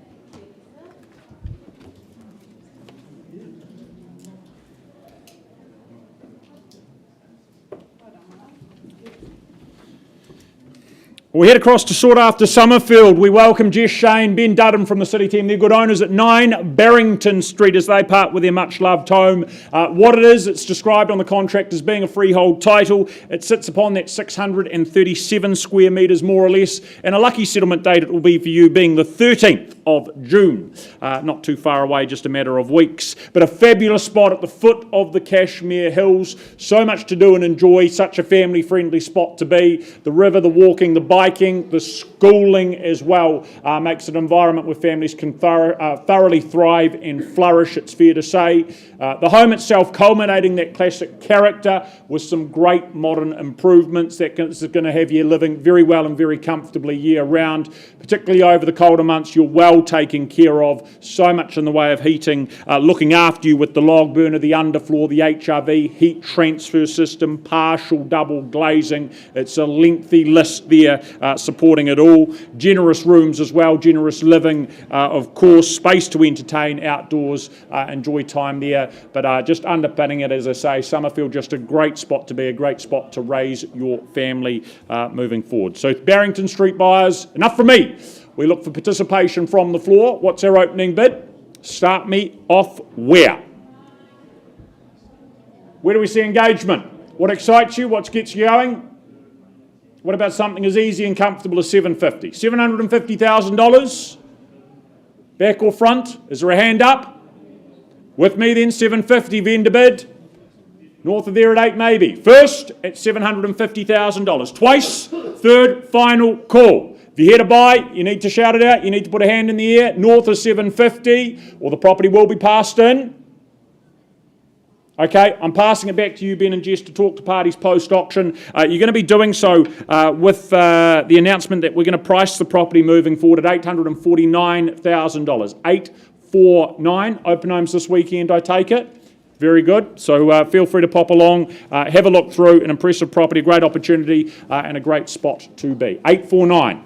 We head across to sought after Summerfield. We welcome Jess Shane, Ben Dudham from the City team. They're good owners at 9 Barrington Street as they part with their much-loved home. What it is, it's described on the contract as being a freehold title. It sits upon that 637 square metres, more or less, and a lucky settlement date it will be for you being the 13th of June. Not too far away, just a matter of weeks. But a fabulous spot at the foot of the Cashmere Hills. So much to do and enjoy, such a family-friendly spot to be. The river, the walking, the biking, the schooling as well makes it an environment where families can thoroughly thrive and flourish, it's fair to say. The home itself culminating that classic character with some great modern improvements that is going to have you living very well and very comfortably year round, particularly over the colder months. You're well taken care of, so much in the way of heating, looking after you with the log burner, the underfloor, the HRV, heat transfer system, partial double glazing. It's a lengthy list there supporting it all. Generous rooms as well, generous living, of course, space to entertain outdoors, enjoy time there, but just underpinning it, as I say, Summerfield, just a great spot to be, a great spot to raise your family moving forward. So Barrington Street buyers, enough from me. We look for participation from the floor. What's our opening bid? Start me off where? Where do we see engagement? What excites you? What gets you going? What about something as easy and comfortable as $750,000? $750,000? Back or front? Is there a hand up? With me then, $750,000 vendor bid. North of there at 8 maybe. First at $750,000. Twice, third, final call. If you're here to buy, you need to shout it out. You need to put a hand in the air. North of $750,000 or the property will be passed in. Okay, I'm passing it back to you, Ben and Jess, to talk to parties post-auction. You're going to be doing so with the announcement that we're going to price the property moving forward at $849,000. $849,000. Open homes this weekend, I take it. Very good. So feel free to pop along, have a look through. An impressive property, a great opportunity, and a great spot to be. $849,000.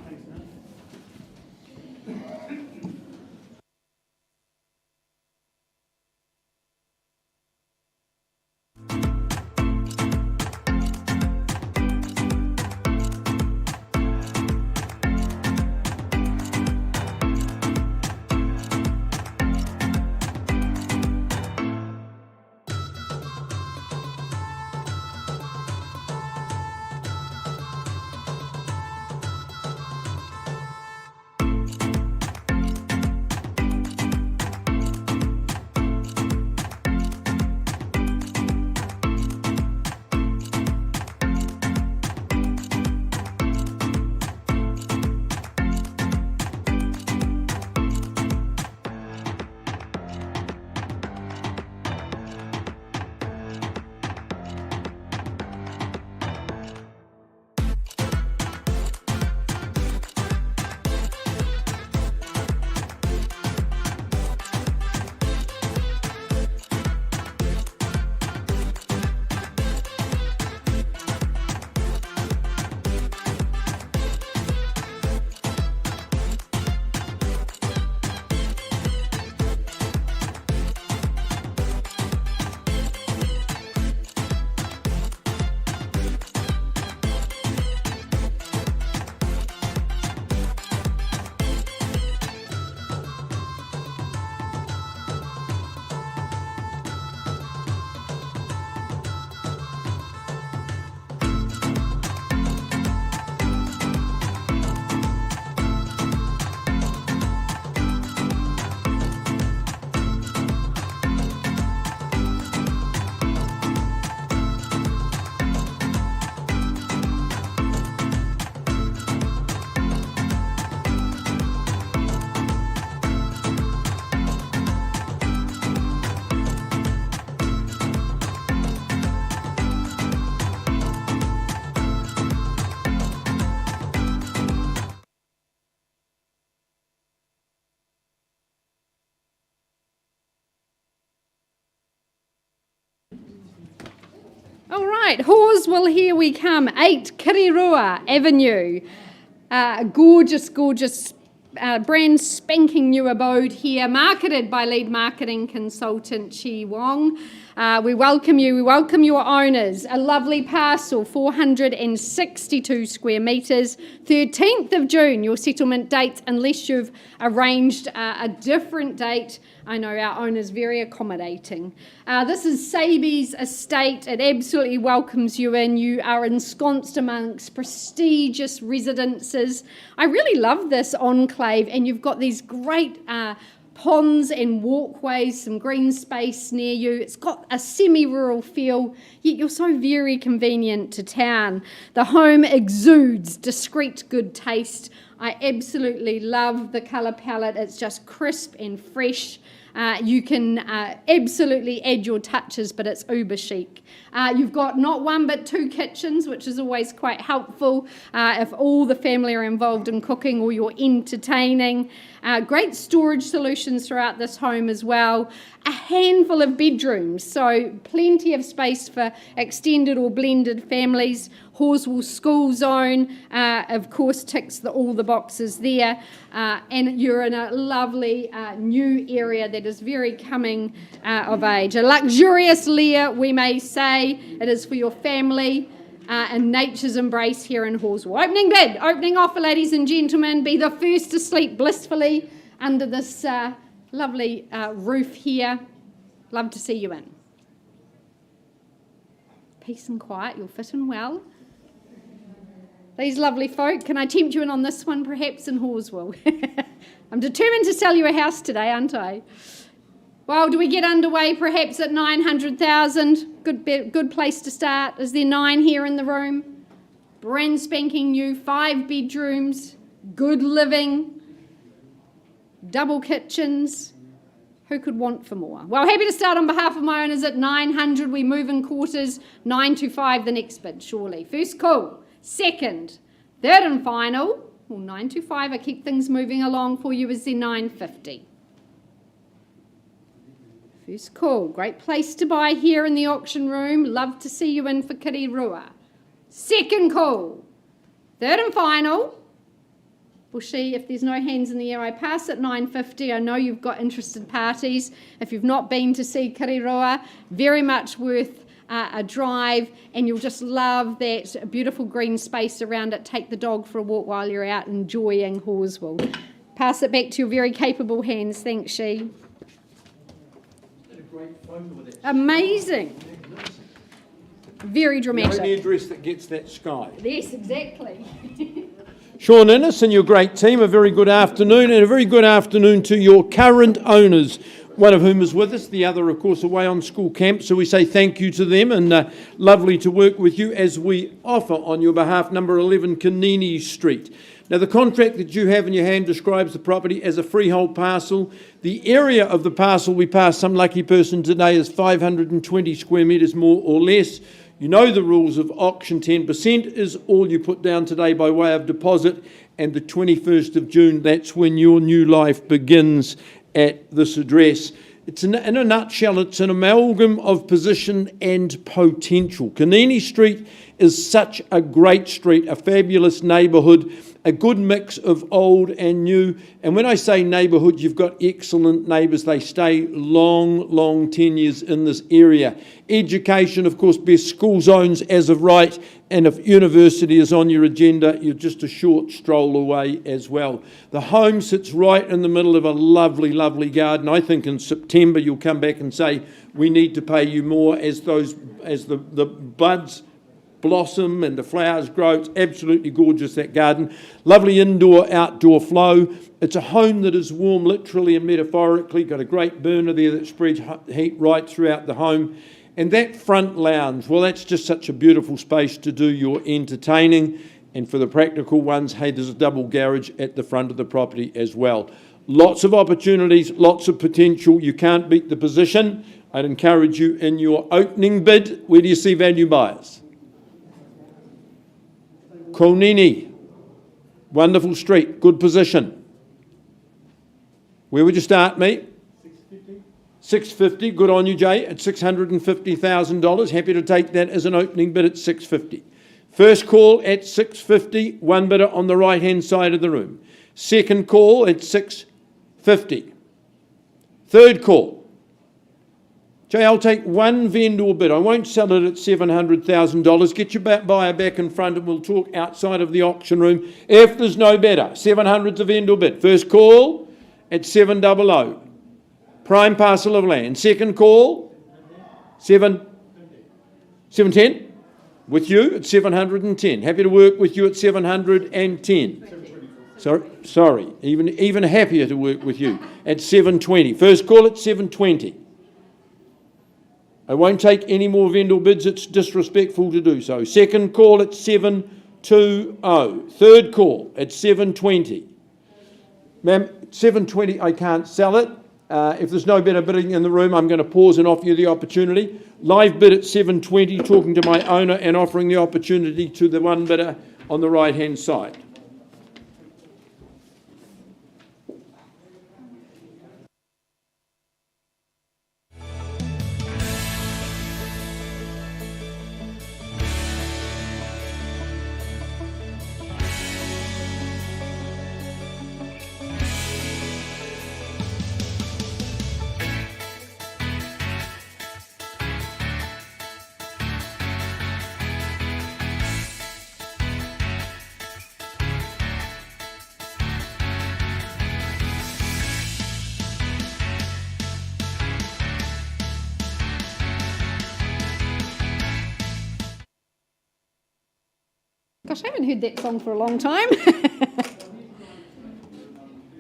All right, Horswell, here we come. 8 Kirirua Avenue. Gorgeous, gorgeous, brand spanking new abode here, marketed by lead marketing consultant Chi Wong. We welcome you, we welcome your owners. A lovely parcel, 462 square metres. 13th of June, your settlement date, unless you've arranged a different date. I know our owner's very accommodating. This is Sabi's estate. It absolutely welcomes you in. You are ensconced amongst prestigious residences. I really love this enclave, and you've got these great ponds and walkways, some green space near you. It's got a semi-rural feel, yet you're so very convenient to town. The home exudes discreet good taste. I absolutely love the colour palette. It's just crisp and fresh. You can absolutely add your touches, but it's uber chic. You've got not one but 2 kitchens, which is always quite helpful if all the family are involved in cooking or you're entertaining. Great storage solutions throughout this home as well. A handful of bedrooms, so plenty of space for extended or blended families. Horswell School Zone, of course, ticks all the boxes there. And you're in a lovely new area that is very coming of age. A luxurious lair, we may say. It is for your family and nature's embrace here in Horswell. Opening bid, opening offer, ladies and gentlemen. Be the first to sleep blissfully under this lovely roof here. Love to see you in. Peace and quiet, you'll fit in well. These lovely folk, can I tempt you in on this one perhaps in Horswell? I'm determined to sell you a house today, aren't I? Well, do we get underway perhaps at 900,000? Good place to start. Is there 9 here in the room? Brand spanking new, 5 bedrooms, good living, double kitchens. Who could want for more? Well, happy to start on behalf of my owners at 900. We move in quarters, 925 the next bid, surely. First call, second, third and final. Well, 925, I keep things moving along for you, is there 950? First call, great place to buy here in the auction room. Love to see you in for Kirirua. Second call, third and final. We'll see if there's no hands in the air. I pass at 950. I know you've got interested parties. If you've not been to see Kirirua, very much worth a drive, and you'll just love that beautiful green space around it. Take the dog for a walk while you're out enjoying Horswell. Pass it back to your very capable hands. Thanks, She. Amazing. Very dramatic. The only address that gets that sky. Yes, exactly. Sean Innes and your great team, a very good afternoon, and a very good afternoon to your current owners, one of whom is with us, the other, of course, away on school camp. So we say thank you to them, and lovely to work with you as we offer on your behalf number 11 Kanini Street. Now, the contract that you have in your hand describes the property as a freehold parcel. The area of the parcel we passed some lucky person today is 520 square metres more or less. You know the rules of auction. 10% is all you put down today by way of deposit, and the 21st of June, that's when your new life begins at this address. It's in a nutshell, it's an amalgam of position and potential. Kanini Street is such a great street, a fabulous neighbourhood, a good mix of old and new. And when I say neighbourhood, you've got excellent neighbours. They stay long tenures in this area. Education, of course, best school zones as of right. And if university is on your agenda, you're just a short stroll away as well. The home sits right in the middle of a lovely garden. I think in September you'll come back and say, we need to pay you more as the buds blossom and the flowers grow. It's absolutely gorgeous, that garden. Lovely indoor-outdoor flow. It's a home that is warm literally and metaphorically. Got a great burner there that spreads heat right throughout the home. And that front lounge, well, that's just such a beautiful space to do your entertaining. And for the practical ones, hey, there's a double garage at the front of the property as well. Lots of opportunities, lots of potential. You can't beat the position. I'd encourage you in your opening bid. Where do you see value buyers? Konini, wonderful street, good position. Where would you start, mate? 650. Good on you, Jay, at $650,000. Happy to take that as an opening bid at 650. First call at 650, one bidder on the right-hand side of the room. Second call at 650. Third call. Jay, I'll take one vendor bid. I won't sell it at $700,000. Get your buyer back in front and we'll talk outside of the auction room. If there's no better, 700's a vendor bid. First call at 700. Prime parcel of land. Second call, 710. With you at 710. Happy to work with you at 710. Sorry. Even happier to work with you at 720. First call at 720. I won't take any more vendor bids. It's disrespectful to do so. Second call at 720. Third call at 720. Ma'am, 720, I can't sell it. If there's no better bidding in the room, I'm going to pause and offer you the opportunity. Live bid at 720, talking to my owner and offering the opportunity to the one bidder on the right-hand side. Gosh, I haven't heard that song for a long time.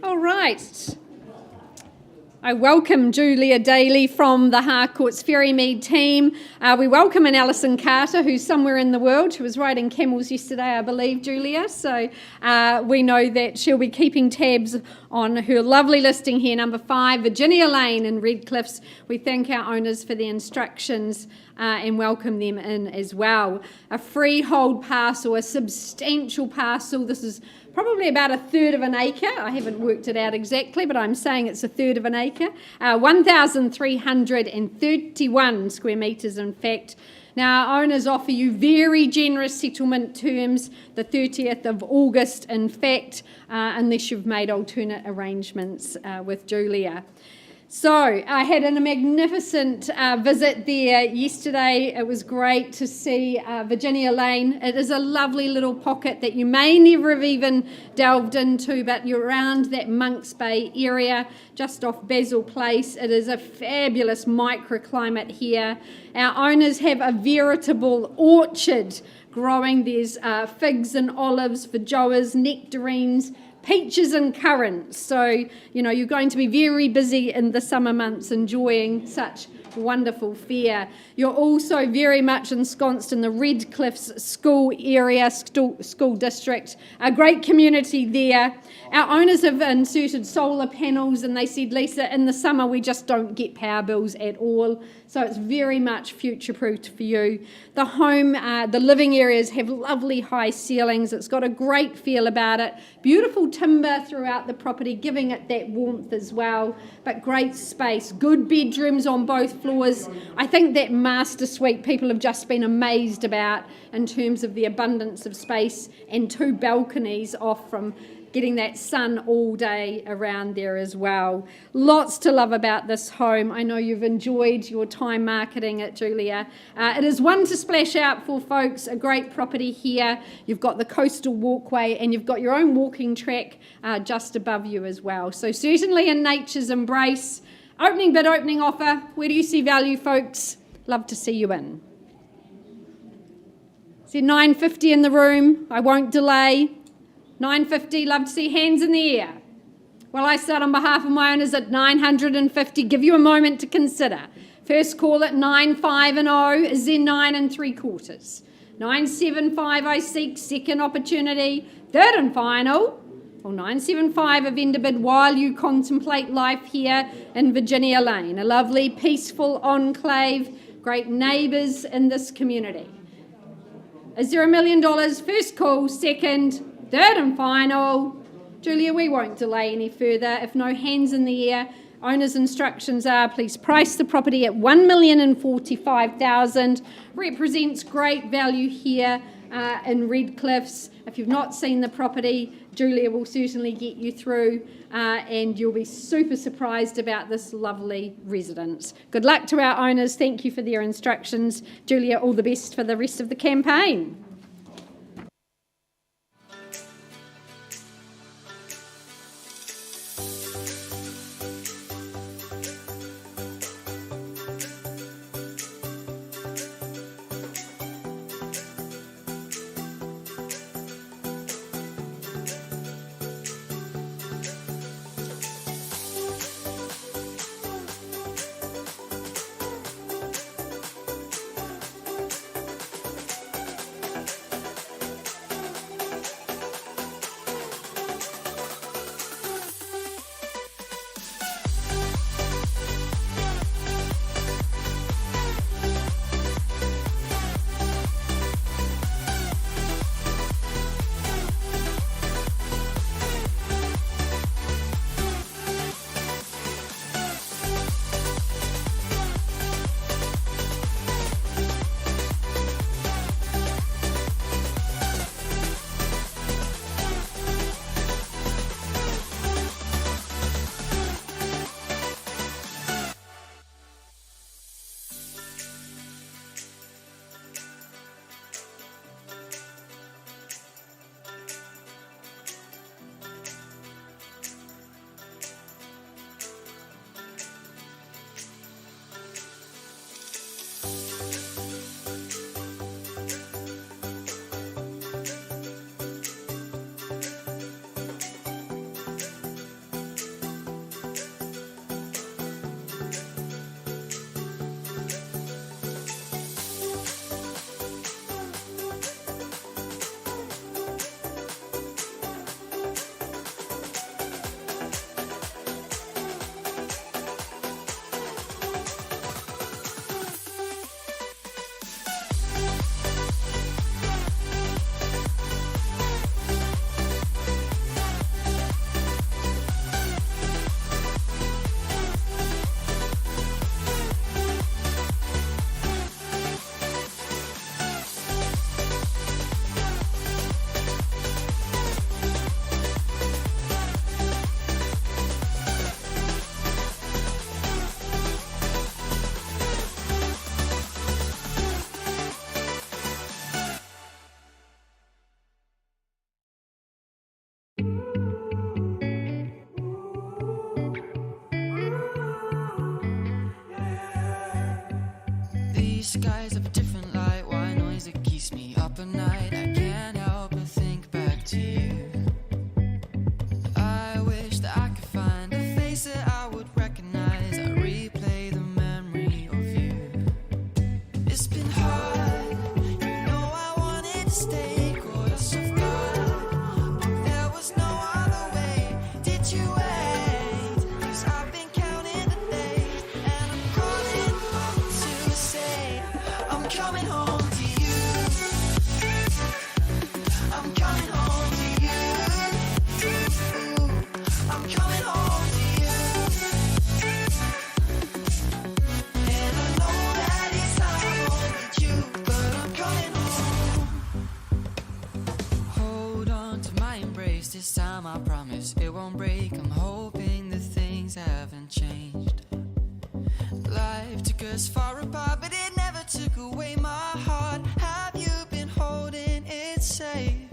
All right. I welcome Julia Daly from the Harcourts Ferrymead team. We welcome Alison Carter, who's somewhere in the world. She was riding camels yesterday, I believe, Julia. So we know that she'll be keeping tabs on her lovely listing here, number 5, Virginia Lane in Redcliffs. We thank our owners for the instructions and welcome them in as well. A freehold parcel, a substantial parcel. This is probably about a third of an acre. I haven't worked it out exactly, but I'm saying it's a third of an acre. 1,331 square metres, in fact. Now, our owners offer you very generous settlement terms, the 30th of August, in fact, unless you've made alternate arrangements with Julia. So I had a magnificent visit there yesterday. It was great to see Virginia Lane. It is a lovely little pocket that you may never have even delved into, but you're around that Monks Bay area, just off Basil Place. It is a fabulous microclimate here. Our owners have a veritable orchard growing. There's figs and olives, feijoas, nectarines, peaches and currants. So, you know, you're going to be very busy in the summer months enjoying such wonderful fare. You're also very much ensconced in the Redcliffs school area, school district, a great community there. Our owners have inserted solar panels and they said, Lisa, in the summer we just don't get power bills at all. So it's very much future-proofed for you. The home, the living areas have lovely high ceilings. It's got a great feel about it. Beautiful timber throughout the property, giving it that warmth as well. But great space, good bedrooms on both floors. I think that master suite people have just been amazed about in terms of the abundance of space, and 2 balconies off from getting that sun all day around there as well. Lots to love about this home. I know you've enjoyed your time marketing it, Julia. It is one to splash out for, folks. A great property here. You've got the coastal walkway and you've got your own walking track just above you as well. So certainly in nature's embrace. Opening bid, opening offer. Where do you see value, folks? Love to see you in. See 950 in the room. I won't delay. 950, love to see hands in the air. Well, I start on behalf of my owners at 950. Give you a moment to consider. First call at 950 is then 9 3/4. 975 I seek, second opportunity. Third and final. Well, 975 a vendor bid while you contemplate life here in Virginia Lane. A lovely, peaceful enclave, great neighbours in this community. Is there $1 million? First call, second. Third and final. Julia, we won't delay any further. If no hands in the air, Owner's instructions are please price the property at $1,045,000. Represents great value here in Redcliffs. If you've not seen the property, Julia will certainly get you through and you'll be super surprised about this lovely residence. Good luck to our owners. Thank you for their instructions. Julia, all the best for the rest of the campaign. These skies have a different light. Why noise it keeps me up at night? I can't help but think back to you. I wish that I could find a face that I would recognize. I replay the memory of you. It's been hard, you know I wanted to stay, caught us off guard, but there was no other way. Did you wait? 'Cause I've been counting the days, and I'm calling home to say I'm coming home to you. I'm coming home to you. I'm coming home to you. And I know that it's hard with you, but I'm coming home. Hold on to my embrace, this time I promise it won't break. I'm hoping that things haven't changed. Life took us far apart, but it never took away my heart. Have you been holding it safe?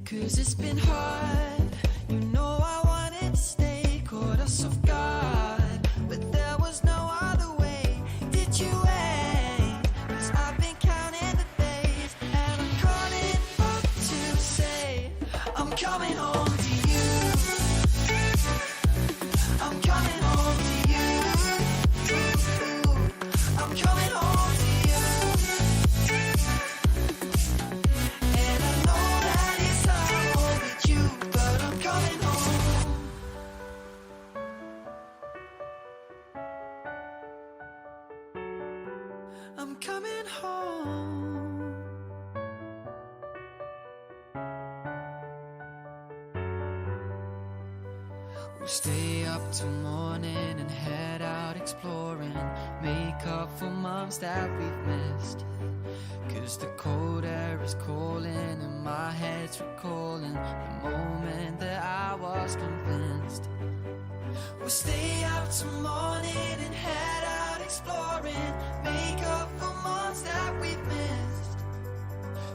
'Cause it's been hard, you know I wanted to stay, caught us off guard, but there was no other way. Did you wait? 'Cause I've been counting the days, and I'm calling up to say I'm coming home to you. I'm coming home to you. I'm coming home to you. And I know that it's hard with you, but I'm coming home. I'm coming home. We'll stay up till morning and head moms that we've missed. 'Cause the cold air is calling and my head's recalling the moment that I was convinced. We'll stay out till morning and head out exploring, make up for months that we've missed.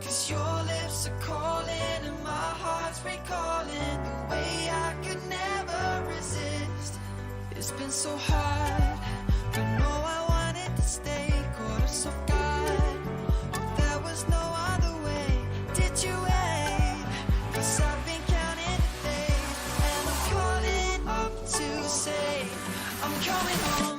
'Cause your lips are calling and my heart's recalling the way I could never resist. It's been so hard, but no, I wanted to stay. Caught us off guard, but there was no other way. Did you wait? 'Cause I've been counting the days, and I'm calling up to say I'm coming home.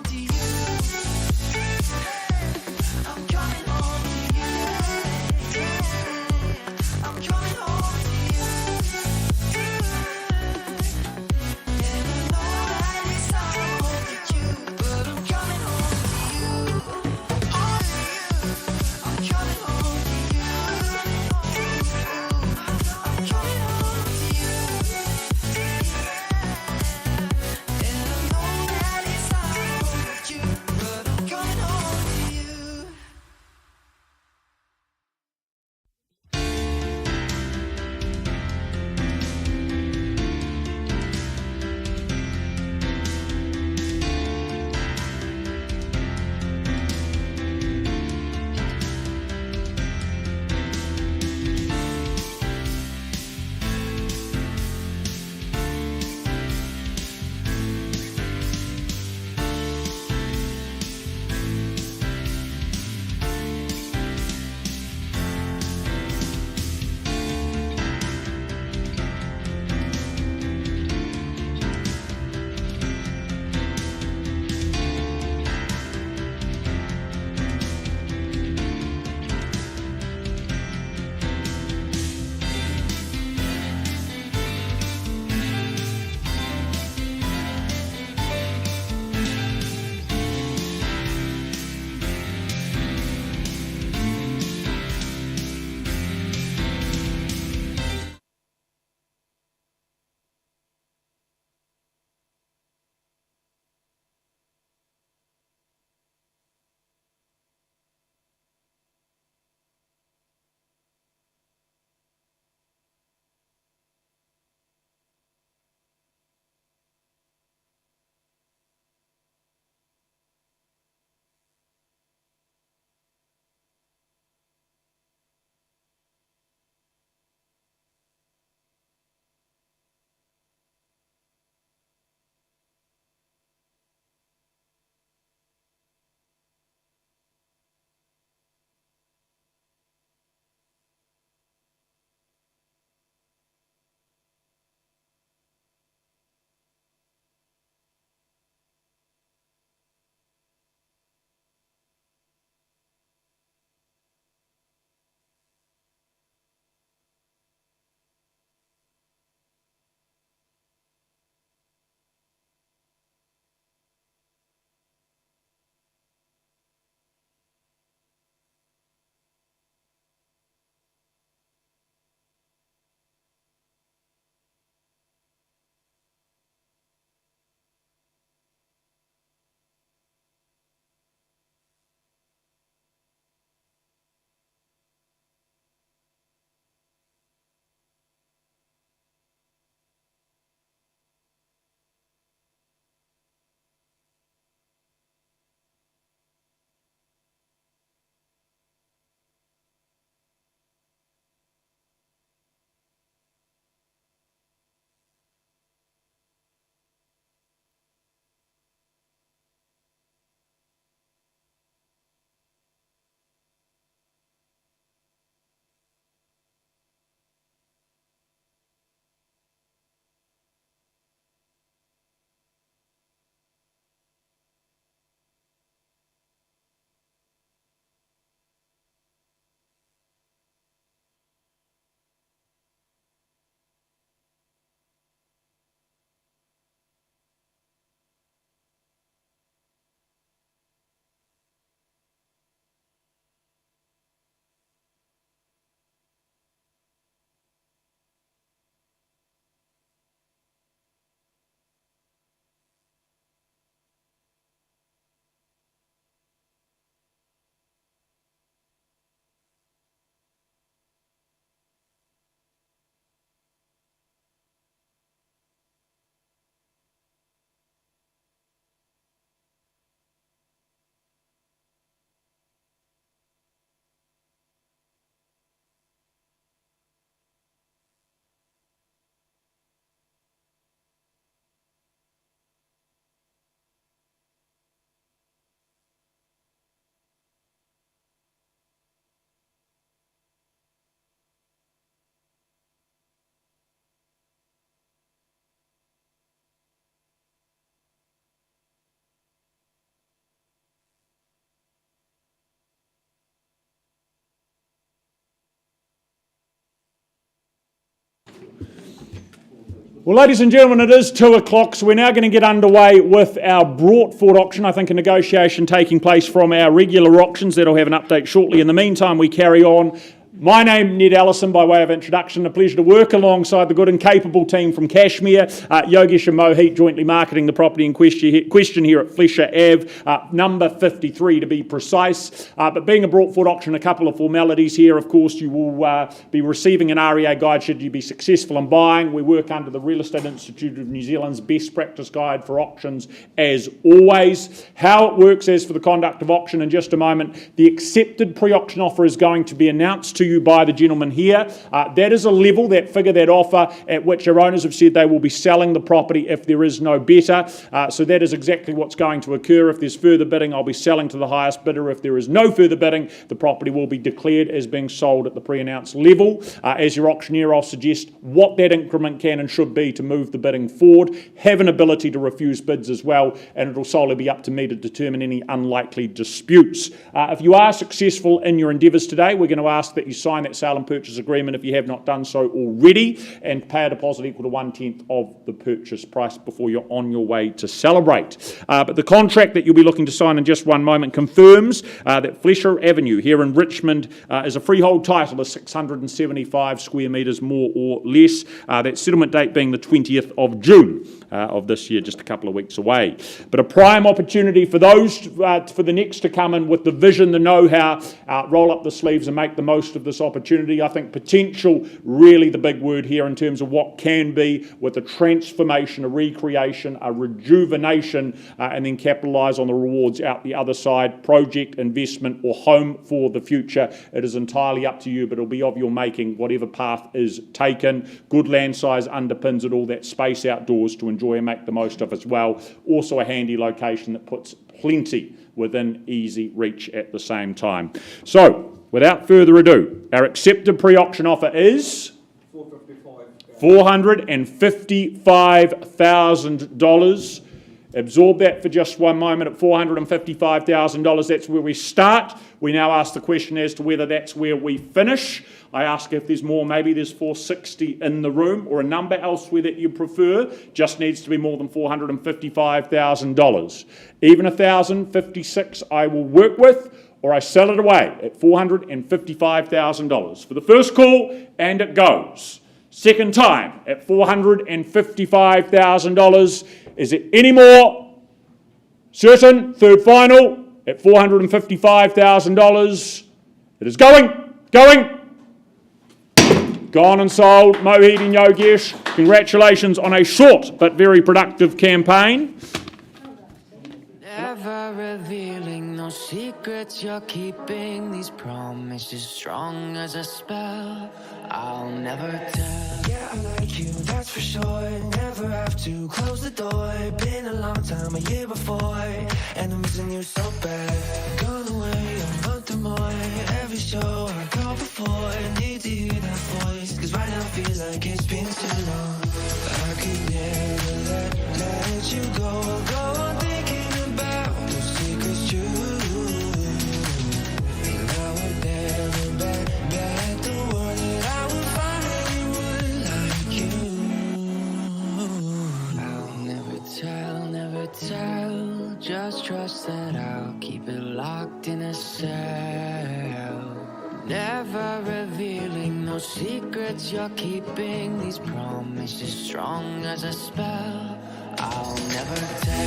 Well, ladies and gentlemen, it is 2 o'clock, so we're now going to get underway with our brought forward auction. I think a negotiation taking place from our regular auctions. That'll have an update shortly. In the meantime, we carry on. My name, Ned Allison, by way of introduction. A pleasure to work alongside the good and capable team from Cashmere, Yogesh and Mohit, jointly marketing the property in question here at Flesher Ave, number 53 to be precise. But being a brought forward auction, a couple of formalities here. Of course, you will be receiving an REA guide should you be successful in buying. We work under the Real Estate Institute of New Zealand's best practice guide for auctions, as always. How it works as for the conduct of auction in just a moment. The accepted pre-auction offer is going to be announced to you by the gentleman here. That is a level, that figure, that offer at which our owners have said they will be selling the property if there is no better. So that is exactly what's going to occur. If there's further bidding, I'll be selling to the highest bidder. If there is no further bidding, the property will be declared as being sold at the pre-announced level. As your auctioneer, I'll suggest what that increment can and should be to move the bidding forward. Have an ability to refuse bids as well, and it'll solely be up to me to determine any unlikely disputes. If you are successful in your endeavours today, we're going to ask that you sign that sale and purchase agreement if you have not done so already, and pay a deposit equal to 1/10 of the purchase price before you're on your way to celebrate. But the contract that you'll be looking to sign in just one moment confirms that Flesher Avenue here in Richmond is a freehold title of 675 square metres more or less. That settlement date being the 20th of June of this year, just a couple of weeks away. But a prime opportunity for those for the next to come in with the vision, the know-how, roll up the sleeves and make the most of this opportunity. I think potential, really the big word here in terms of what can be, with a transformation, a recreation, a rejuvenation, and then capitalise on the rewards out the other side, project, investment, or home for the future. It is entirely up to you, but it'll be of your making, whatever path is taken. Good land size underpins it all, that space outdoors to enjoy and make the most of as well. Also a handy location that puts plenty within easy reach at the same time. So, without further ado, our accepted pre-auction offer is $455,000. Absorb that for just one moment at $455,000. That's where we start. We now ask the question as to whether that's where we finish. I ask if there's more, maybe there's 460 in the room, or a number elsewhere that you prefer. Just needs to be more than $455,000. Even $1,056 I will work with, or I sell it away at $455,000. For the first call, and it goes. Second time at $455,000. Is it any more certain? Third final at $455,000. It is going. Gone and sold. Mohit and Yogesh, congratulations on a short but very productive campaign. Never revealing no secrets you're keeping. These promises strong as a spell. I'll never tell. Yeah, I like you, that's for sure. Never have to close the door. Been a long time, a year before, and I'm missing you so bad. Gone away a month or more. Every show I go before, need to hear that voice, cause right now feels like it's been too long. I could never let you go on thinking about those secrets true. And I would never bet the world that I would find anyone like you. I'll never tell. Just trust that I'll keep it locked in a cell. Never revealing no secrets you're keeping. These promises strong as a spell. I'll never tell.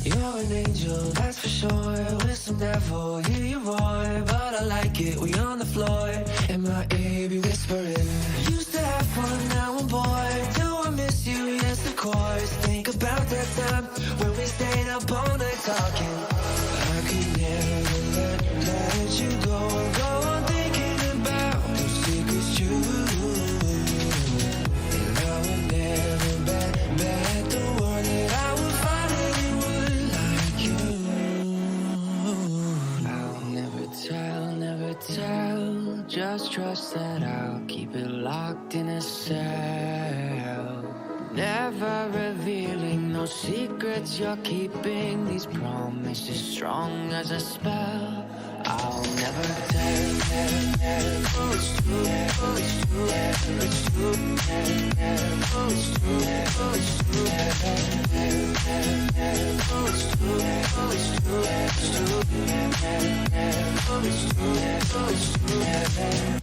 You're an angel, that's for sure. With some devil, hear you roar. But I like it, we on the floor. In my ear, be whispering. Used to have fun, now I'm bored. Do I miss you? Yes, of course. Think about that time when we stayed up all night talking. I could never let you go on thinking about those secrets true. And I would never bet the world that I would find anyone like you. I'll never tell. Just just trust that I'll keep it locked in a cell. Never revealing no secrets you're keeping. These promises strong as a spell. I'll never tell. Oh, it's true. Oh, it's true. It's true. Oh, it's true. Oh, it's true. Oh, it's true. Oh, it's true. It's true. Oh, it's true. Oh, it's true.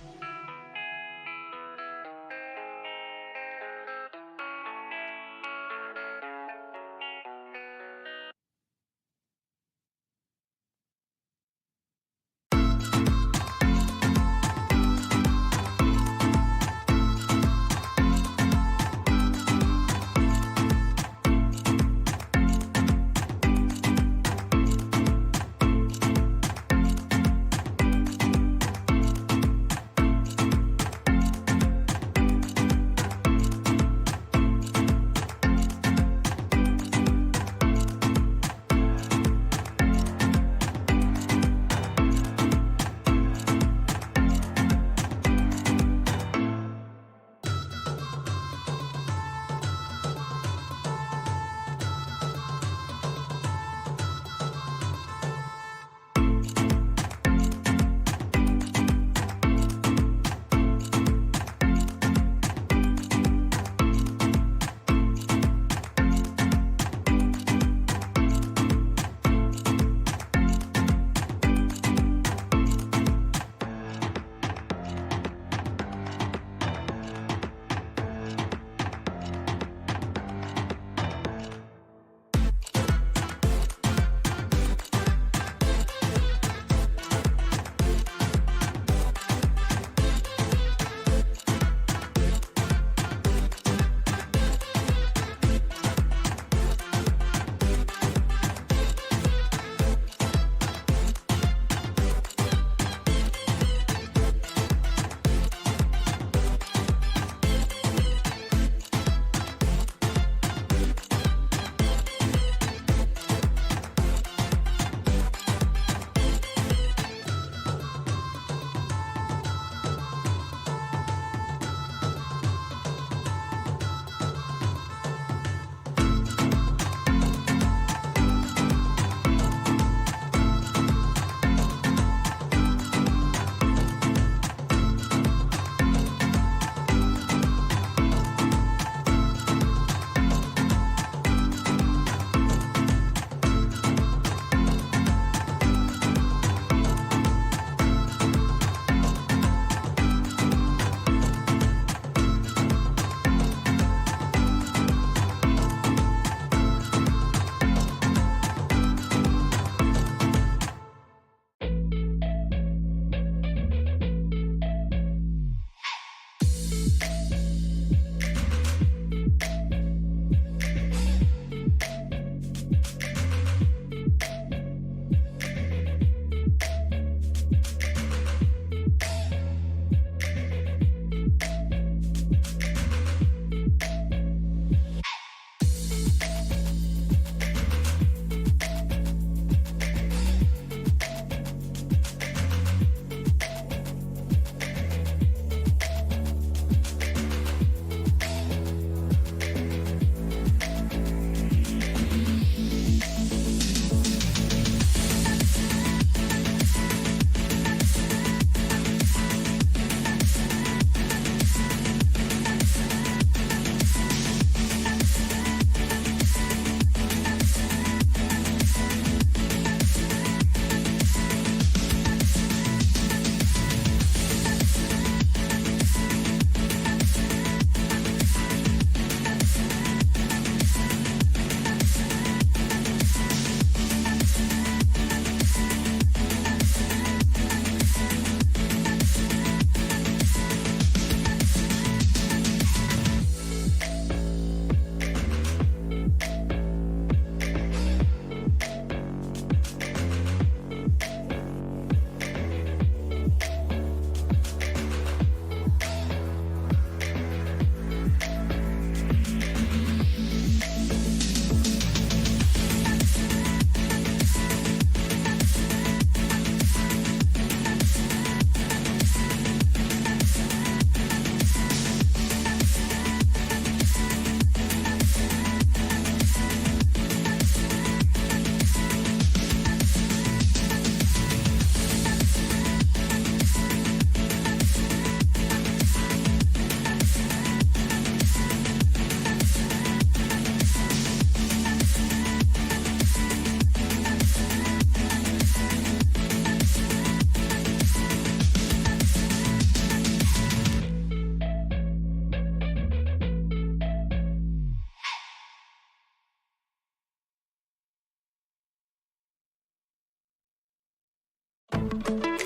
you.